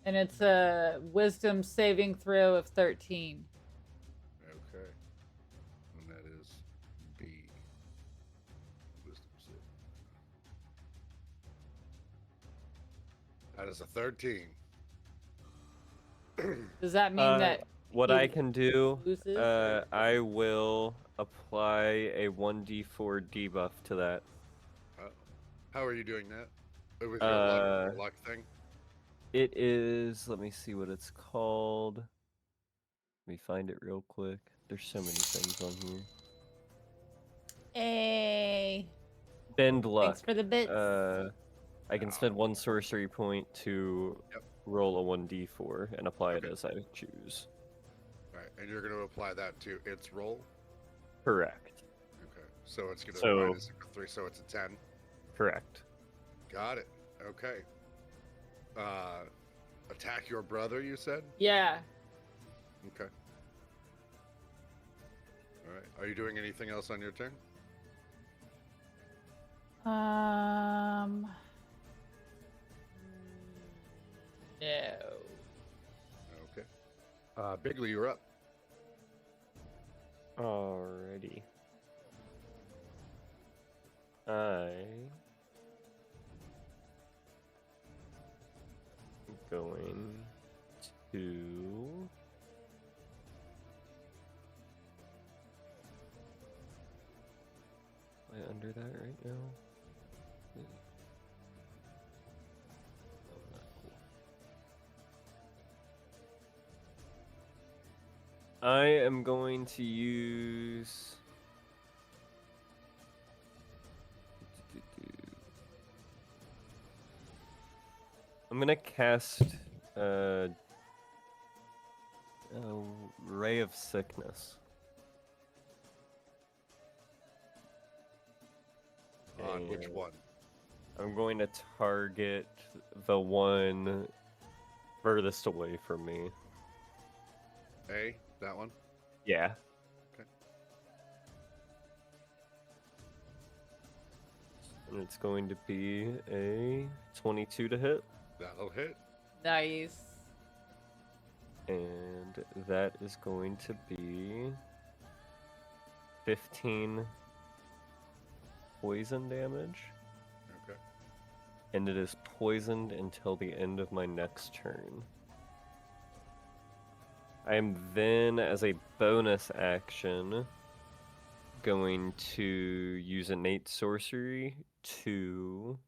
And it's a wisdom saving throw of 13. Okay. And that is B. Wisdom save. That is a 13. Does that mean that what he I can do, loses? I will apply a 1d4 debuff to that. How are you doing that? With your luck thing? It is, let me see what it's called. Let me find it real quick. There's so many things on here. Hey. Bend luck. Thanks for the bits. I can spend 1 sorcery point to roll a 1d4 and apply it as I choose. All right, and you're going to apply that to its roll? Correct. Okay, so it's going to minus 3, so it's a 10? Correct. Got it. Okay. Attack your brother, you said? Yeah. Okay. All right. Are you doing anything else on your turn? No. Okay. Bigley, you're up. Alrighty. I am going to am I under that right now? No, not cool. I am going to use I'm gonna cast Ray of Sickness. On which one? I'm going to target the one furthest away from me. That one? Yeah. Okay. And it's going to be a 22 to hit. That'll hit. Nice. And that is going to be 15 poison damage. Okay. And it is poisoned until the end of my next turn. I am then, as a bonus action, going to use innate sorcery to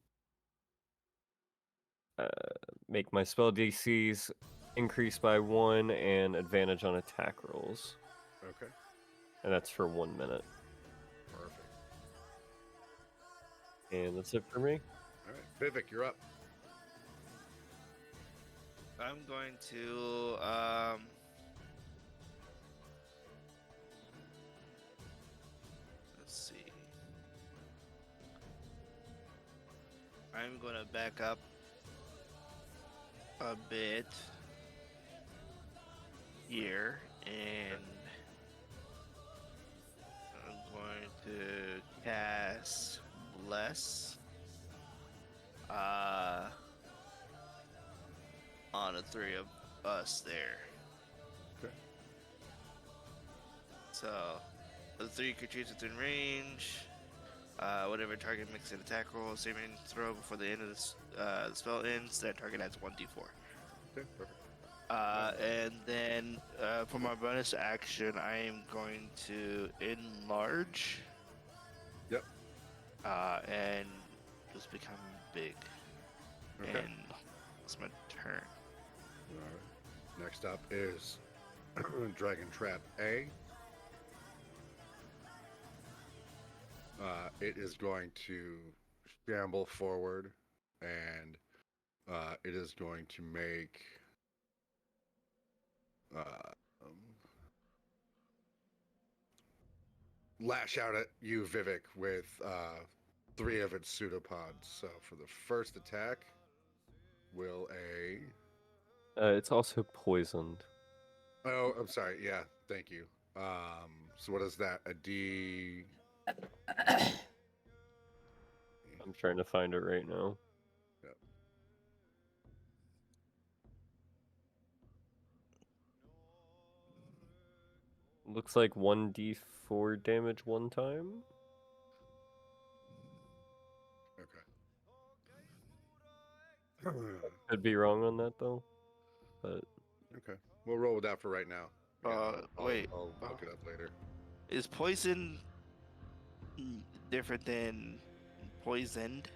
make my spell DCs increase by 1 and advantage on attack rolls. Okay. And that's for 1 minute. Perfect. And that's it for me. All right, Vivhik, you're up. I'm going to let's see. I'm going to back up a bit here, and I'm going to cast Bless on the three of us there. Okay. So the three creatures within range, whatever target makes an attack roll, saving throw before the end of the spell ends, that target adds 1d4. Okay, perfect. And then for my bonus action, I am going to enlarge. Yep. And just become big. Okay. And it's my turn. All right. Next up is Dragon Trap A. It is going to shamble forward, and it is going to make lash out at you, Vivhik, with 3 of its pseudopods. So for the first attack, will a... It's also poisoned. Oh, I'm sorry. Yeah, thank you. So what is that? A D... I'm trying to find it right now. Yep. Looks like 1d4 damage one time. Okay. Could be wrong on that though, but Okay. We'll roll with that for right now. Wait. I'll look it up later. Is poison different than poisoned?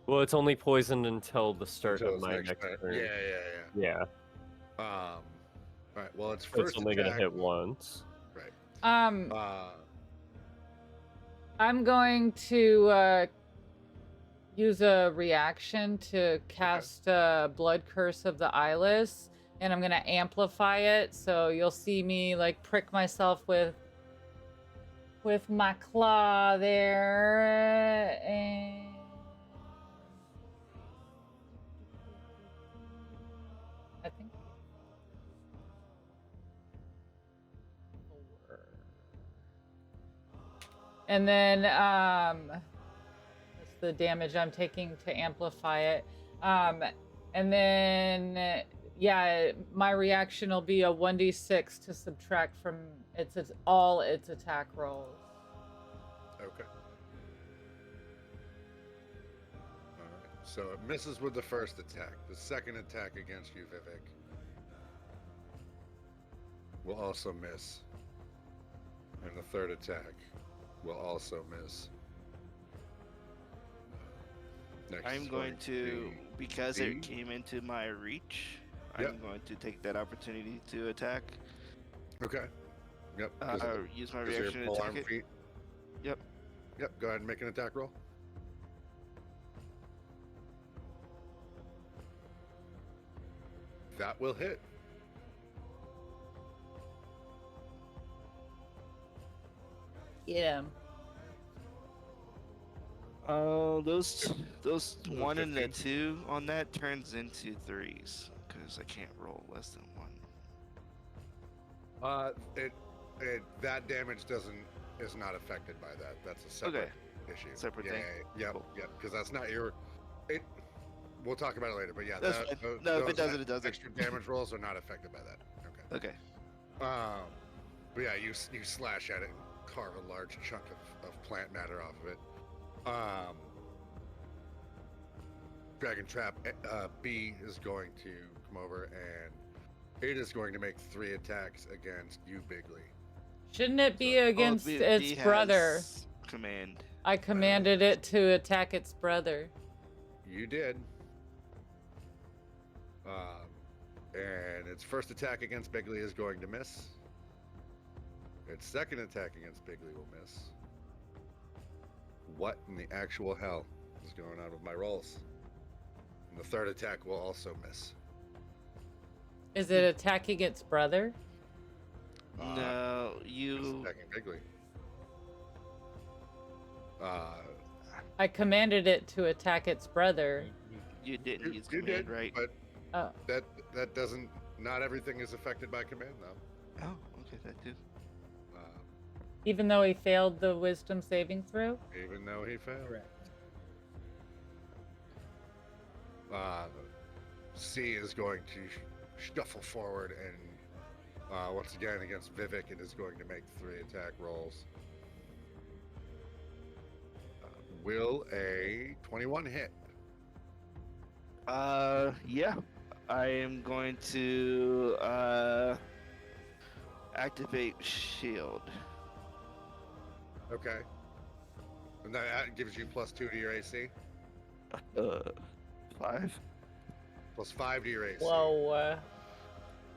well, it's only poisoned until the start Until of its my next next turn. turn. Yeah. Yeah, All right. Well, its so first it's only attack... gonna hit once. Right. I'm going to use a reaction to cast Blood Curse of the Eyeless, and I'm gonna amplify it, so you'll see me like prick myself with my claw there, and I think 4. And then that's the damage I'm taking to amplify it. And then yeah, my reaction will be a 1d6 to subtract from all its attack rolls. Okay. All right. So it misses with the first attack. The second attack against you, Vivhik, will also miss. And the third attack will also miss. Next I'm is going to, be because D. it came into my reach, Yep. I'm going to take that opportunity to attack. Okay. Yep. Is Use my it your reaction to pole attack arm it. feat? Yep. Yep. Go ahead and make an attack roll. That will hit. Yeah. Those Ooh, 1 and the 15. 2 on that turns into 3s Because I can't roll less than 1. That damage is not affected by that. That's a separate issue. Separate thing. Yeah, Cool. yeah, because that's not your. We'll talk about it later, but yeah, That's fine. No, if it doesn't, it doesn't. Extra damage rolls are not affected by that. Okay. But yeah, you slash at it and carve a large chunk of plant matter off of it. Dragon Trap B is going to come over and it is going to make 3 attacks against you, Bigley. Shouldn't it be against its B brother? has command. I commanded it to attack its brother. You did. And its first attack against Bigley is going to miss. Its second attack against Bigley will miss. What in the actual hell is going on with my rolls? And the third attack will also miss. Is it attacking its brother? No, It's you. attacking Bigley. I commanded it to attack its brother. You didn't use You command, did, right? but Oh. that doesn't. Not everything is affected by command, though. Oh, okay, that too. Even though he failed the wisdom saving throw? Even though he failed. Correct. C is going to shuffle forward and once again against Vivhik, it is going to make 3 attack rolls. Will a 21 hit? Yeah. I am going to activate shield. Okay. And that gives you +2 to your AC, 5. +5 to your AC. Whoa.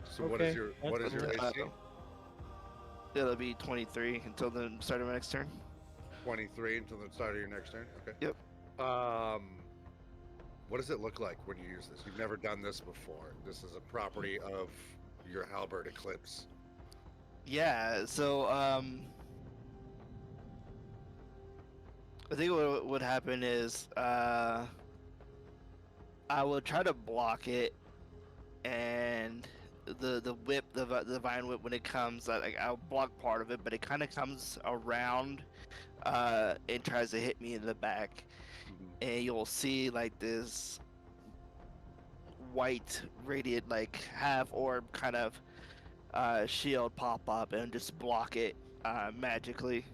So what is okay. your AC? It'll be 23 until the start of my next turn. 23 until the start of your next turn. Okay. Yep. What does it look like when you use this? You've never done this before. This is a property of your halberd Eclipse. Yeah, so I think what would happen is I will try to block it, and the whip, the vine whip, when it comes, like I'll block part of it, but it kind of comes around and tries to hit me in the back, and you'll see like this white radiant, like half orb kind of shield pop up and just block it magically.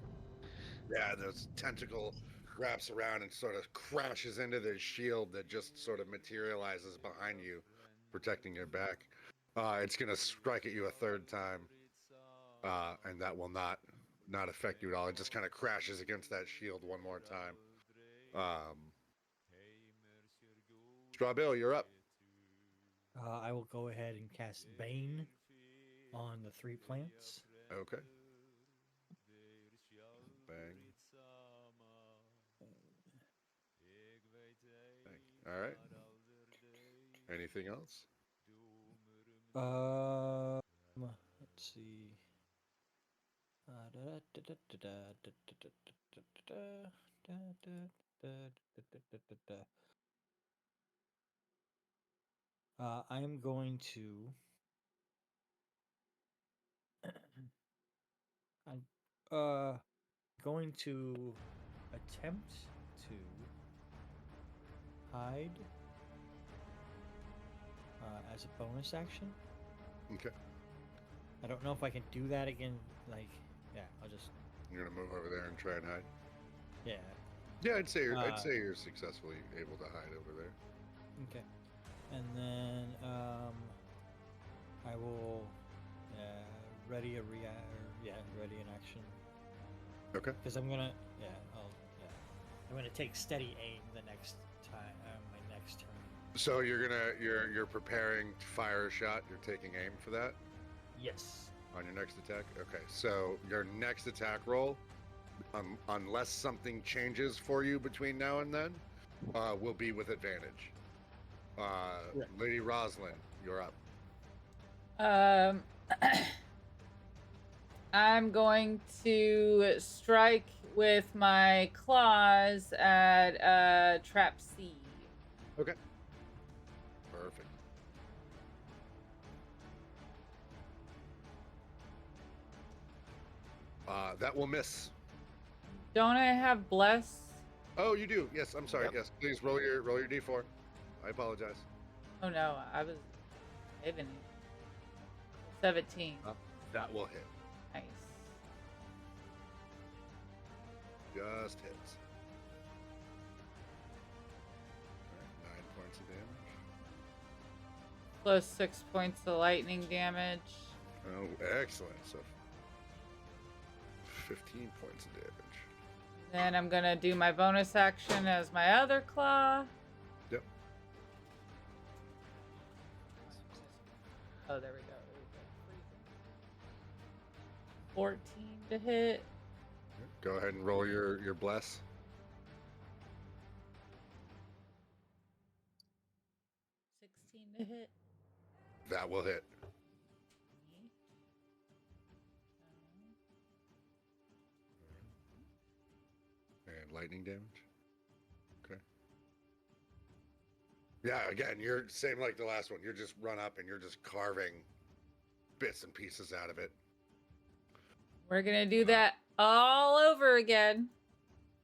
Yeah, this tentacle wraps around and sort of crashes into the shield that just sort of materializes behind you, protecting your back. It's gonna strike at you a third time, and that will not affect you at all. It just kind of crashes against that shield one more time. Strawbill, you're up. I will go ahead and cast Bane on the 3 plants. Okay. Bang. Bang. All right. Anything else? Let's see. I am going to. I'm going to attempt to hide as a bonus action. Okay. I don't know if I can do that again. Like, yeah, I'll just. You're gonna move over there and try and hide. Yeah. Yeah, I'd say you're successfully able to hide over there. Okay. And then I will ready an action. Okay. Because I'm gonna I'm gonna take steady aim the next time my next turn. So you're preparing to fire a shot. You're taking aim for that Yes. on your next attack. Okay. So your next attack roll, unless something changes for you between now and then, will be with advantage. Lady Rosalyn, you're up. I'm going to strike with my claws at Trap C. Okay. Perfect. That will miss. Don't I have bless? Oh, you do. Yes, I'm sorry. Yep. Yes, please roll your d4. I apologize. Oh no, I was saving it. 17. That will hit. Nice. Just hits. All right, 9 points of damage. Plus 6 points of lightning damage. Oh, excellent. So 15 points of damage. Then I'm gonna do my bonus action as my other claw. Yep. Oh, there we go. 14 to hit. Go ahead and roll your bless. 16 to hit. That will hit. And lightning damage. Okay. Yeah, again, you're same like the last one. You're just run up and you're just carving bits and pieces out of it. We're gonna do that all over again.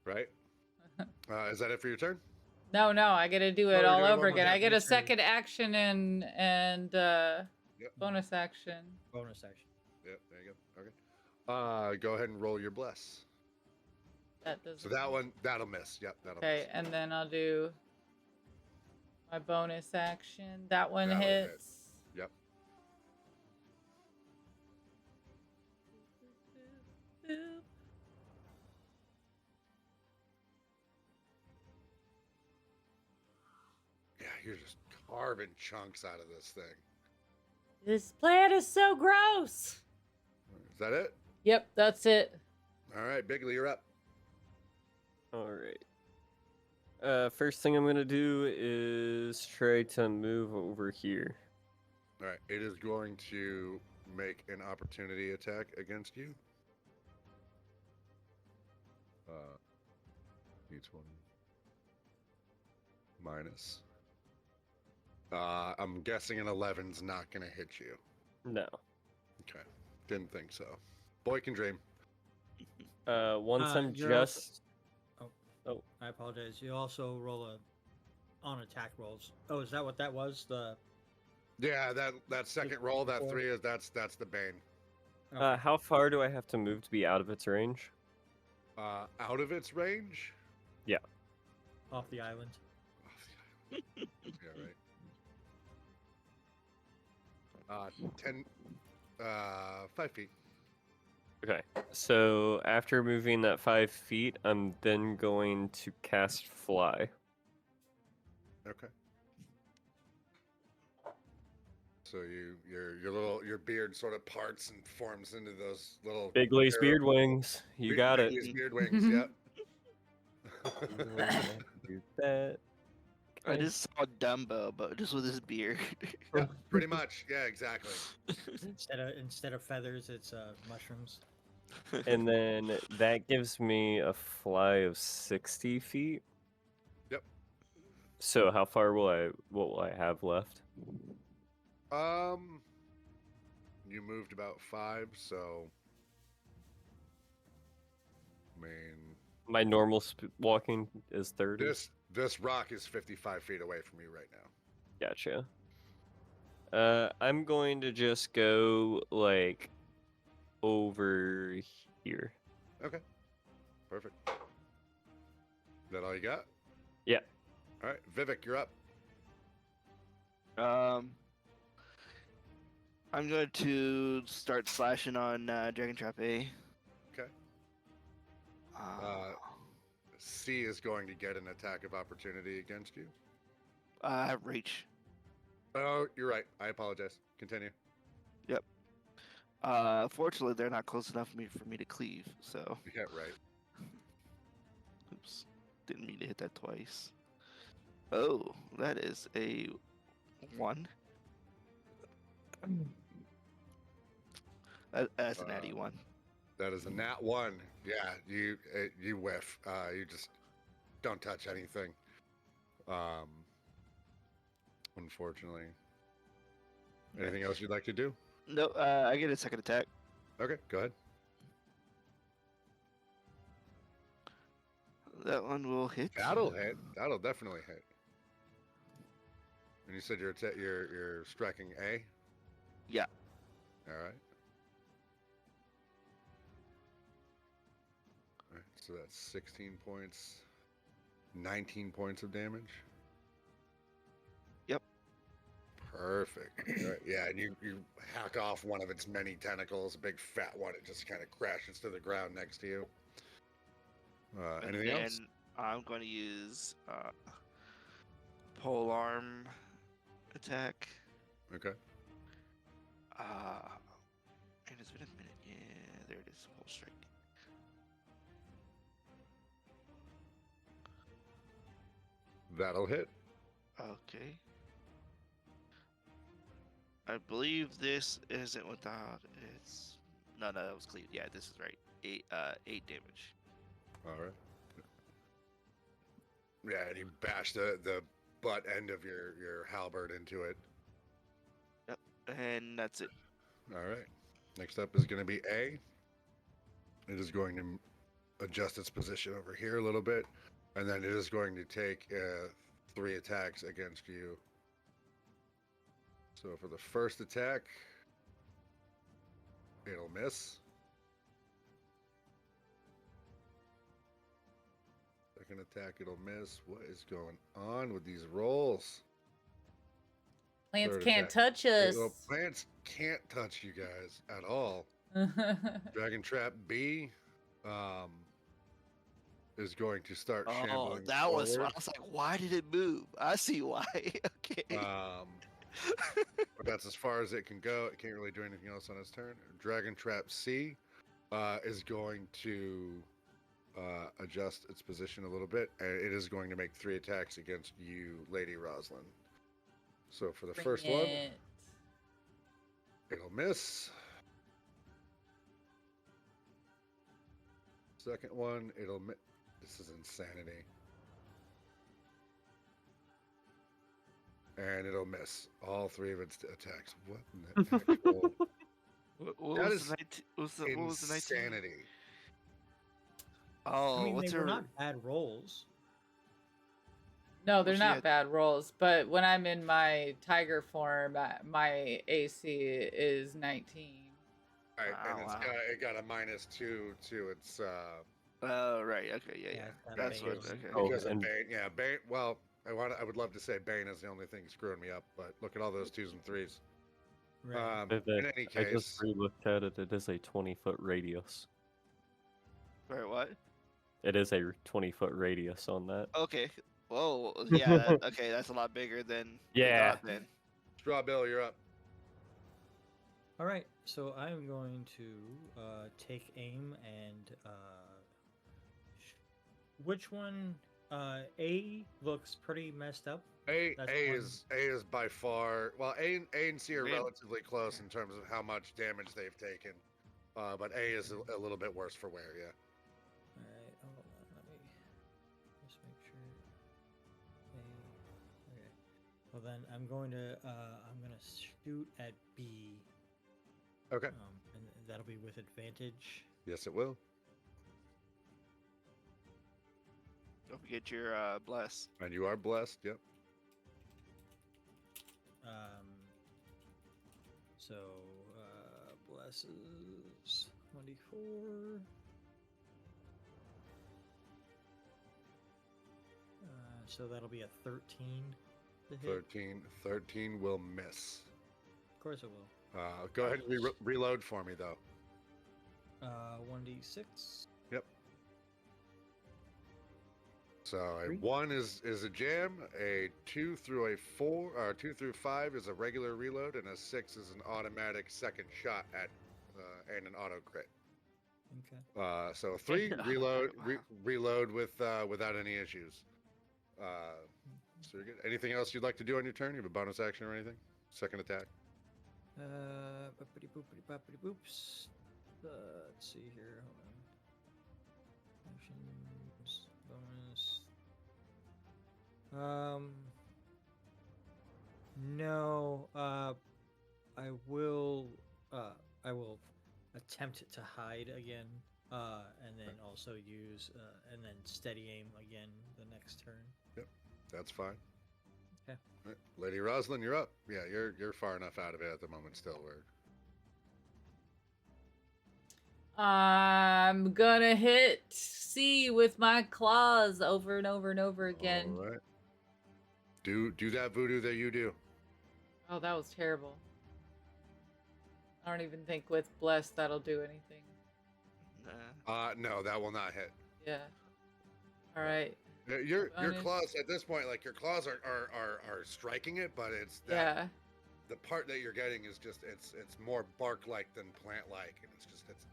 Right? Is that it for your turn? No, I gotta do it you're all doing over one more again. I time. get a Your turn. second action and Yep. bonus action. Bonus action. Yep, there you go. Okay. Go ahead and roll your bless. That does. So that one, that'll miss. Yep, that'll Okay, miss. and then I'll do my bonus action. That one That'll hit. hits. Yep. Boop. Yeah, you're just carving chunks out of this thing. This plant is so gross. Is that it? Yep, that's it. All right, Bigley, you're up. All right. First thing I'm gonna do is try to move over here. All right, it is going to make an opportunity attack against you. D20 minus. I'm guessing an 11's not going to hit you. No. Okay, didn't think so. Boy can dream. Once I'm you're just. Oh, I apologize. You also roll on attack rolls. Oh, is that what that was? Yeah, that second roll, that Four. 3 is that's the bane. Okay. How far do I have to move to be out of its range? Out of its range. Off the island. Yeah, right. 10, 5 feet. Okay. So after moving that 5 feet, I'm then going to cast Fly. Okay. So your beard sort of parts and forms into those little Bigley's beard wings. You got it. Bigley's beard wings. Yep. Do that. I Okay. just saw Dumbo, but just with his beard. Yeah, pretty much. Yeah, exactly. Instead of feathers, it's mushrooms. And then that gives me a fly of 60 feet. Yep. So how far what will I have left? You moved about 5, so I mean, My normal walking is 30. this rock is 55 feet away from you right now. Gotcha. I'm going to just go like over here. Okay. Perfect. Is that all you got? Yeah. All right, Vivhik, you're up. I'm going to start slashing on Dragon Trap A. Okay. C is going to get an attack of opportunity against you. I have reach. Oh, you're right. I apologize. Continue. Fortunately, they're not close enough for me to cleave, so. Yeah, right. Oops. Didn't mean to hit that twice. Oh, that is a 1. That's an natty 1. That is a nat 1. Yeah, you whiff. You just don't touch anything. Unfortunately. Anything else you'd like to do? No, I get a second attack. Okay, go ahead. that one will hit. That'll hit. That'll definitely hit. And you said you're striking A? Yeah. All right. All right, so that's 16 points, 19 points of damage. Yep. Perfect. All right, yeah, and you hack off one of its many tentacles, a big fat one. It just kind of crashes to the ground next to you. And Anything then else? I'm going to use pole arm attack. Okay. And it's been a minute. Yeah, there it is. Pole strike. That'll hit. Okay. I believe this isn't without. It's no, that was clean. Yeah, this is right. 8 damage. All right. Yeah, and you bash the butt end of your halberd into it. Yep, and that's it. All right. Next up is going to be A. It is going to adjust its position over here a little bit, and then it is going to take 3 attacks against you. So for the first attack, it'll miss. Second attack, it'll miss. What is going on with these rolls? Plants Third can't attack. touch us. Well, plants can't touch you guys at all. Dragon Trap B is going to start Oh, shambling that was. I forward. was like, why did it move? I see why. Okay. But that's as far as it can go. It can't really do anything else on its turn. Dragon Trap C is going to adjust its position a little bit, and it is going to make 3 attacks against you, Lady Rosalyn. So for the Bring first one, it. it'll miss. Second one, it'll miss. This is insanity. And it'll miss all 3 of its attacks. What in the actual... What That was is the 19? What was the 19? insanity. Oh, I mean, what's they were her? not bad rolls. No, they're she not had- bad rolls, but when I'm in my tiger form, my AC is 19. Right, and Wow. it got a -2 to its Oh, right. Okay. Yeah. Yeah, Yeah. that That's what. Bane. Okay. Oh, because of and- Bane. Yeah, Bane. Well, I would love to say Bane is the only thing screwing me up, but look at all those 2s and 3s. Right. In any I case, just re-looked at it. It is a 20-foot radius. Wait, what? It is a 20-foot radius on that. Okay. Whoa. Yeah. Okay. That's a lot bigger than we Yeah. thought then. Straw Bill, you're up. All right, so I'm going to take aim and which one? A looks pretty messed up. A That's A one. is by far A and C are Man. relatively close in terms of how much damage they've taken, but A is a little bit worse for wear. Yeah. All right, hold on. Let me just make sure. Okay. Well, then I'm going to shoot at B. Okay. And that'll be with advantage. Yes, it will. Don't forget your bless. And you are blessed. Yep. So blesses 24. So that'll be a 13 to hit. 13 will miss. Of course it will. Go ahead and reload for me though. 1d6. Yep. So a 3. 1 is a jam, a 2 through a 4, or 2 through 5 is a regular reload, and a 6 is an automatic second shot at and an auto crit. Okay. So 3 reload with without any issues. So you're good. Anything else you'd like to do on your turn? You have a bonus action or anything? Second attack. Boopity boopity boppity boops. Let's see here. Hold on. Actions, bonus. No. I will attempt to hide again. and then also use and then steady aim again the next turn. Yep, that's fine. Okay. All right. Lady Rosalyn, you're up. Yeah, you're far enough out of it at the moment still. Where I'm gonna hit C with my claws over and over and over again. all right. Do that voodoo that you do. Oh, that was terrible. I don't even think with bless that'll do anything. Nah. No, that will not hit. Yeah. All right. Your Bonus. claws at this point, like your claws are striking it, but it's that Yeah. the part that you're getting is just it's more bark like than plant like, and it's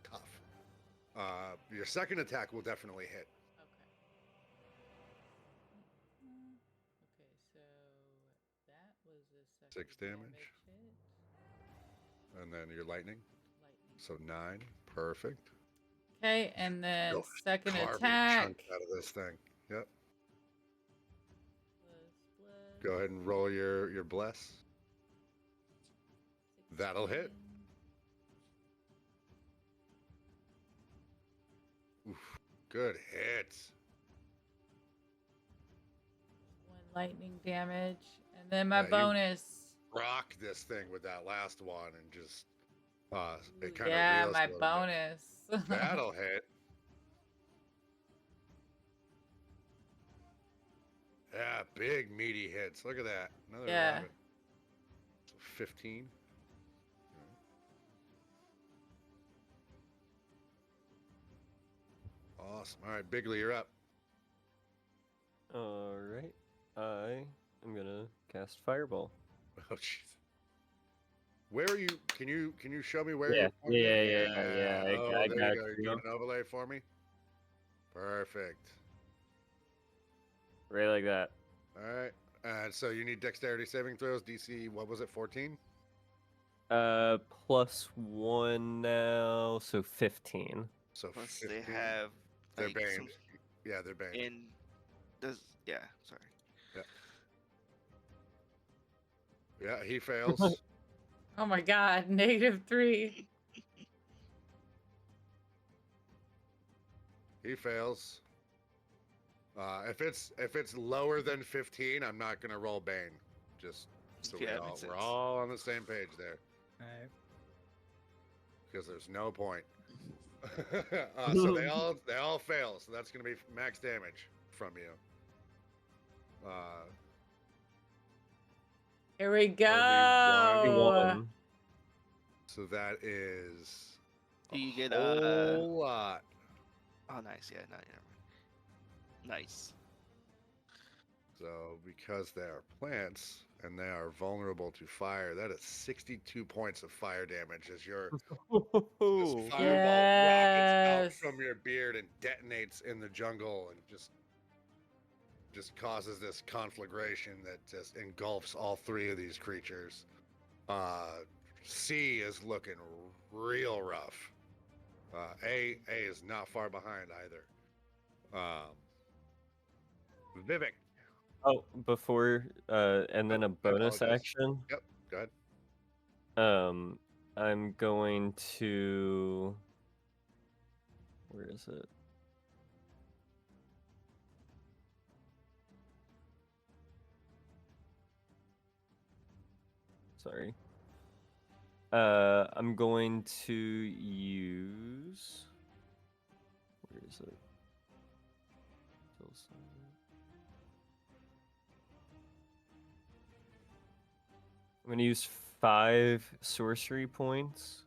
tough. Your second attack will definitely hit. Okay. Okay, so that was a second 6 damage. hit. And then your lightning. Lightning. So 9. Perfect. Okay, and then Go second carve attack. chunks out of this thing. Yep. Plus, Go ahead and roll your bless. That'll hit. 16. Oof. Good hits. 1 lightning damage, and then my Yeah, you- bonus. Rock this thing with that last one and just it kind of Yeah, reels my a little bonus. bit. That'll hit. Yeah, big meaty hits. Look at that. Another Yeah. rabbit. So 15. Awesome. All right, Bigley, you're up. All right. I am gonna cast Fireball. Oh jeez. Where are you? Can you show me where Yeah, you're pointing? yeah. Oh, I there got you go. You're you. doing an overlay for me. Perfect. Right like that. All right. And so you need dexterity saving throws. DC, what was it? 14. +1 now, so 15. So Plus 15. they have They're like banned. some Yeah, they're banned. in does yeah, sorry. Yeah, he fails. Oh my god, -3. He fails. If it's lower than 15, I'm not gonna roll Bane. Just so Yeah, makes we're sense. all on the same page there, All right. because there's no point. So they all fail. So that's gonna be max damage from you. Here we one. go. 1. So that is Do you get whole lot. oh nice, yeah, no, never mind. Nice. So because they are plants and they are vulnerable to fire, that is 62 points of fire damage as your this fireball rockets out Yes. from your beard and detonates in the jungle and just causes this conflagration that just engulfs all 3 of these creatures. C is looking real rough. A is not far behind either. Vivhik. Oh, before and then a bonus apologize. action. Yep, go ahead. I'm going to. Where is it? Sorry. I'm going to use. Where is it? I'm going to use 5 sorcery points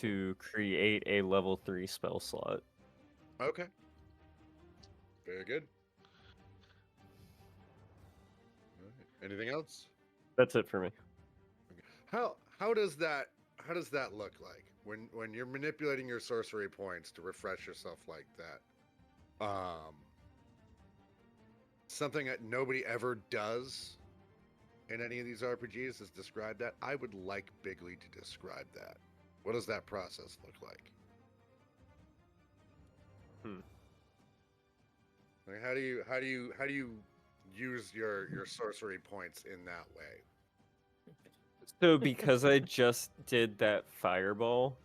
to create a level 3 spell slot. Okay. Very good. All right. Anything else? That's it for me. How does that look like when you're manipulating your sorcery points to refresh yourself like that? Something that nobody ever does in any of these RPGs is describe that. I would like Bigley to describe that. What does that process look like? Like how do you use your sorcery points in that way? So because I just did that fireball,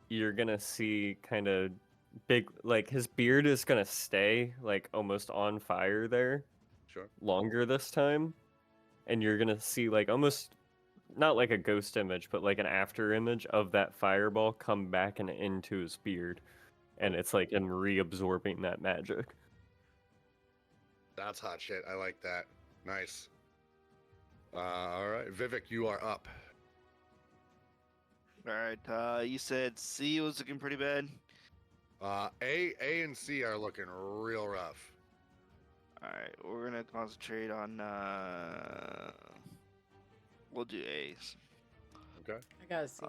you're gonna see kind of big, like his beard is gonna stay like almost on fire there Sure. longer this time, and you're gonna see like almost not like a ghost image, but like an after image of that fireball come back and into his beard, and it's like him reabsorbing that magic. That's hot shit. I like that. Nice. All right, Vivhik, you are up. All right. You said C was looking pretty bad. A and C are looking real rough. All right, we're gonna concentrate on. We'll do A's. Okay. I gotta see.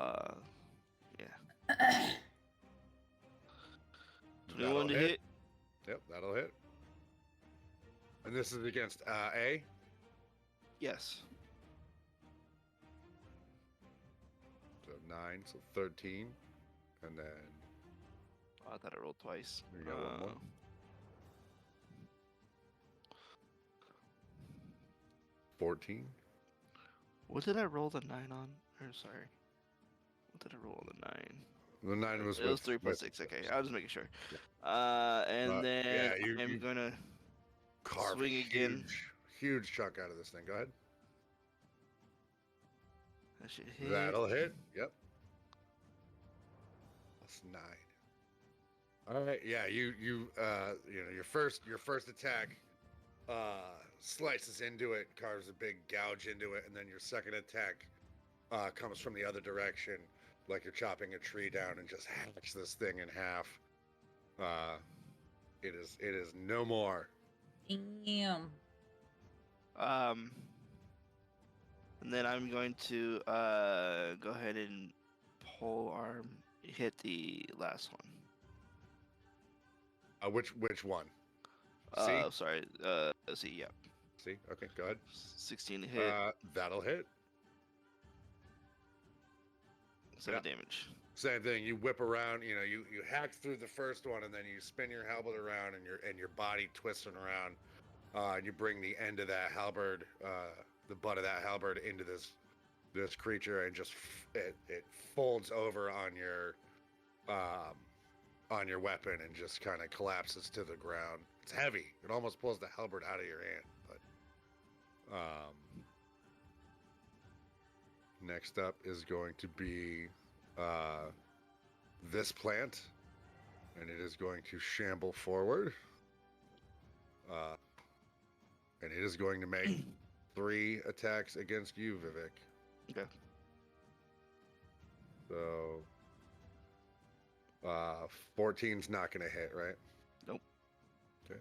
Yeah. 21 to hit. Yep, that'll hit. And this is against A. Yes. So 9, so 13, and then Oh, I thought I rolled twice. you got one more. 14. What did I roll the 9 on? Or sorry. What did I roll on the 9? The 9 was. It was with- 3 plus with- 6. Okay, I was just making sure. Yeah. And then yeah, you I'm gonna carve swing a again. huge chunk out of this thing. Go ahead. That should hit. That'll hit. Yep. That's 9. All right. Yeah. You know your first attack slices into it, carves a big gouge into it, and then your second attack comes from the other direction, like you're chopping a tree down, and just hacks this thing in half. It is no more. Damn. And then I'm going to go ahead and pole arm hit the last one. Which one? C? Sorry. C. Yeah. C. Okay. Go ahead. 16 to hit. That'll hit. 7 damage. Same thing. You whip around. You know, you hack through the first one, and then you spin your halberd around, and your body twisting around, and you bring the end of that halberd, the butt of that halberd, into this creature, and just it folds over on your weapon and just kind of collapses to the ground. It's heavy. It almost pulls the halberd out of your hand. But next up is going to be this plant, and it is going to shamble forward, and it is going to make 3 attacks against you, Vivhik. Okay. So 14's not going to hit, right? Nope. Okay.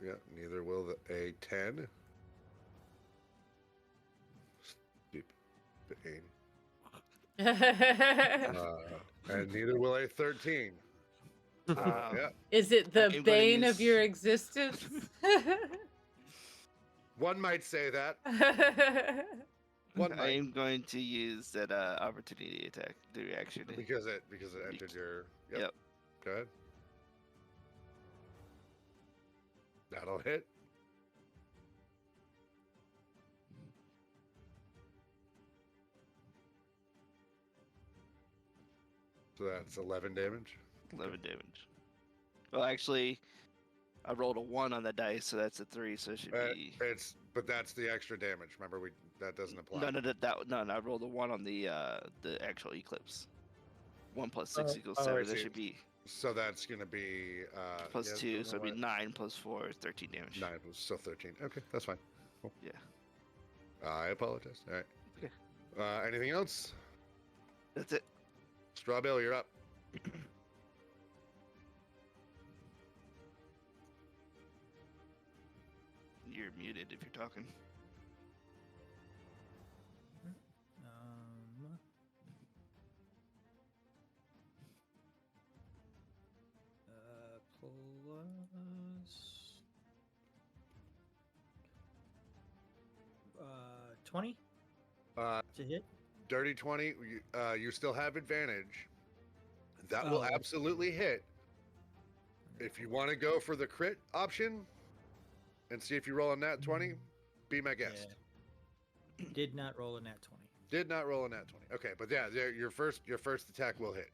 Yeah, neither will the A10. Stupid pain. And neither will A13. Yeah. Is it the I'm gonna bane of use- your existence? One might say that. One I might. am going to use that opportunity attack, the reaction. Because it entered your. Yep. Go ahead. That'll hit. So that's 11 damage. 11 damage. Well, actually, I rolled a 1 on the dice, so that's a 3, so it should be. But that's the extra damage. Remember, that doesn't apply. No, I rolled a 1 on the actual eclipse. 1 plus 6 equals I 7. That see. should be So that's gonna be plus yeah, 2, so it'd be what? 9 plus 4 is 13 damage. 9 was still 13. Okay, that's fine. Cool. Yeah. I apologize. All right. Okay. Anything else? That's it. Strawbill, you're up. You're muted if you're talking. Plus 20 Uh, to hit. Dirty 20. You still have advantage. That will Oh. absolutely hit. If you want to go for the crit option and see if you roll a nat 20, be my guest. Did not roll a nat 20. Did not roll a nat 20. Okay, but yeah, your first attack will hit.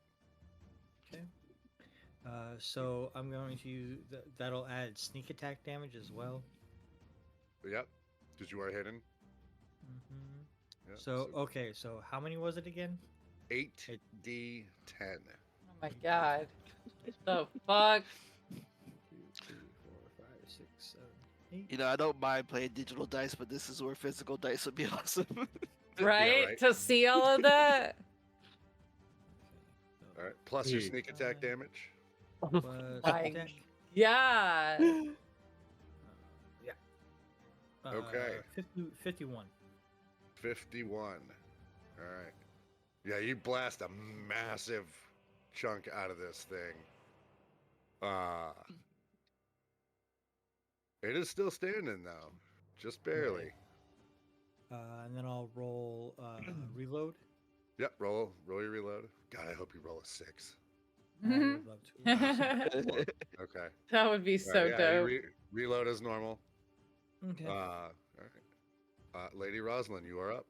Okay. So I'm going to that'll add sneak attack damage as well. Yep, because you are hidden. Mm-hmm. Yep, So okay, so how many was it again? 8d10. Oh my god. The fuck? 2, 3, 4, 5, 6, 7, 8. You know, I don't mind playing digital dice, but this is where physical dice would be awesome. Right? right. To see all of that? All right, plus your Jeez. sneak attack damage. Plus My attack. yeah. Yeah. Okay. 51. 51. All right. Yeah, you blast a massive chunk out of this thing. It is still standing though, just barely. And then I'll roll reload. Yep, roll your reload. God, I hope you roll a 6. I would love to. That Okay. would be All so right, yeah, dope. you reload as normal. Okay. All right. Lady Rosalyn, you are up.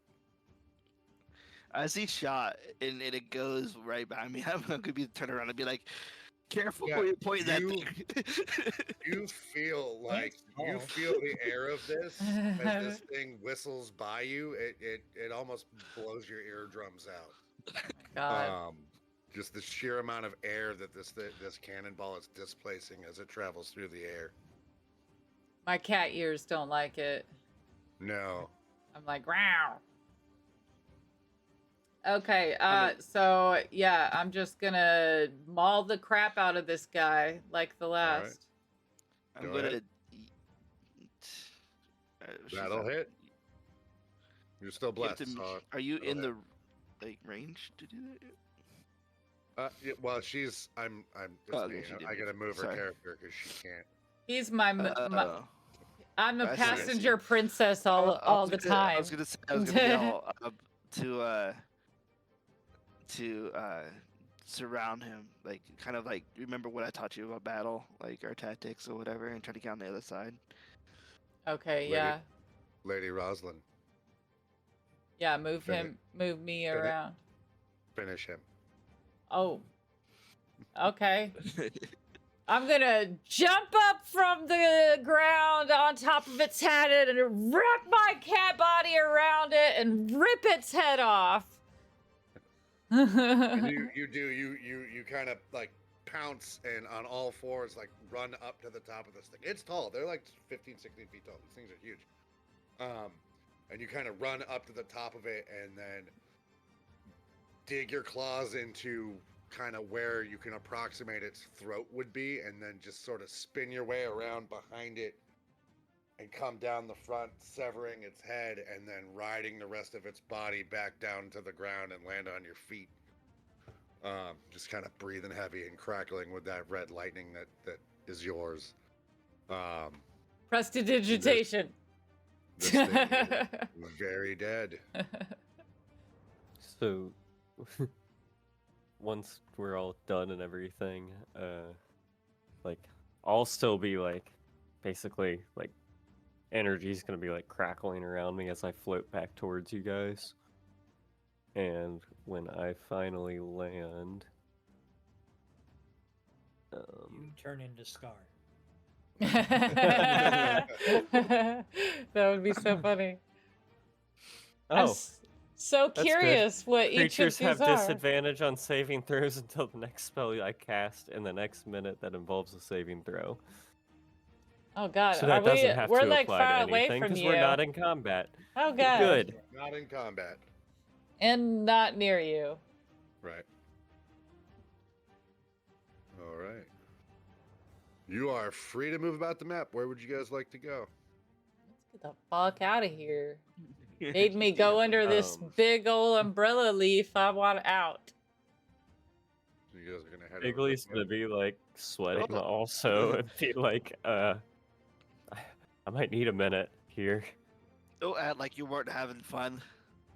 As he shot and it goes right by me, I'm gonna be turn around and be like, "Careful Yeah, where you point that you- thing." You feel like you tall. feel the air of this as this thing whistles by you. It almost blows your eardrums out. Oh my god. Just the sheer amount of air that this cannonball is displacing as it travels through the air. My cat ears don't like it. No. I'm like, wow. Okay, I mean- so yeah, I'm just gonna maul the crap out of this guy like the right. last. I'm Go gonna. ahead. That'll hit. You're still blessed. So Are you that'll in hit. the range to do that? Yeah, well, she's. I'm. It's Oh, me. okay, she did I gotta move her Sorry. character because she can't. He's my I'm a I see, I see. passenger princess all the time. I was gonna yell to surround him, like kind of like remember what I taught you about battle, like our tactics or whatever, and try to get on the other side. Okay, Lady- yeah. Lady Rosalyn, Yeah, move Finish- me finish- around. finish him. Oh. Okay. I'm gonna jump up from the ground on top of its head and wrap my cat body around it and rip its head off. And you kind of like pounce and on all fours like run up to the top of this thing. It's tall. They're like 15, 16 feet tall. These things are huge. And you kind of run up to the top of it and then dig your claws into kind of where you can approximate its throat would be, and then just sort of spin your way around behind it and come down the front, severing its head and then riding the rest of its body back down to the ground and land on your feet. Just kind of breathing heavy and crackling with that red lightning that is yours. Prestidigitation. This thing is very dead. So, once we're all done and everything, like, I'll still be like, basically, like, energy's gonna be like crackling around me as I float back towards you guys. And when I finally land, You turn into Scar. That would be so funny. I'm oh, so good. curious what each of creatures these have are. disadvantage on saving throws until the next spell I cast in the next minute that involves a saving throw. Oh god, So that doesn't have we're to like apply far to away anything from because you. we're not in combat. Oh god. Good. Not in combat. And not near you. Right. All right. You are free to move about the map. Where would you guys like to go? Let's get the fuck out of here. Made me go under this big old umbrella leaf. I want out. So you guys are gonna head. Bigley's over gonna be like sweating Oh. also and be like, I might need a minute here. Don't act like you weren't having fun.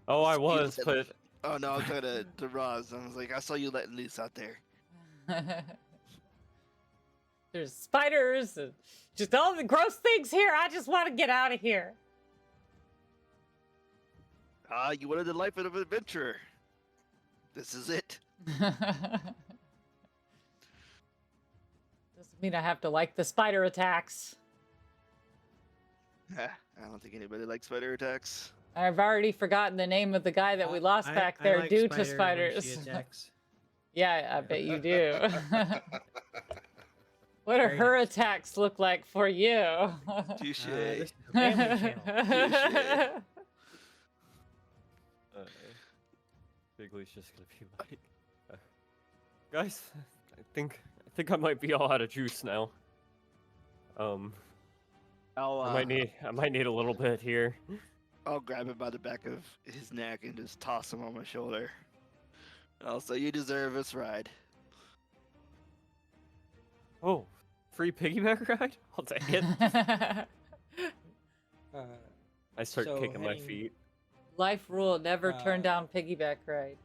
Oh, I You was, said- but Oh no, I was talking to Roz. I was like, I saw you letting loose out there. There's spiders and just all the gross things here. I just want to get out of here. You wanted the life of an adventurer. This is it. Doesn't mean I have to like the spider attacks. I don't think anybody likes spider attacks. I've already forgotten the name of the guy that we lost back I there like due to Spider when she spiders. attacks. Yeah, I bet you do. What do Very her nice. attacks look like for you? Touche. This is a family channel. Bigley's just gonna be like, guys, I think I might be all out of juice now. I might need a little bit here. I'll grab him by the back of his neck and just toss him on my shoulder. I'll say, you deserve this ride. Oh, free piggyback ride? I'll take it. I start So kicking my heading- feet. Life rule: never turn Uh, down piggyback ride.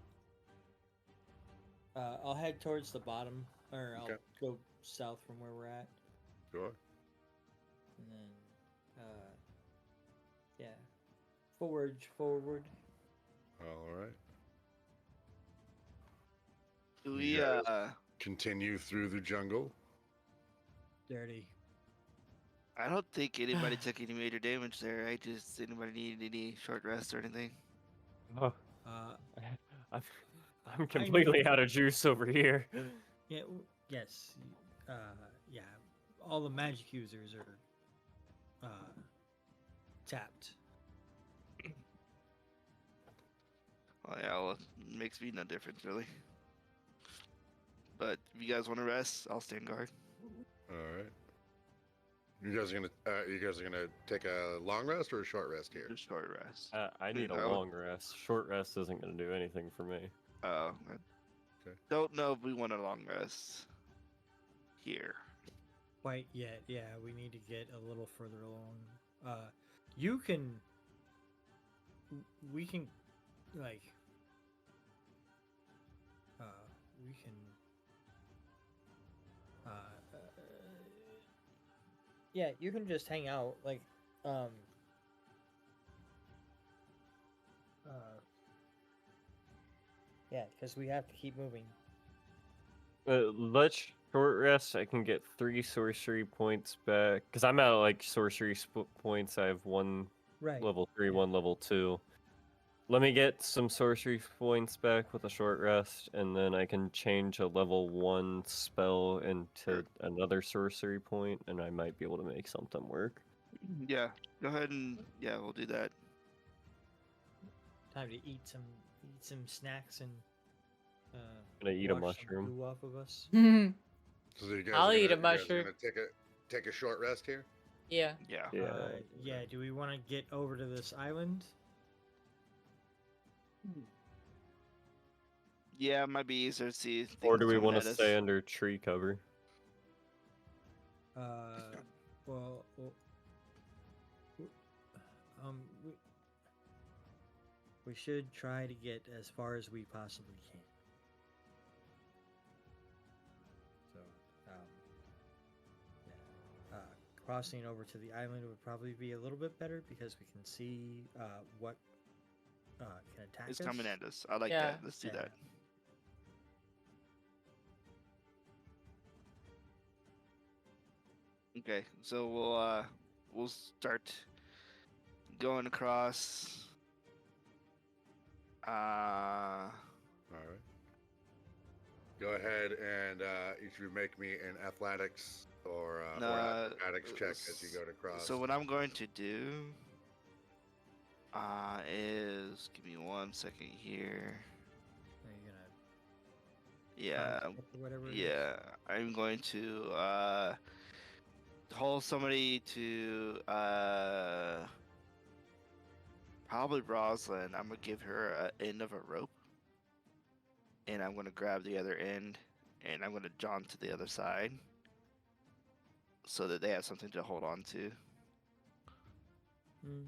I'll head towards the bottom, or I'll Okay. go south from where we're at, Sure. and then, yeah, forward. All right. Do we, Yes. Continue through the jungle. Dirty. I don't think anybody took any major damage there, right? Just anybody need any short rest or anything? Oh, Uh, I'm completely out of juice over here. yeah, yes, yeah. All the magic users are tapped. Oh yeah, well, it makes me no difference really. But if you guys want to rest, I'll stand guard. All right. You guys are gonna take a long rest or a short rest here? Just short rest. I need a No. long rest. Short rest isn't going to do anything for me. I Okay. don't know if we want a long rest here. Quite yet, yeah. We need to get a little further along. You can. We can, like. We can. Yeah, you can just hang out, like, yeah, because we have to keep moving. Let's short rest. I can get 3 sorcery points back. Because I'm out of, like, sorcery points. I have 1 Right. level 3, yeah. 1 level 2. Let me get some sorcery points back with a short rest, and then I can change a level 1 spell into another sorcery point, and I might be able to make something work. Yeah, go ahead and we'll do that. Time to eat some snacks and Gonna eat a wash some mushroom. goo off of us. So you guys I'll are eat a gonna- you guys mushroom. gonna take a short rest here. Yeah. Yeah. Yeah. Yeah. Do we want to get over to this island? Yeah, it might be easier to see. Or do things we coming want at to us. stay under tree cover? Well, we should try to get as far as we possibly can. So, yeah. Crossing over to the island would probably be a little bit better because we can see what can attack It's us. coming at us. I like Yeah. that. Let's do Yeah. that. Okay, so we'll start going across. All right. Go ahead and each of you make me an athletics or acrobatics check as you go to cross. So what I'm going to do is give me 1 second here. Are you gonna Yeah, climb up or whatever? it is? yeah. I'm going to hold somebody to probably Rosalyn. I'm gonna give her an end of a rope, and I'm gonna grab the other end, and I'm gonna jaunt to the other side, so that they have something to hold on to. Mm.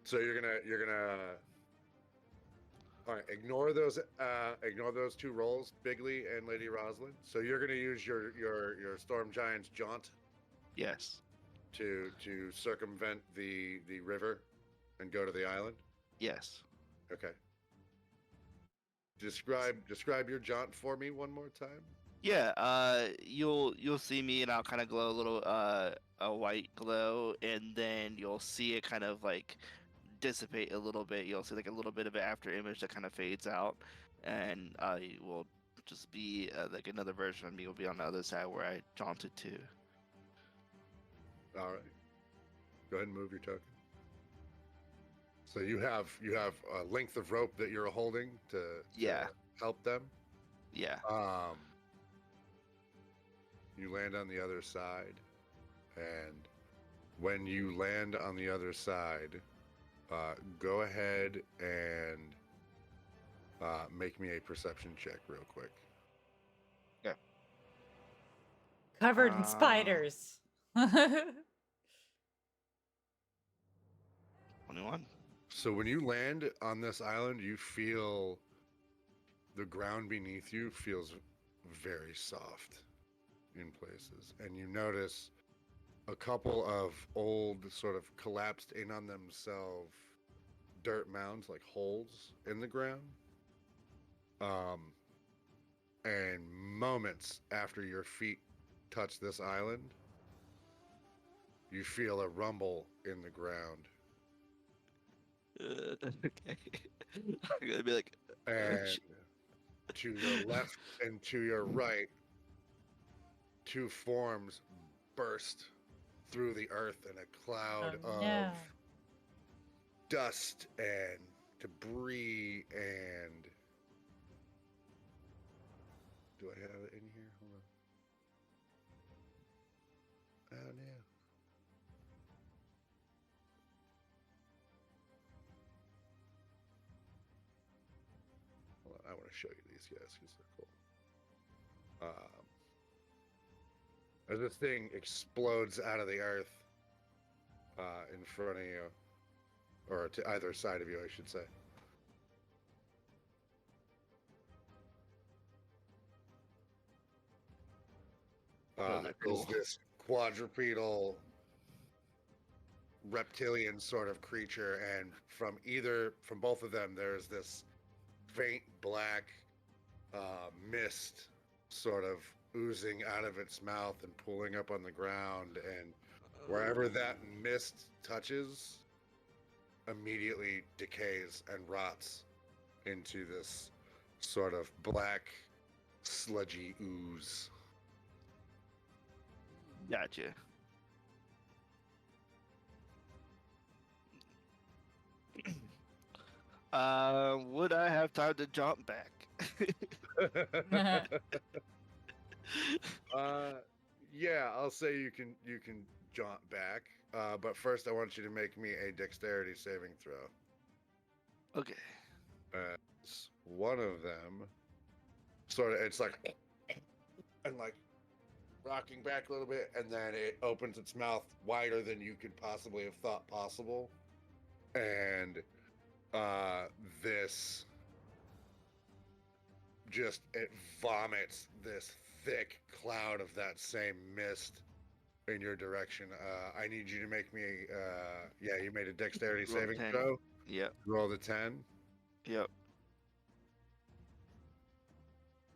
So you're gonna all right. Ignore those 2 rolls, Bigley and Lady Rosalyn. So you're gonna use your Storm Giant's jaunt Yes. to circumvent the river and go to the island. Yes. Okay. Describe your jaunt for me one more time. Yeah. You'll see me, and I'll kind of glow a little a white glow, and then you'll see it kind of like dissipate a little bit. You'll see like a little bit of an after image that kind of fades out, and I will just be like another version of me will be on the other side where I jaunted to. All right. Go ahead and move your token. So you have a length of rope that you're holding to Yeah. help them. Yeah. You land on the other side, and when you land on the other side, go ahead and make me a perception check real quick. Yeah. Covered in spiders. 21. So when you land on this island, you feel the ground beneath you feels very soft in places, and you notice a couple of old, sort of collapsed in on themselves dirt mounds, like holes in the ground. And moments after your feet touch this island, you feel a rumble in the ground. Okay. I'm gonna be like, And to your left and to your right, two forms burst through the earth in a cloud of dust and debris. And do I have it in here? Hold on. Oh no. Hold on, I want to show you these guys because they're cool. As this thing explodes out of the earth in front of you, or to either side of you, I should say. cool. Is this quadrupedal reptilian sort of creature, and from both of them, there's this faint black mist sort of oozing out of its mouth and pooling up on the ground, and wherever that mist touches, immediately decays and rots into this sort of black, sludgy ooze. Gotcha. Would I have time to jump back? Yeah, I'll say you can jaunt back, but first I want you to make me a dexterity saving throw. Okay. One of them sort of, it's like, and like rocking back a little bit, and then it opens its mouth wider than you could possibly have thought possible, and this just, it vomits this thick cloud of that same mist in your direction. I need you to make me yeah, you made a dexterity Roll saving 10. throw. Yep. Roll the 10. Yep.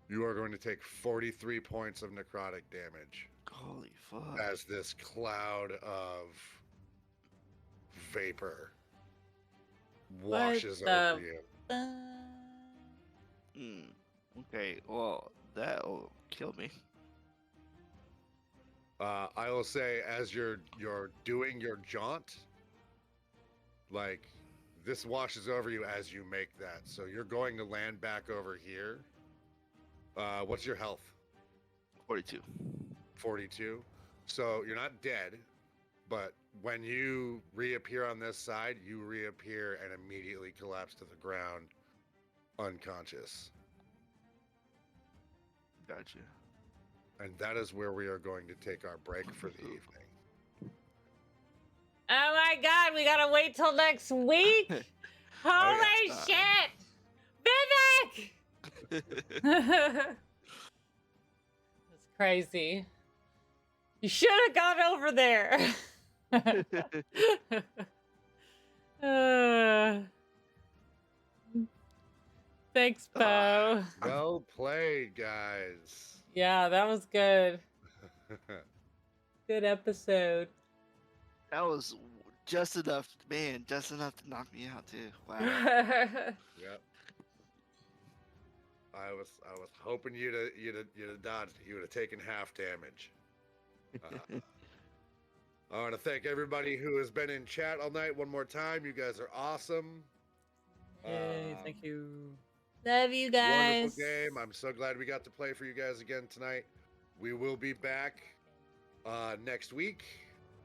You are going to take 43 points of necrotic damage Holy fuck. as this cloud of vapor washes over you. Okay, well, that'll kill me. I will say, as you're doing your jaunt, like, this washes over you as you make that. So you're going to land back over here. What's your health? 42. 42. So you're not dead, but when you reappear on this side, you reappear and immediately collapse to the ground, unconscious. Gotcha. And that is where we are going to take our break for the evening. Oh my god, we gotta wait till next week? Holy shit! Vivhik! That's crazy. You should have gone over there. Thanks, Bo. Well played, guys. Yeah, that was good. Good episode. That was just enough, man. Just enough to knock me out too. Wow. Yep. I was hoping you'd have dodged it. You would have taken half damage. I want to thank everybody who has been in chat all night one more time. You guys are awesome. Yay, thank you. Love you guys. Wonderful game. I'm so glad we got to play for you guys again tonight. We will be back next week.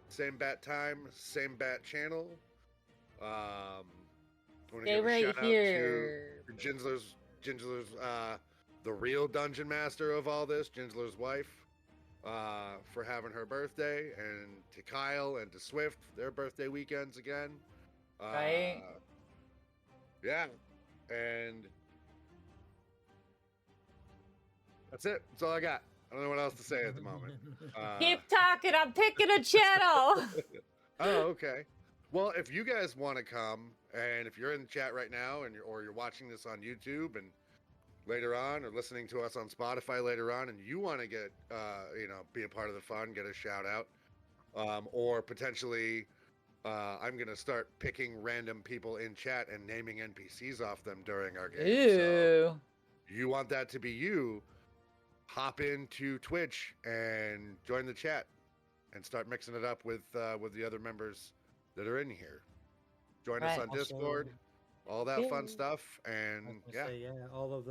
Same bat time, same bat channel. I want to Stay give a right shout here. out to Ginsler's the real dungeon master of all this, Ginsler's wife, for having her birthday, and to Kyle and to Swift, their birthday weekends again. Right. Yeah, and that's it. That's all I got. I don't know what else to say at the moment. Keep talking. I'm picking a channel. Oh, okay. Well, if you guys want to come, and if you're in the chat right now, and you're watching this on YouTube, and later on, or listening to us on Spotify later on, and you want to get, be a part of the fun, get a shout out, or potentially, I'm gonna start picking random people in chat and naming NPCs off them during our game. Ooh. So, you want that to be you? Hop into Twitch and join the chat, and start mixing it up with the other members that are in here. Join us Right. on Also, Discord, all that fun Yeah. stuff, I and was gonna yeah, say, yeah, all of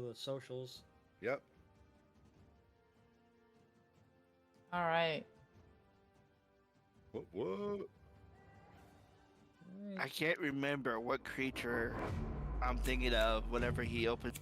the socials. yep. All right. What? I can't remember what creature I'm thinking of whenever he opens